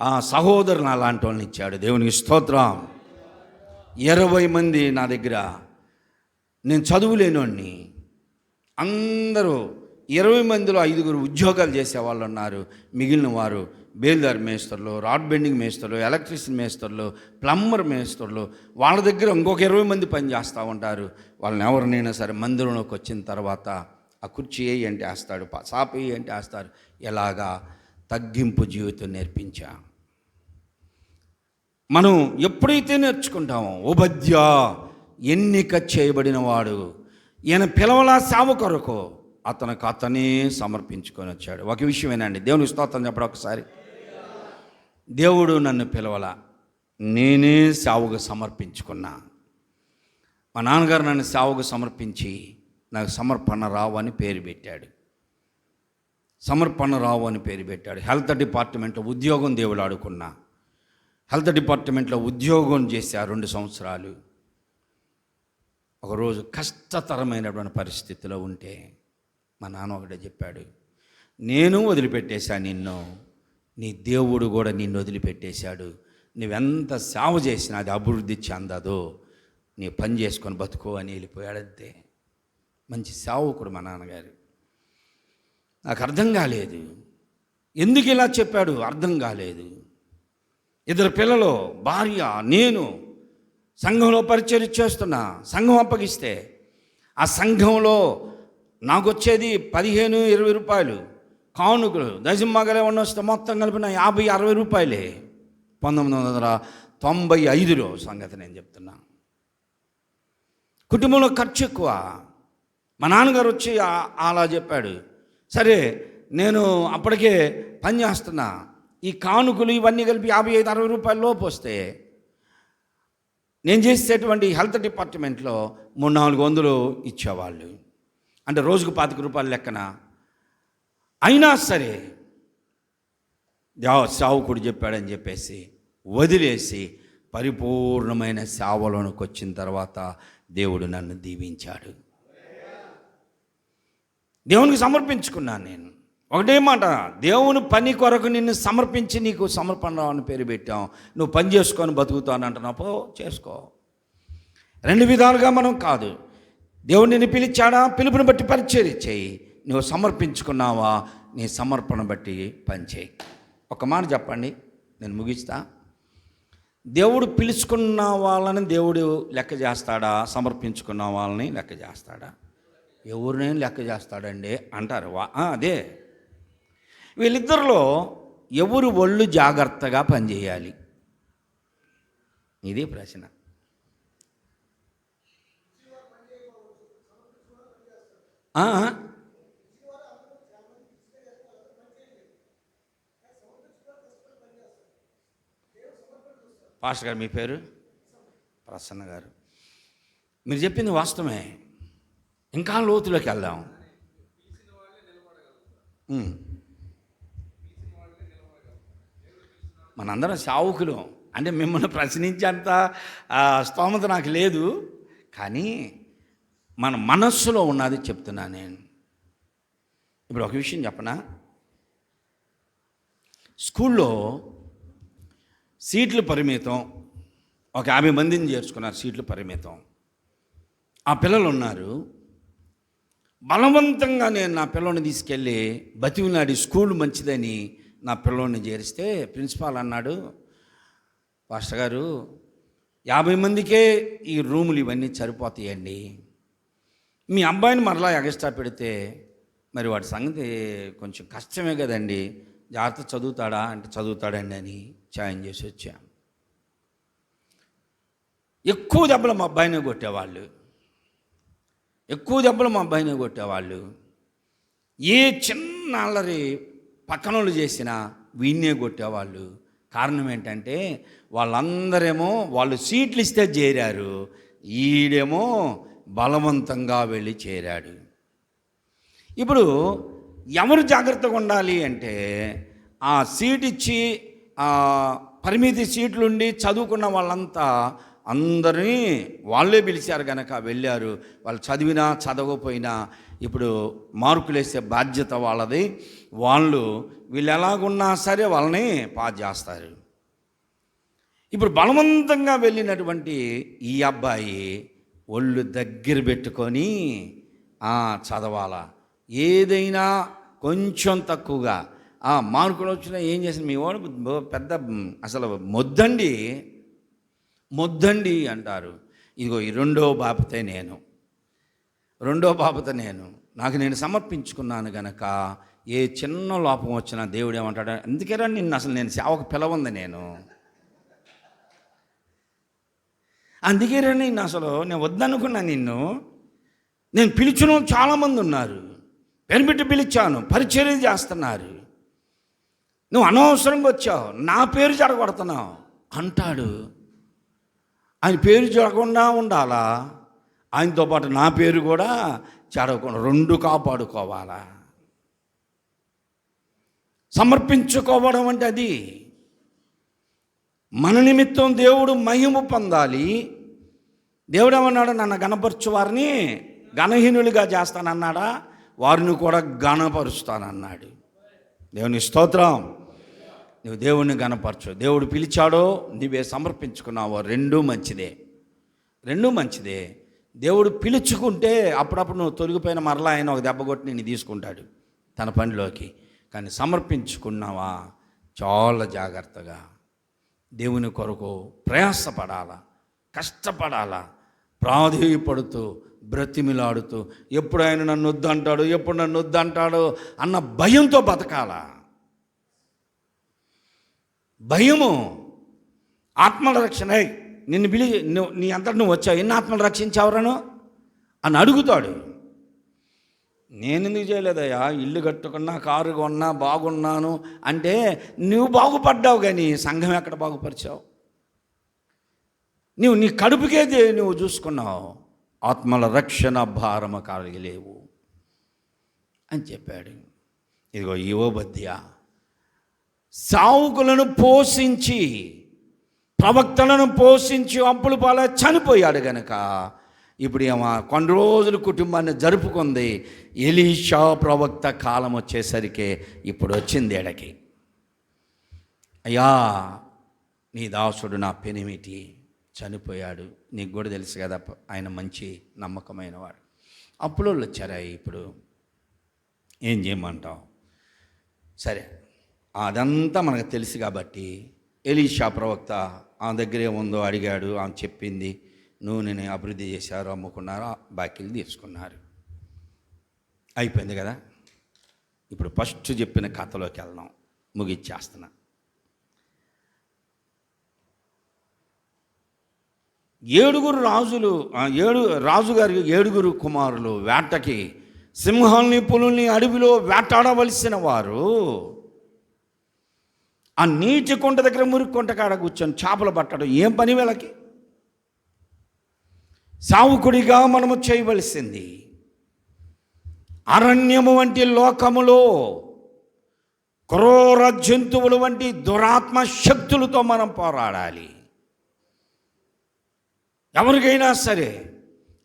ఆ సహోదరులు అలాంటి వాళ్ళని ఇచ్చాడు. దేవునికి స్తోత్రం. 20 మంది నా దగ్గర. నేను చదువులేనోడిని. అందరూ 20 మందిలో 5 ఉద్యోగాలు చేసేవాళ్ళు ఉన్నారు. మిగిలిన వారు బేల్దారి మేస్తర్లు, రాడ్ బెండింగ్ మేస్తర్లు, ఎలక్ట్రీషియన్ మేస్తర్లు, ప్లంబర్ మేస్తర్లు. వాళ్ళ దగ్గర ఇంకొక 20 మంది పని చేస్తూ ఉంటారు. వాళ్ళని ఎవరినైనా సరే మందిరంలోకి వచ్చిన తర్వాత ఆ కుర్చీ వేయి అంటే వేస్తాడు, సాప వేయి అంటే వేస్తారు. ఎలాగా తగ్గింపు జీవితం నేర్పించా. మనం ఎప్పుడైతే నేర్చుకుంటామో ఉపాధ్య ఎన్నిక చేయబడిన వాడు, ఈయన పిలవలా సేవ కొరకు అతనికి అతనే సమర్పించుకొని వచ్చాడు. ఒక విషయమేనండి, దేవుని స్తోత్రం చెప్పడం ఒకసారి. దేవుడు నన్ను పిలవలా, నేనే సేవకు సమర్పించుకున్నా. మా నాన్నగారు నన్ను సేవకు సమర్పించి నాకు సమర్పణ రావు అని పేరు పెట్టాడు. సమర్పణ రావు అని పేరు పెట్టాడు. హెల్త్ డిపార్ట్మెంట్లో ఉద్యోగం దేవుడు ఆడుకున్నా. హెల్త్ డిపార్ట్మెంట్లో ఉద్యోగం చేశా 2 సంవత్సరాలు. ఒకరోజు కష్టతరమైనటువంటి పరిస్థితిలో ఉంటే మా నాన్న ఒకటే చెప్పాడు, నేను వదిలిపెట్టేశా నిన్ను, నీ దేవుడు కూడా నిన్ను వదిలిపెట్టేశాడు. నువ్వెంత సేవ చేసినా అది అభివృద్ధి చెందదు, నీ పని చేసుకొని బతుకో అని వెళ్ళిపోయాడంతే. మంచి సేవకుడు మా నాన్నగారు. నాకు అర్థం కాలేదు, ఎందుకు ఇలా చెప్పాడు అర్థం కాలేదు. 2 పిల్లలు, భార్య, నేను సంఘంలో పరిచర్య చేస్తున్నా. సంఘం అప్పగిస్తే ఆ సంఘంలో నాకు వచ్చేది 15-20 రూపాయలు కానుకలు. దశమగలే వస్తే మొత్తం కలిపిన 50-60 రూపాయలే. 1995లో సంగతి నేను చెప్తున్నా. కుటుంబంలో ఖర్చు ఎక్కువ. మా నాన్నగారు వచ్చి అలా చెప్పాడు. సరే, నేను అప్పటికే పని చేస్తున్నా. ఈ కానుకలు ఇవన్నీ కలిపి 55-60 రూపాయల లోపు వస్తే నేను చేసేటువంటి హెల్త్ డిపార్ట్మెంట్లో 300-400 ఇచ్చేవాళ్ళు. అంటే రోజుకు 25 రూపాయల లెక్కన. అయినా సరే సేవకుడు చెప్పాడని చెప్పేసి వదిలేసి పరిపూర్ణమైన సేవలోనికి వచ్చిన తర్వాత దేవుడు నన్ను దీవించాడు. దేవునికి సమర్పించుకున్నాను నేను. ఒకటే మాట, దేవుని పని కొరకు నిన్ను సమర్పించి నీకు సమర్పణ అని పేరు పెట్టాం. నువ్వు పని చేసుకొని బతుకుతాను అంటున్నాపో చేసుకో. 2 విధాలుగా మనం కాదు. దేవుడు నిన్ను పిలిచాడా, పిలుపుని బట్టి పరిచర్య చేయి. నువ్వు సమర్పించుకున్నావా, నీ సమర్పణ బట్టి పని చేయి. ఒక మాట చెప్పండి, నేను ముగిస్తా. దేవుడు పిలుచుకున్న వాళ్ళని దేవుడు లెక్క చేస్తాడా, సమర్పించుకున్న వాళ్ళని లెక్క చేస్తాడా? ఎవరినైనా లెక్క చేస్తాడండి అంటారు. అదే, వీళ్ళిద్దరిలో ఎవరు ఒళ్ళు జాగ్రత్తగా పనిచేయాలి, ఇది ప్రశ్న. పాస్టర్ గారు, మీ పేరు? ప్రసన్న గారు. మీరు చెప్పింది వాస్తవమే. ఇంకా లోతులోకి వెళ్దాం. మనందరం సావుకులు. అంటే మిమ్మల్ని ప్రశ్నించేంత స్తోమత నాకు లేదు, కానీ మన మనస్సులో ఉన్నది చెప్తున్నా నేను. ఇప్పుడు ఒక విషయం చెప్పనా? స్కూల్లో సీట్లు పరిమితం. ఒక 50 మందిని చేర్చుకున్నారు, సీట్లు పరిమితం. ఆ పిల్లలు ఉన్నారు. బలవంతంగా నేను నా పిల్లోని తీసుకెళ్ళి బతిమిలాడి స్కూల్ మంచిదని నా పిల్లోని చేరిస్తే ప్రిన్సిపాల్ అన్నాడు, పాస్టర్ గారు 50 మందికే ఈ రూములు ఇవన్నీ సరిపోతాయండి, మీ అబ్బాయిని మరలా ఎగస్ట్రా పెడితే మరి వాడి సంగతి కొంచెం కష్టమే కదండి, జాగ్రత్త చదువుతాడా అంటే చదువుతాడండి అని ఛాయం చేసి వచ్చాం. ఎక్కువ దెబ్బలు మా అబ్బాయినే కొట్టేవాళ్ళు, ఏ చిన్న అల్లరి పక్కనోళ్ళు చేసినా వీణ్ణే కొట్టేవాళ్ళు. కారణం ఏంటంటే వాళ్ళందరేమో వాళ్ళు సీట్లు ఇస్తే చేరారు, ఈడేమో బలవంతంగా వెళ్ళి చేరాడు. ఇప్పుడు ఎవరు జాగ్రత్తగా ఉండాలి అంటే ఆ సీట్ ఇచ్చి పరిమితి సీట్లుండి చదువుకున్న వాళ్ళంతా అందరినీ వాళ్ళే పిలిచారు కనుక వెళ్ళారు. వాళ్ళు చదివినా చదవకపోయినా ఇప్పుడు మార్కులు వేసే బాధ్యత వాళ్ళది. వీళ్ళు ఎలాగున్నా సరే వాళ్ళని పాస్ చేస్తారు. ఇప్పుడు బలవంతంగా వెళ్ళినటువంటి ఈ అబ్బాయి ఒళ్ళు దగ్గర పెట్టుకొని చదవాలా, ఏదైనా కొంచెం తక్కువగా మార్కులు వచ్చినా ఏం చేసిన మీ వాడు పెద్ద అసలు మొద్దండి అంటారు. ఇదిగో ఈ రెండో బాపతే నేను నాకు నేను సమర్పించుకున్నాను గనక ఏ చిన్న లోపం వచ్చినా దేవుడు ఏమంటాడు, అందుకేరా నిన్ను అసలు నేను సేవకు పిలవంది, అందుకేరా నిన్ను అసలు నేను వద్దనుకున్నా, నేను పిలిచిన చాలామంది ఉన్నారు, పెనిపెట్టి పిలిచాను, పరిచర్య చేస్తున్నారు, నువ్వు అనవసరంగా వచ్చావు, నా పేరు చెడగొడుతున్నావు అంటాడు. ఆయన పేరు చెడకుండా ఉండాలా, ఆయనతో పాటు నా పేరు కూడా చెడకుండా, రెండు కాపాడుకోవాలా. సమర్పించుకోవడం అంటే అది. మన నిమిత్తం దేవుడు మహిమ పొందాలి. దేవుడు ఏమన్నాడు, నన్ను గణపరచు వారిని గణహీనులుగా చేస్తానన్నాడా, వారిని కూడా గణపరుస్తానన్నాడు. దేవుని స్తోత్రం. నువ్వు దేవుణ్ణి గణపరచు, దేవుడు పిలిచాడో నువ్వే సమర్పించుకున్నావో రెండూ మంచిదే. దేవుడు పిలుచుకుంటే అప్పుడప్పుడు నువ్వు తొలగిపోయిన మరలా ఆయన ఒక దెబ్బ కొట్టి నిన్ను తీసుకుంటాడు తన పనిలోకి. కానీ సమర్పించుకున్నావా చాలా జాగ్రత్తగా దేవుని కొరకు ప్రయాసపడాలా, కష్టపడాలా, ప్రాధేయపడుతూ బ్రతిమిలాడుతూ ఎప్పుడు ఆయన నన్ను వద్దంటాడు అన్న భయంతో బతకాలా. భయము ఆత్మల రక్షణ. నిన్ను నీ అంతటి నువ్వు వచ్చావు, ఎన్ని ఆత్మలు రక్షించావురను అని అడుగుతాడు. నేను ఎందుకు చేయలేదయ్యా, ఇల్లు కట్టుకున్నా, కారు కొన్నా, బాగున్నాను అంటే నువ్వు బాగుపడ్డావు, కానీ సంఘం ఎక్కడ బాగుపరిచావు? నువ్వు నీ కడుపుకే నువ్వు చూసుకున్నావు, ఆత్మల రక్షణ భారమ కలిగలేవు అని చెప్పాడు. ఇదిగో ఈ ఓబద్య సావుకులను పోషించి, ప్రవక్తలను పోషించి అప్పుల పాల చనిపోయాడు గనక ఇప్పుడు ఏమో కొన్ని రోజులు కుటుంబాన్ని జరుపుకుంది. ఎలీషా ప్రవక్త కాలం వచ్చేసరికి ఇప్పుడు వచ్చింది ఎడకి. అయ్యా నీ దాసుడు నా పెనిమిటి చనిపోయాడు, నీకు కూడా తెలుసు కదా, ఆయన మంచి నమ్మకమైన వాడు. అప్పులోళ్ళు వచ్చారా, ఇప్పుడు ఏం చేయమంటావు? సరే, అదంతా మనకు తెలుసు కాబట్టి ఎలీషా ప్రవక్త ఆమె దగ్గర ఏముందో అడిగాడు, ఆమె చెప్పింది, నూనెని అభివృద్ధి చేశారు, అమ్ముకున్నారు, బాకీలు తీసుకున్నారు, అయిపోయింది కదా. ఇప్పుడు ఫస్ట్ చెప్పిన కథలోకి వెళ్దాం, ముగిచ్చేస్తున్నా. రాజుగారి 7 కుమారులు వేటకి సింహాల్ని పులుల్ని అడవిలో వేటాడవలసిన వారు ఆ నీటి కొండ దగ్గర మురికి కొంట కాడ కూర్చొని చేపలు పట్టడం ఏం పని వీళ్ళకి? సావుకుడిగా మనము చేయవలసింది అరణ్యము వంటి లోకములో క్రూర జంతువులు వంటి దురాత్మ శక్తులతో మనం పోరాడాలి. ఎవరికైనా సరే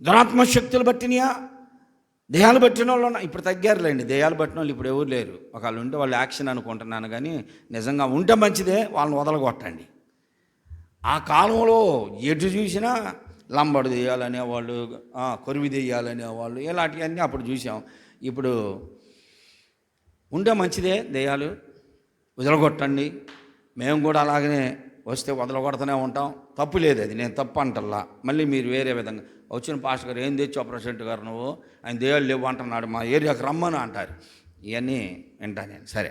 దురాత్మ శక్తులు బట్టినయా, దేహాలు పట్టిన వాళ్ళు ఇప్పుడు తగ్గారులేండి, దేహాలు పట్టిన వాళ్ళు ఇప్పుడు ఎవరు లేరు. ఒకళ్ళు ఉంటే వాళ్ళు యాక్షన్ అనుకుంటున్నాను, కానీ నిజంగా ఉంటే మంచిదే, వాళ్ళని వదలగొట్టండి. ఆ కాలంలో ఎటు చూసినా లంబడు దెయ్యాలనేవాళ్ళు, కొరివి దెయ్యాలనేవాళ్ళు, ఇలాంటివన్నీ అప్పుడు చూసాం. ఇప్పుడు ఉంటే మంచిదే, దెయ్యాలు వదలగొట్టండి. మేము కూడా అలాగనే వస్తే వదలగొడుతూనే ఉంటాం, తప్పు లేదు, అది నేను తప్పు అంటల్లా. మళ్ళీ మీరు వేరే విధంగా వచ్చిన పాస్టర్ గారు ఏం తెచ్చావు ప్రెసిడెంట్ గారు, నువ్వు ఆయన దెయ్యాలు లేవు అంటున్నాడు, మా ఏరియాకి రమ్మను అంటారు. ఇవన్నీ వింటా నేను. సరే,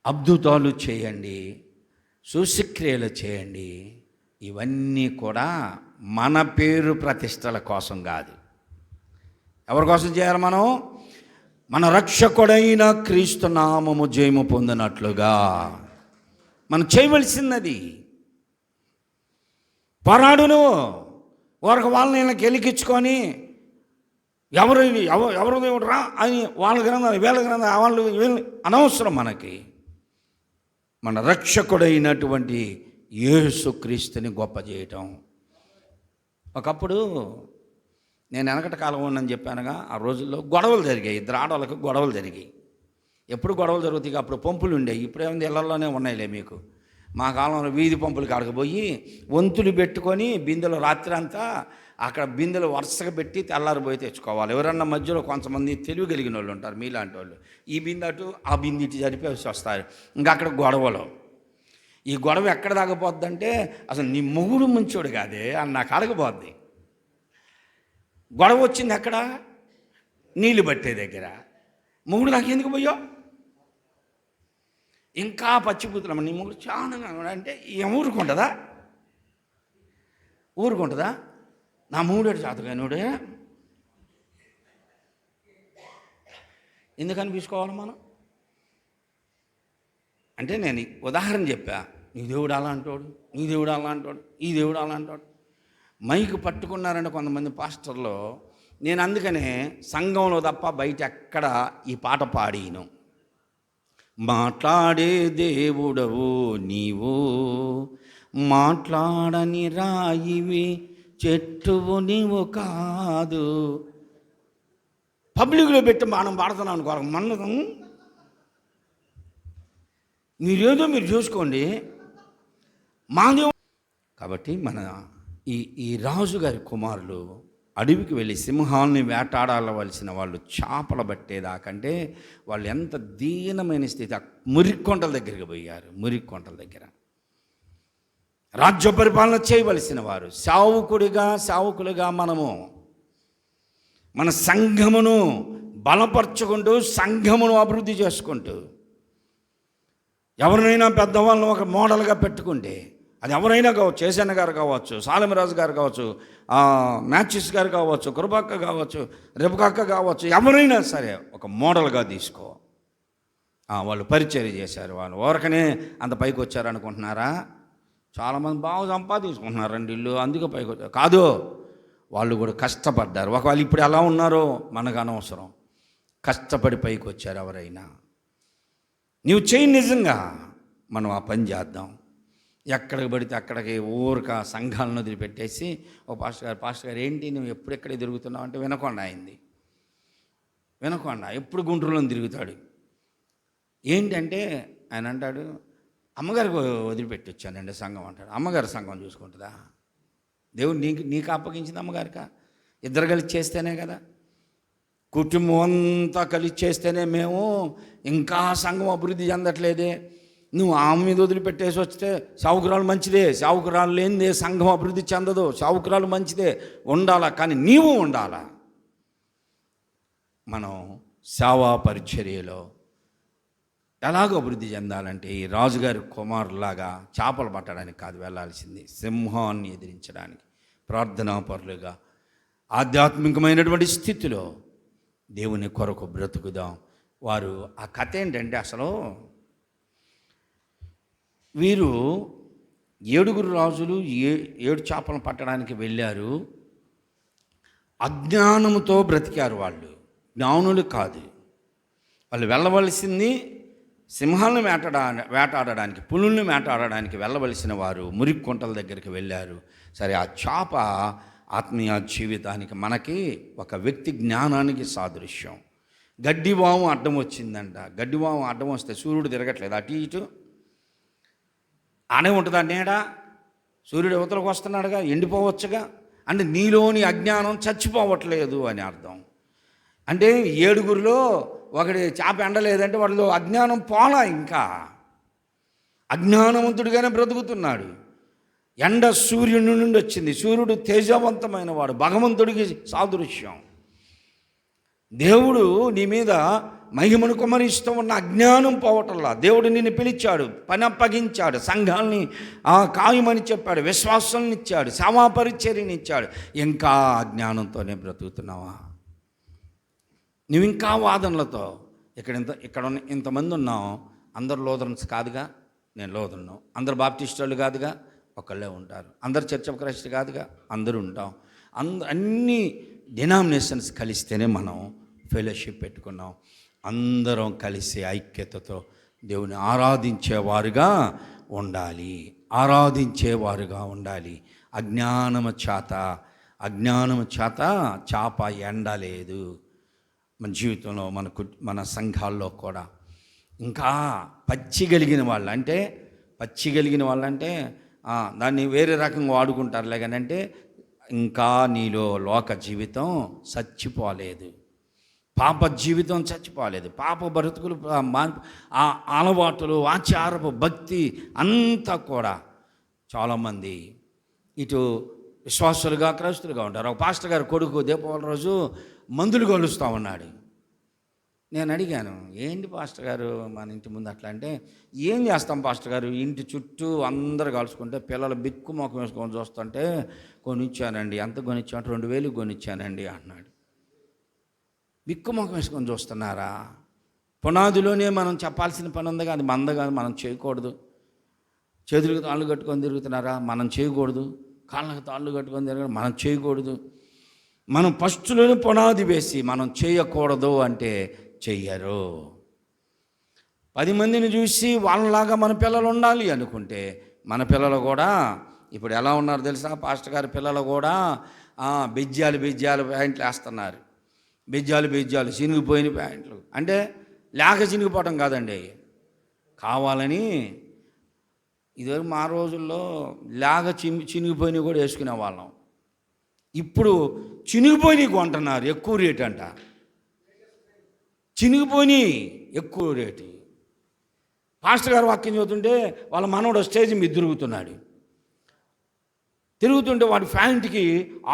అద్భుతాలు చేయండి, సూచక్రియలు చేయండి, ఇవన్నీ కూడా మన పేరు ప్రతిష్టల కోసం కాదు. ఎవరి కోసం చేయాలి? మన రక్షకుడైన క్రీస్తు నామము జయము పొందినట్లుగా మనం చేయవలసినది. పోరాడును, వాళ్ళని గెలికించుకొని ఎవరు దేవుడు రా అని వాళ్ళ గ్రంథాలు వీళ్ళ గ్రంథాలు వాళ్ళు వీళ్ళు అనవసరం. మనకి మన రక్షకుడైనటువంటి యేసుక్రీస్తుని గొప్ప చేయటం. ఒకప్పుడు నేను వెనకటి కాలం ఉన్నని చెప్పానుగా, ఆ రోజుల్లో గొడవలు జరిగాయి, ఇద్దరు ఆడవాళ్ళకి గొడవలు జరిగాయి. ఎప్పుడు గొడవలు జరుగుతాయి? అప్పుడు పంపులు ఉండేవి, ఇప్పుడేముంది ఇళ్లలోనే ఉన్నాయిలే మీకు. మా కాలంలో వీధి పంపులు కాడకు పోయి వంతులు పెట్టుకొని బిందెలు రాత్రి అంతా అక్కడ బిందెలు వరుసగా పెట్టి తెల్లారిపోయి తెచ్చుకోవాలి. ఎవరన్నా మధ్యలో కొంతమంది తెలివి కలిగిన వాళ్ళు ఉంటారు, మీలాంటి వాళ్ళు. ఈ బిందె అటు ఆ బిందె ఇటు జరిపేసి వస్తారు. ఇంకా అక్కడ గొడవలు. ఈ గొడవ ఎక్కడ దాకపోద్దంటే అసలు నీ మొగుడు మంచోడు కాదే అని నాకు అడగబోద్ది. గొడవ వచ్చింది ఎక్కడ? నీళ్ళు పట్టే దగ్గర. మొగుడు నాకెందుకు పోయో? ఇంకా పచ్చిబూతులమ్మ, నీ మొగుడు చాలా అంటే ఊరుకుంటుందా? ఊరుకుంటుందా? నా మూడేడు జాతకానుడే ఎందుకని తీసుకోవాలి మనం? అంటే నేను ఉదాహరణ చెప్పా. నీ దేవుడు అలా అంటాడు, నీ దేవుడు అలా అంటాడు, ఈ దేవుడు అలా అంటాడు. మైకు పట్టుకున్నారంటే కొంతమంది పాస్టర్లు. నేను అందుకనే సంఘంలో తప్ప బయట ఎక్కడ ఈ పాట పాడిను. మాట్లాడే దేవుడవు నీవు, మాట్లాడని రాయివి చెట్టువు నీవు కాదు. పబ్లిక్లో పెట్టి మనం పాడుతున్నాం అనుకో, మన్నకం మీరేదో మీరు చూసుకోండి. మాదేవు. కాబట్టి మన ఈ రాజుగారి కుమారులు అడవికి వెళ్ళి సింహాల్ని వేటాడవలసిన వాళ్ళు చేపల పట్టేదాకంటే వాళ్ళు ఎంత దీనమైన స్థితి. మురిక్కొంటల దగ్గరికి పోయారు. మురిక్కొంటల దగ్గర రాజ్య పరిపాలన చేయవలసిన వారు, సేవకులుగా మనము మన సంఘమును బలపరచుకుంటూ సంఘమును అభివృద్ధి చేసుకుంటూ ఎవరినైనా పెద్దవాళ్ళను ఒక మోడల్గా పెట్టుకుంటే, అది ఎవరైనా కావచ్చు, చేసన్న గారు కావచ్చు, సాలమరాజు గారు కావచ్చు, మ్యాథ్యూస్ గారు కావచ్చు, కృపక్క కావచ్చు, రెబకక్క కావచ్చు, ఎవరైనా సరే ఒక మోడల్గా తీసుకో. వాళ్ళు పరిచర్య చేశారు. వాళ్ళు ఊరకనే అంత పైకి వచ్చారనుకుంటున్నారా? చాలామంది బాగా సంపాదించుకుంటున్నారండి ఇల్లు, అందుకే పైకి వచ్చారు కాదు. వాళ్ళు కూడా కష్టపడ్డారు. ఒకవేళ ఇప్పుడు ఎలా ఉన్నారో మనకు అనవసరం. కష్టపడి పైకి వచ్చారు ఎవరైనా. నీవు చేయి, నిజంగా మనం ఆ పని చేద్దాం. ఎక్కడికి పడితే అక్కడికి ఊరిక సంఘాలను వదిలిపెట్టేసి, ఓ పాస్టర్ గారు ఏంటి నువ్వు ఎప్పుడెక్కడే తిరుగుతున్నావు అంటే, వినకొండ అయింది. వినకొండ ఎప్పుడు గుంటూరులో తిరుగుతాడు. ఏంటంటే ఆయన అంటాడు, అమ్మగారికి వదిలిపెట్టి వచ్చానండి సంఘం అంటాడు. అమ్మగారి సంఘం చూసుకుంటుందా? దేవుడు నీకు అప్పగించింది అమ్మగారికా? ఇద్దరు కలిసి చేస్తేనే కదా. కుటుంబం అంతా కలిసి చేస్తేనే మేము ఇంకా సంఘం అభివృద్ధి చెందట్లేదే. నువ్వు ఆమె మీద వదిలిపెట్టేసి వస్తే సావుకురాలు మంచిదే, సావుకురాలు లేనిదే సంఘం అభివృద్ధి చెందదు. సావుకురాలు మంచిదే, ఉండాలా, కానీ నీవు ఉండాలా. మనం సేవా పరిచర్యలో ఎలాగో అభివృద్ధి చెందాలంటే ఈ రాజుగారి కుమారులాగా చేపలు పట్టడానికి కాదు వెళ్ళాల్సింది, సింహాన్ని ఎదిరించడానికి. ప్రార్థనాపరులుగా ఆధ్యాత్మికమైనటువంటి స్థితిలో దేవుని కొరకు బ్రతుకుదాం. వారు ఆ కథ ఏంటంటే, అసలు వీరు 7 రాజులు 7 చేపలను పట్టడానికి వెళ్ళారు. అజ్ఞానంతో బ్రతికారు. వాళ్ళు జ్ఞానులు కాదు. వాళ్ళు వెళ్ళవలసింది సింహాలను వేటాడడానికి, పులుల్ని వేటాడడానికి వెళ్ళవలసిన వారు మురిక్కొంటల దగ్గరికి వెళ్ళారు. సరే, ఆ చేప ఆత్మీయ జీవితానికి మనకి ఒక వ్యక్తి జ్ఞానానికి సాదృశ్యం. గడ్డివాము అడ్డం వచ్చిందంట. గడ్డివాము అడ్డం వస్తే సూర్యుడు తిరగట్లేదు, అటు ఇటు ఆనే ఉంటుందా నీడ? సూర్యుడు యువతలకు వస్తున్నాడుగా, ఎండిపోవచ్చుగా. అంటే నీలోని అజ్ఞానం చచ్చిపోవట్లేదు అని అర్థం. అంటే 7 ఒకటి చేప ఎండలేదంటే వాళ్ళు అజ్ఞానం పోలా, ఇంకా అజ్ఞానవంతుడిగానే బ్రతుకుతున్నాడు. ఎండ సూర్యుని నుండి వచ్చింది. సూర్యుడు తేజవంతమైన వాడు, భగవంతుడికి సాదృశ్యం. దేవుడు నీ మీద మహిమను కుమరిస్తూ ఉన్న అజ్ఞానం పోవటంలా. దేవుడు నిన్ను పిలిచాడు, పని అప్పగించాడు, సంఘాలని ఖాయమని చెప్పాడు, విశ్వాసాలను ఇచ్చాడు, సేవా పరిచర్యని ఇచ్చాడు. ఇంకా అజ్ఞానంతోనే బ్రతుకుతున్నావా? నువ్వు ఇంకా వాదనలతో ఇక్కడ ఇంతమంది ఉన్నాం. అందరు లోదరన్స్ కాదుగా, నేను లోదరును. అందరు బాప్టిస్ట్ వాళ్ళు కాదుగా, ఒకళ్ళే ఉంటారు. అందరు చర్చ్ ఆఫ్ క్రైస్ట్ కాదుగా, అందరూ ఉంటాం. అన్ని డినామినేషన్స్ కలిస్తేనే మనం ఫెలోషిప్ పెట్టుకున్నాం. అందరం కలిసి ఐక్యతతో దేవుని ఆరాధించేవారుగా ఉండాలి. అజ్ఞానము చేత చాప ఎండలేదు. మన జీవితంలో మన సంఘాల్లో కూడా ఇంకా పచ్చి కలిగిన వాళ్ళంటే దాన్ని వేరే రకంగా వాడుకుంటారులే కానీ అంటే ఇంకా నీలో లోక జీవితం చచ్చిపోలేదు, పాప జీవితం చచ్చిపోలేదు. పాప బ్రతుకులు, ఆ అలవాటులు, ఆచారపు భక్తి అంతా కూడా చాలామంది ఇటు విశ్వాసులుగా క్రైస్తులుగా ఉంటారు. ఒక పాస్టర్ గారు కొడుకు దీపావళి రోజు మందులు కలుస్తూ ఉన్నాడు. నేను అడిగాను, ఏంటి పాస్టర్ గారు మన ఇంటి ముందు అట్లా అంటే, ఏం చేస్తాం పాస్టర్ గారు, ఇంటి చుట్టూ అందరు కలుసుకుంటే పిల్లలు బిక్కు మొఖం వేసుకొని చూస్తుంటే కొనిచ్చానండి. ఎంత కొనిచ్చామంటే 2000 కొనిచ్చానండి అన్నాడు. బిక్కు మొఖం వేసుకొని చూస్తున్నారా? పునాదిలోనే మనం చెప్పాల్సిన పని ఉంది, అది మందగా మనం చేయకూడదు. చేతులకు తాళ్ళు కట్టుకొని తిరుగుతున్నారా? మనం చేయకూడదు. కాళ్ళకు తాళ్ళు కట్టుకొని తిరగడం మనం చేయకూడదు. మనం ఫస్ట్లోనే పునాది వేసి మనం చేయకూడదు అంటే చెయ్యరు. 10 మందిని చూసి వాళ్ళలాగా మన పిల్లలు ఉండాలి అనుకుంటే మన పిల్లలు కూడా ఇప్పుడు ఎలా ఉన్నారు తెలుసా? పాస్టర్ గారి పిల్లలు కూడా బిజ్జాలు ప్యాంట్లు వేస్తున్నారు. బిజ్జాలు చినిగిపోయిన ప్యాంట్లు అంటే లేక చినిగిపోవటం కాదండి, కావాలని. ఇదివరకు మా రోజుల్లో లేక చినిగిపోయినవి కూడా వేసుకునే వాళ్ళం. ఇప్పుడు చినిగిపోయినవి కొంటున్నారు, ఎక్కువ రేటు అంట. చినిగిపోయి ఎక్కువ రేటు. పాస్టర్ గారు వాక్యం చదువుతుంటే వాళ్ళ మనవడు స్టేజ్ మీద తిరుగుతుంటే వాడి ప్యాంటుకి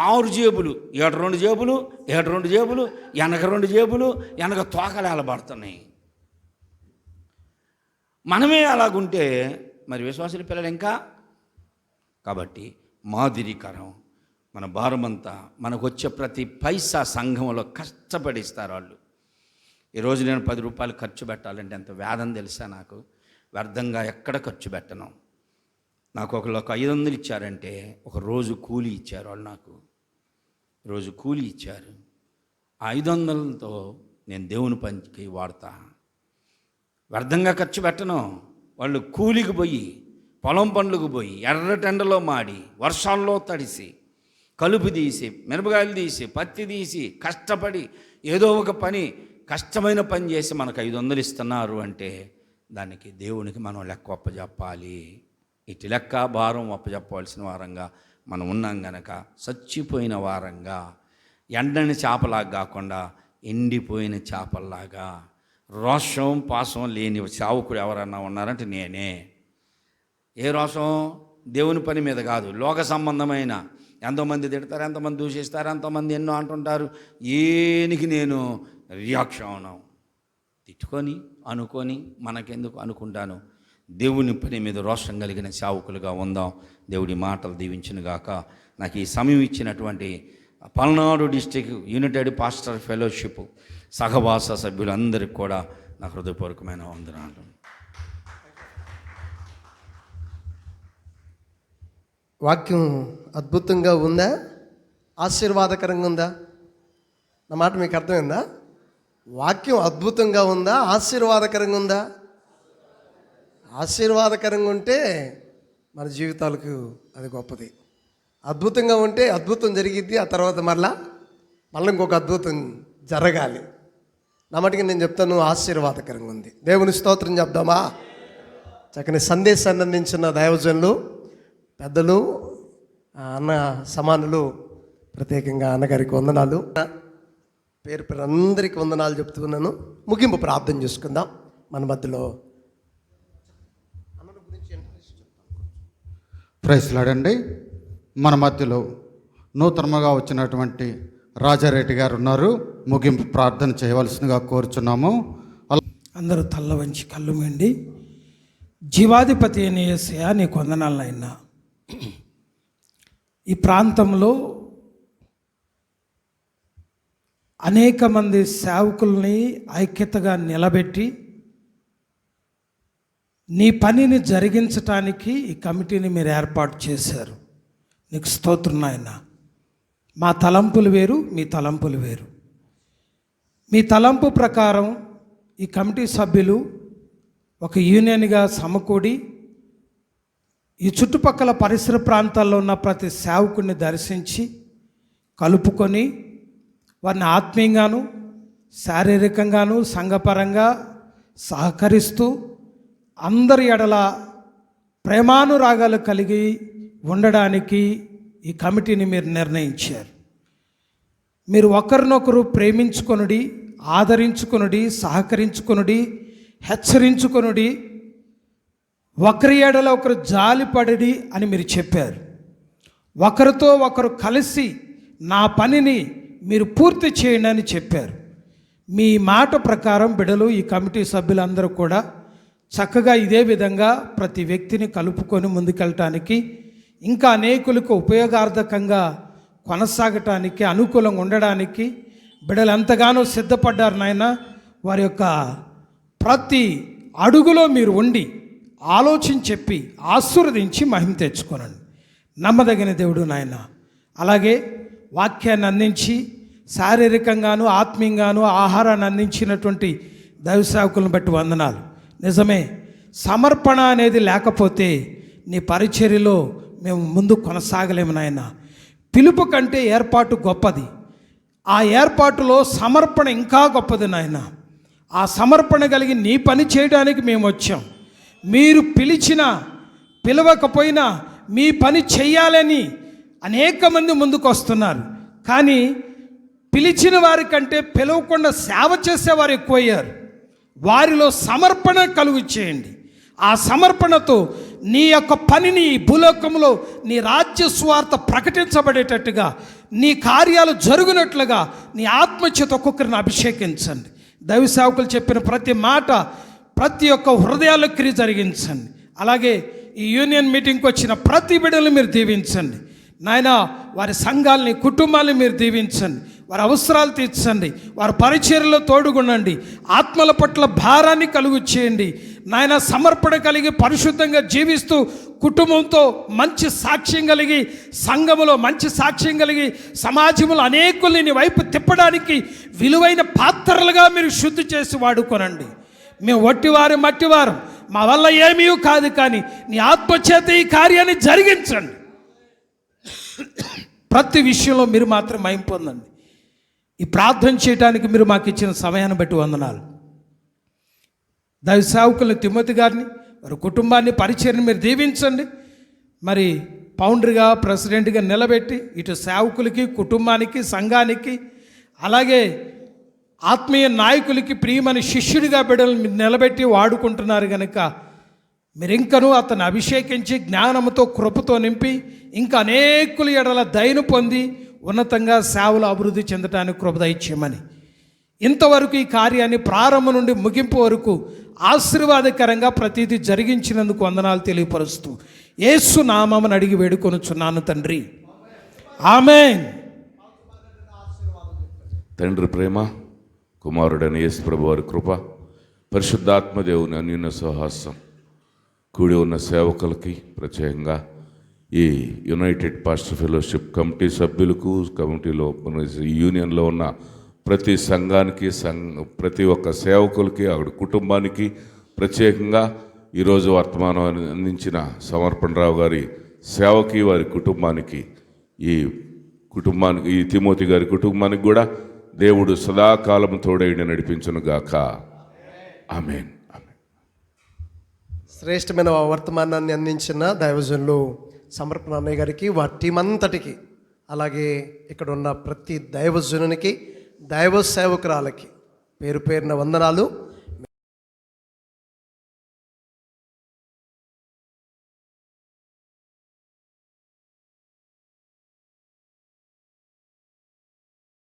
6 జేబులు, 2 జేబులు, 2 జేబులు, వెనక 2 జేబులు, వెనక తోకలు ఎలబడుతున్నాయి. మనమే అలాగుంటే మరి విశ్వాసుల పిల్లలు ఇంకా. కాబట్టి మాదిరికరం మన భారమంతా మనకు వచ్చే ప్రతి పైసా సంఘంలో కష్టపడిస్తారు వాళ్ళు. ఈరోజు నేను 10 రూపాయలు ఖర్చు పెట్టాలంటే ఎంత వేదన తెలుసా నాకు? వ్యర్థంగా ఎక్కడ ఖర్చు పెట్టను. నాకు ఒక 500 ఇచ్చారంటే ఒక రోజు కూలీ ఇచ్చారు వాళ్ళు. నాకు రోజు కూలీ ఇచ్చారు. ఆ 500లతో నేను దేవుని పనికి వాడతా. వ్యర్థంగా ఖర్చు పెట్టను. వాళ్ళు కూలికి పోయి, పొలం పనులకు పోయి, ఎర్రటెండలో మాడి, వర్షాల్లో తడిసి, కలుపు తీసి, మిరపకాయలు తీసి, పత్తి తీసి, కష్టపడి ఏదో ఒక పని, కష్టమైన పని చేసి మనకు 500 ఇస్తున్నారు అంటే దానికి దేవునికి మనం లెక్క అప్పచెప్పాలి. ఇటు లెక్క భారం అప్పచెప్పవలసిన వారంగా మనం ఉన్నాం గనక చచ్చిపోయిన వారంగా, ఎండని చేపలాగా కాకుండా ఎండిపోయిన చేపల్లాగా, రోషం పాసం లేని సావుకుడు ఎవరన్నా ఉన్నారంటే నేనే. ఏ రోషం? దేవుని పని మీద కాదు, లోక సంబంధమైన. ఎంతోమంది తిడతారు, ఎంతమంది దూషిస్తారు, ఎంతోమంది ఎన్నో అంటుంటారు. ఏనికి నేను రియాక్షన్ అవును. తిట్టుకొని అనుకొని మనకెందుకు అనుకుంటాను. దేవుని పని మీద రోషం కలిగిన సేవకులుగా ఉందాం. దేవుడి మాటలు దీవించునుగాక. నాకు ఈ సమయం ఇచ్చినటువంటి Palnadu district united pastor fellowship సహవాస సభ్యులందరికీ కూడా నా హృదయపూర్వకమైన వందనాలు. వాక్యం అద్భుతంగా ఉందా? ఆశీర్వాదకరంగా ఉందా? నా మాట మీకు అర్థమైందా? వాక్యం అద్భుతంగా ఉందా? ఆశీర్వాదకరంగా ఉందా? ఆశీర్వాదకరంగా ఉంటే మన జీవితాలకు అది గొప్పది. అద్భుతంగా ఉంటే అద్భుతం జరిగిద్ది. ఆ తర్వాత మళ్ళీ ఇంకొక అద్భుతం జరగాలి. నా మటుకు నేను చెప్తాను, ఆశీర్వాదకరంగా ఉంది. దేవుని స్తోత్రం చెప్దామా? చక్కని సందేశాన్ని అందించిన దైవజనులు, పెద్దలు, అన్న సమానులు, ప్రత్యేకంగా అన్నగారికి వందనాలు. పేరు అందరికీ వందనాలు చెప్తున్నాను. ముగింపు ప్రార్థన చేసుకుందాం. మన మధ్యలో ప్రైజ్ లాడండి. మన మధ్యలో నూతనంగా వచ్చినటువంటి రాజారెడ్డి గారు ఉన్నారు. ముగింపు ప్రార్థన చేయవలసిందిగా కోరుచున్నాము. అందరూ తల్ల వంచి కళ్ళు మెండి. జీవాధిపతి అయిన యేసయ్యా, నీకు వందనాలు నాయనా. ఈ ప్రాంతంలో అనేక మంది సేవకుల్ని ఐక్యతగా నిలబెట్టి నీ పనిని జరిగించటానికి ఈ కమిటీని మీరు ఏర్పాటు చేశారు. నీకు స్తోత్రం నాయనా. మా తలంపులు వేరు, మీ తలంపులు వేరు. మీ తలంపు ప్రకారం ఈ కమిటీ సభ్యులు ఒక యూనియన్గా సమకూడి ఈ చుట్టుపక్కల పరిసర ప్రాంతాల్లో ఉన్న ప్రతి సేవకుడిని దర్శించి కలుపుకొని వారిని ఆత్మీయంగాను శారీరకంగాను సంఘపరంగా సహకరిస్తూ అందరి ఎడల ప్రేమానురాగాలు కలిగి ఉండడానికి ఈ కమిటీని మీరు నిర్ణయించారు. మీరు ఒకరినొకరు ప్రేమించుకొనుడి, ఆదరించుకొనుడి, సహకరించుకొనుడి, హెచ్చరించుకొనుడి, ఒకరి ఎడల ఒకరు జాలిపడి అని మీరు చెప్పారు. ఒకరితో ఒకరు కలిసి నా పనిని మీరు పూర్తి చేయండి అని చెప్పారు. మీ మాట ప్రకారం బిడ్డలు ఈ కమిటీ సభ్యులందరూ కూడా చక్కగా ఇదే విధంగా ప్రతి వ్యక్తిని కలుపుకొని ముందుకెళ్ళటానికి, ఇంకా అనేకులకు ఉపయోగార్థకంగా కొనసాగటానికి, అనుకూలంగా ఉండడానికి బిడ్డలు ఎంతగానో సిద్ధపడ్డారు నాయన. వారి యొక్క ప్రతి అడుగులో మీరు ఉండి ఆలోచించి చెప్పి ఆశీర్వదించి మహిమ తెచ్చుకోనండి. నమ్మదగిన దేవుడు నాయన. అలాగే వాక్యాన్ని అందించి శారీరకంగాను ఆత్మీయంగాను ఆహారాన్ని అందించినటువంటి దైవ సేవకులను బట్టి వందనాలు. నిజమే, సమర్పణ అనేది లేకపోతే నీ పరిచర్యలో మేము ముందు కొనసాగలేము నాయన. పిలుపు కంటే ఏర్పాటు గొప్పది. ఆ ఏర్పాటులో సమర్పణ ఇంకా గొప్పది నాయన. ఆ సమర్పణ కలిగి నీ పని చేయడానికి మేము వచ్చాం. మీరు పిలవకపోయినా మీ పని చెయ్యాలని అనేక మంది ముందుకు వస్తున్నారు. కానీ పిలిచిన వారి కంటే పిలవకుండా సేవ చేసేవారు ఎక్కువయ్యారు. వారిలో సమర్పణ కలుగు చేయండి. ఆ సమర్పణతో నీ యొక్క పనిని ఈ భూలోకంలో నీ రాజ్య స్వార్థ ప్రకటించబడేటట్టుగా, నీ కార్యాలు జరుగునట్లుగా నీ ఆత్మచేత ఒక్కొక్కరిని అభిషేకించండి. దైవ సేవకులు చెప్పిన ప్రతి మాట ప్రతి ఒక్క హృదయాల్లో క్రియ జరిగించండి. అలాగే ఈ యూనియన్ మీటింగ్కి వచ్చిన ప్రతి బిడ్డలు మీరు దీవించండి నాయన. వారి సంఘాలని, కుటుంబాలని మీరు దీవించండి. వారి అవసరాలు తీర్చండి. వారి పరిచర్యలో తోడుగుండండి. ఆత్మల పట్ల భారాన్ని కలుగు చేయండి నాయన. సమర్పణ కలిగి పరిశుద్ధంగా జీవిస్తూ కుటుంబంతో మంచి సాక్ష్యం కలిగి, సంఘములో మంచి సాక్ష్యం కలిగి, సమాజంలో అనేకుల్ని నీ వైపు తిప్పడానికి విలువైన పాత్రలుగా మీరు శుద్ధి చేసి వాడుకోనండి. మేము వట్టివారు, మట్టివారు, మా వల్ల ఏమీ కాదు, కానీ నీ ఆత్మచేత ఈ కార్యాన్ని జరిగించండి. ప్రతి విషయంలో మీరు మాత్రం మహిమ పొందండి. ఈ ప్రార్థన చేయడానికి మీరు మాకు ఇచ్చిన సమయాన్ని బట్టి వందనాలు. దైవ సేవకులు తిమోతి గారిని, వారి కుటుంబాన్ని, పరిచర్ని మీరు దీవించండి. మరి ఫౌండర్గా, ప్రెసిడెంట్గా నిలబెట్టి ఇటు సేవకులకి, కుటుంబానికి, సంఘానికి, అలాగే ఆత్మీయ నాయకులకి ప్రియమైన శిష్యుడిగా బిడ్డలు నిలబెట్టి వాడుకుంటున్నారు కనుక మీరు ఇంకనూ అతను అభిషేకించి జ్ఞానంతో, కృపతో నింపి ఇంకా అనేకుల ఎడల దయను పొంది ఉన్నతంగా సేవలు అభివృద్ధి చెందడానికి కృప దయచేయమని, ఇంతవరకు ఈ కార్యాన్ని ప్రారంభం నుండి ముగింపు వరకు ఆశీర్వాదకరంగా ప్రతిదీ జరిగించినందుకు వందనాలు తెలియపరుస్తూ యేసు నామమున అడిగి వేడుకొనుచున్నాను తండ్రి, ఆమేన్. తండ్రి ప్రేమ, కుమారుడైన యేసు ప్రభు వారి కృప, పరిశుద్ధాత్మదేవుని అన్యోన్య సహవాసం కూడి ఉన్న సేవకులకి, ప్రత్యేకంగా ఈ యునైటెడ్ పాస్టర్ ఫెలోషిప్ కమిటీ సభ్యులకు, కమిటీలో యూనియన్లో ఉన్న ప్రతి సంఘానికి, ప్రతి ఒక్క సేవకులకి, అక్కడ కుటుంబానికి, ప్రత్యేకంగా ఈరోజు వర్తమానం అందించిన సమర్పణరావు గారి సేవకి, వారి కుటుంబానికి, ఈ తిమోతి గారి కుటుంబానికి కూడా దేవుడు సదాకాలం తోడైన నడిపించును గాక. ఆమేన్. శ్రేష్టమైన వర్తమానాన్ని అందించిన దైవజనులు సమర్పణ అన్నయ్య గారికి, వారి టీం అంతటికి, అలాగే ఇక్కడ ఉన్న ప్రతి దైవజనునికి, దైవ సేవకురాలకి పేరు పేరున వందనాలు.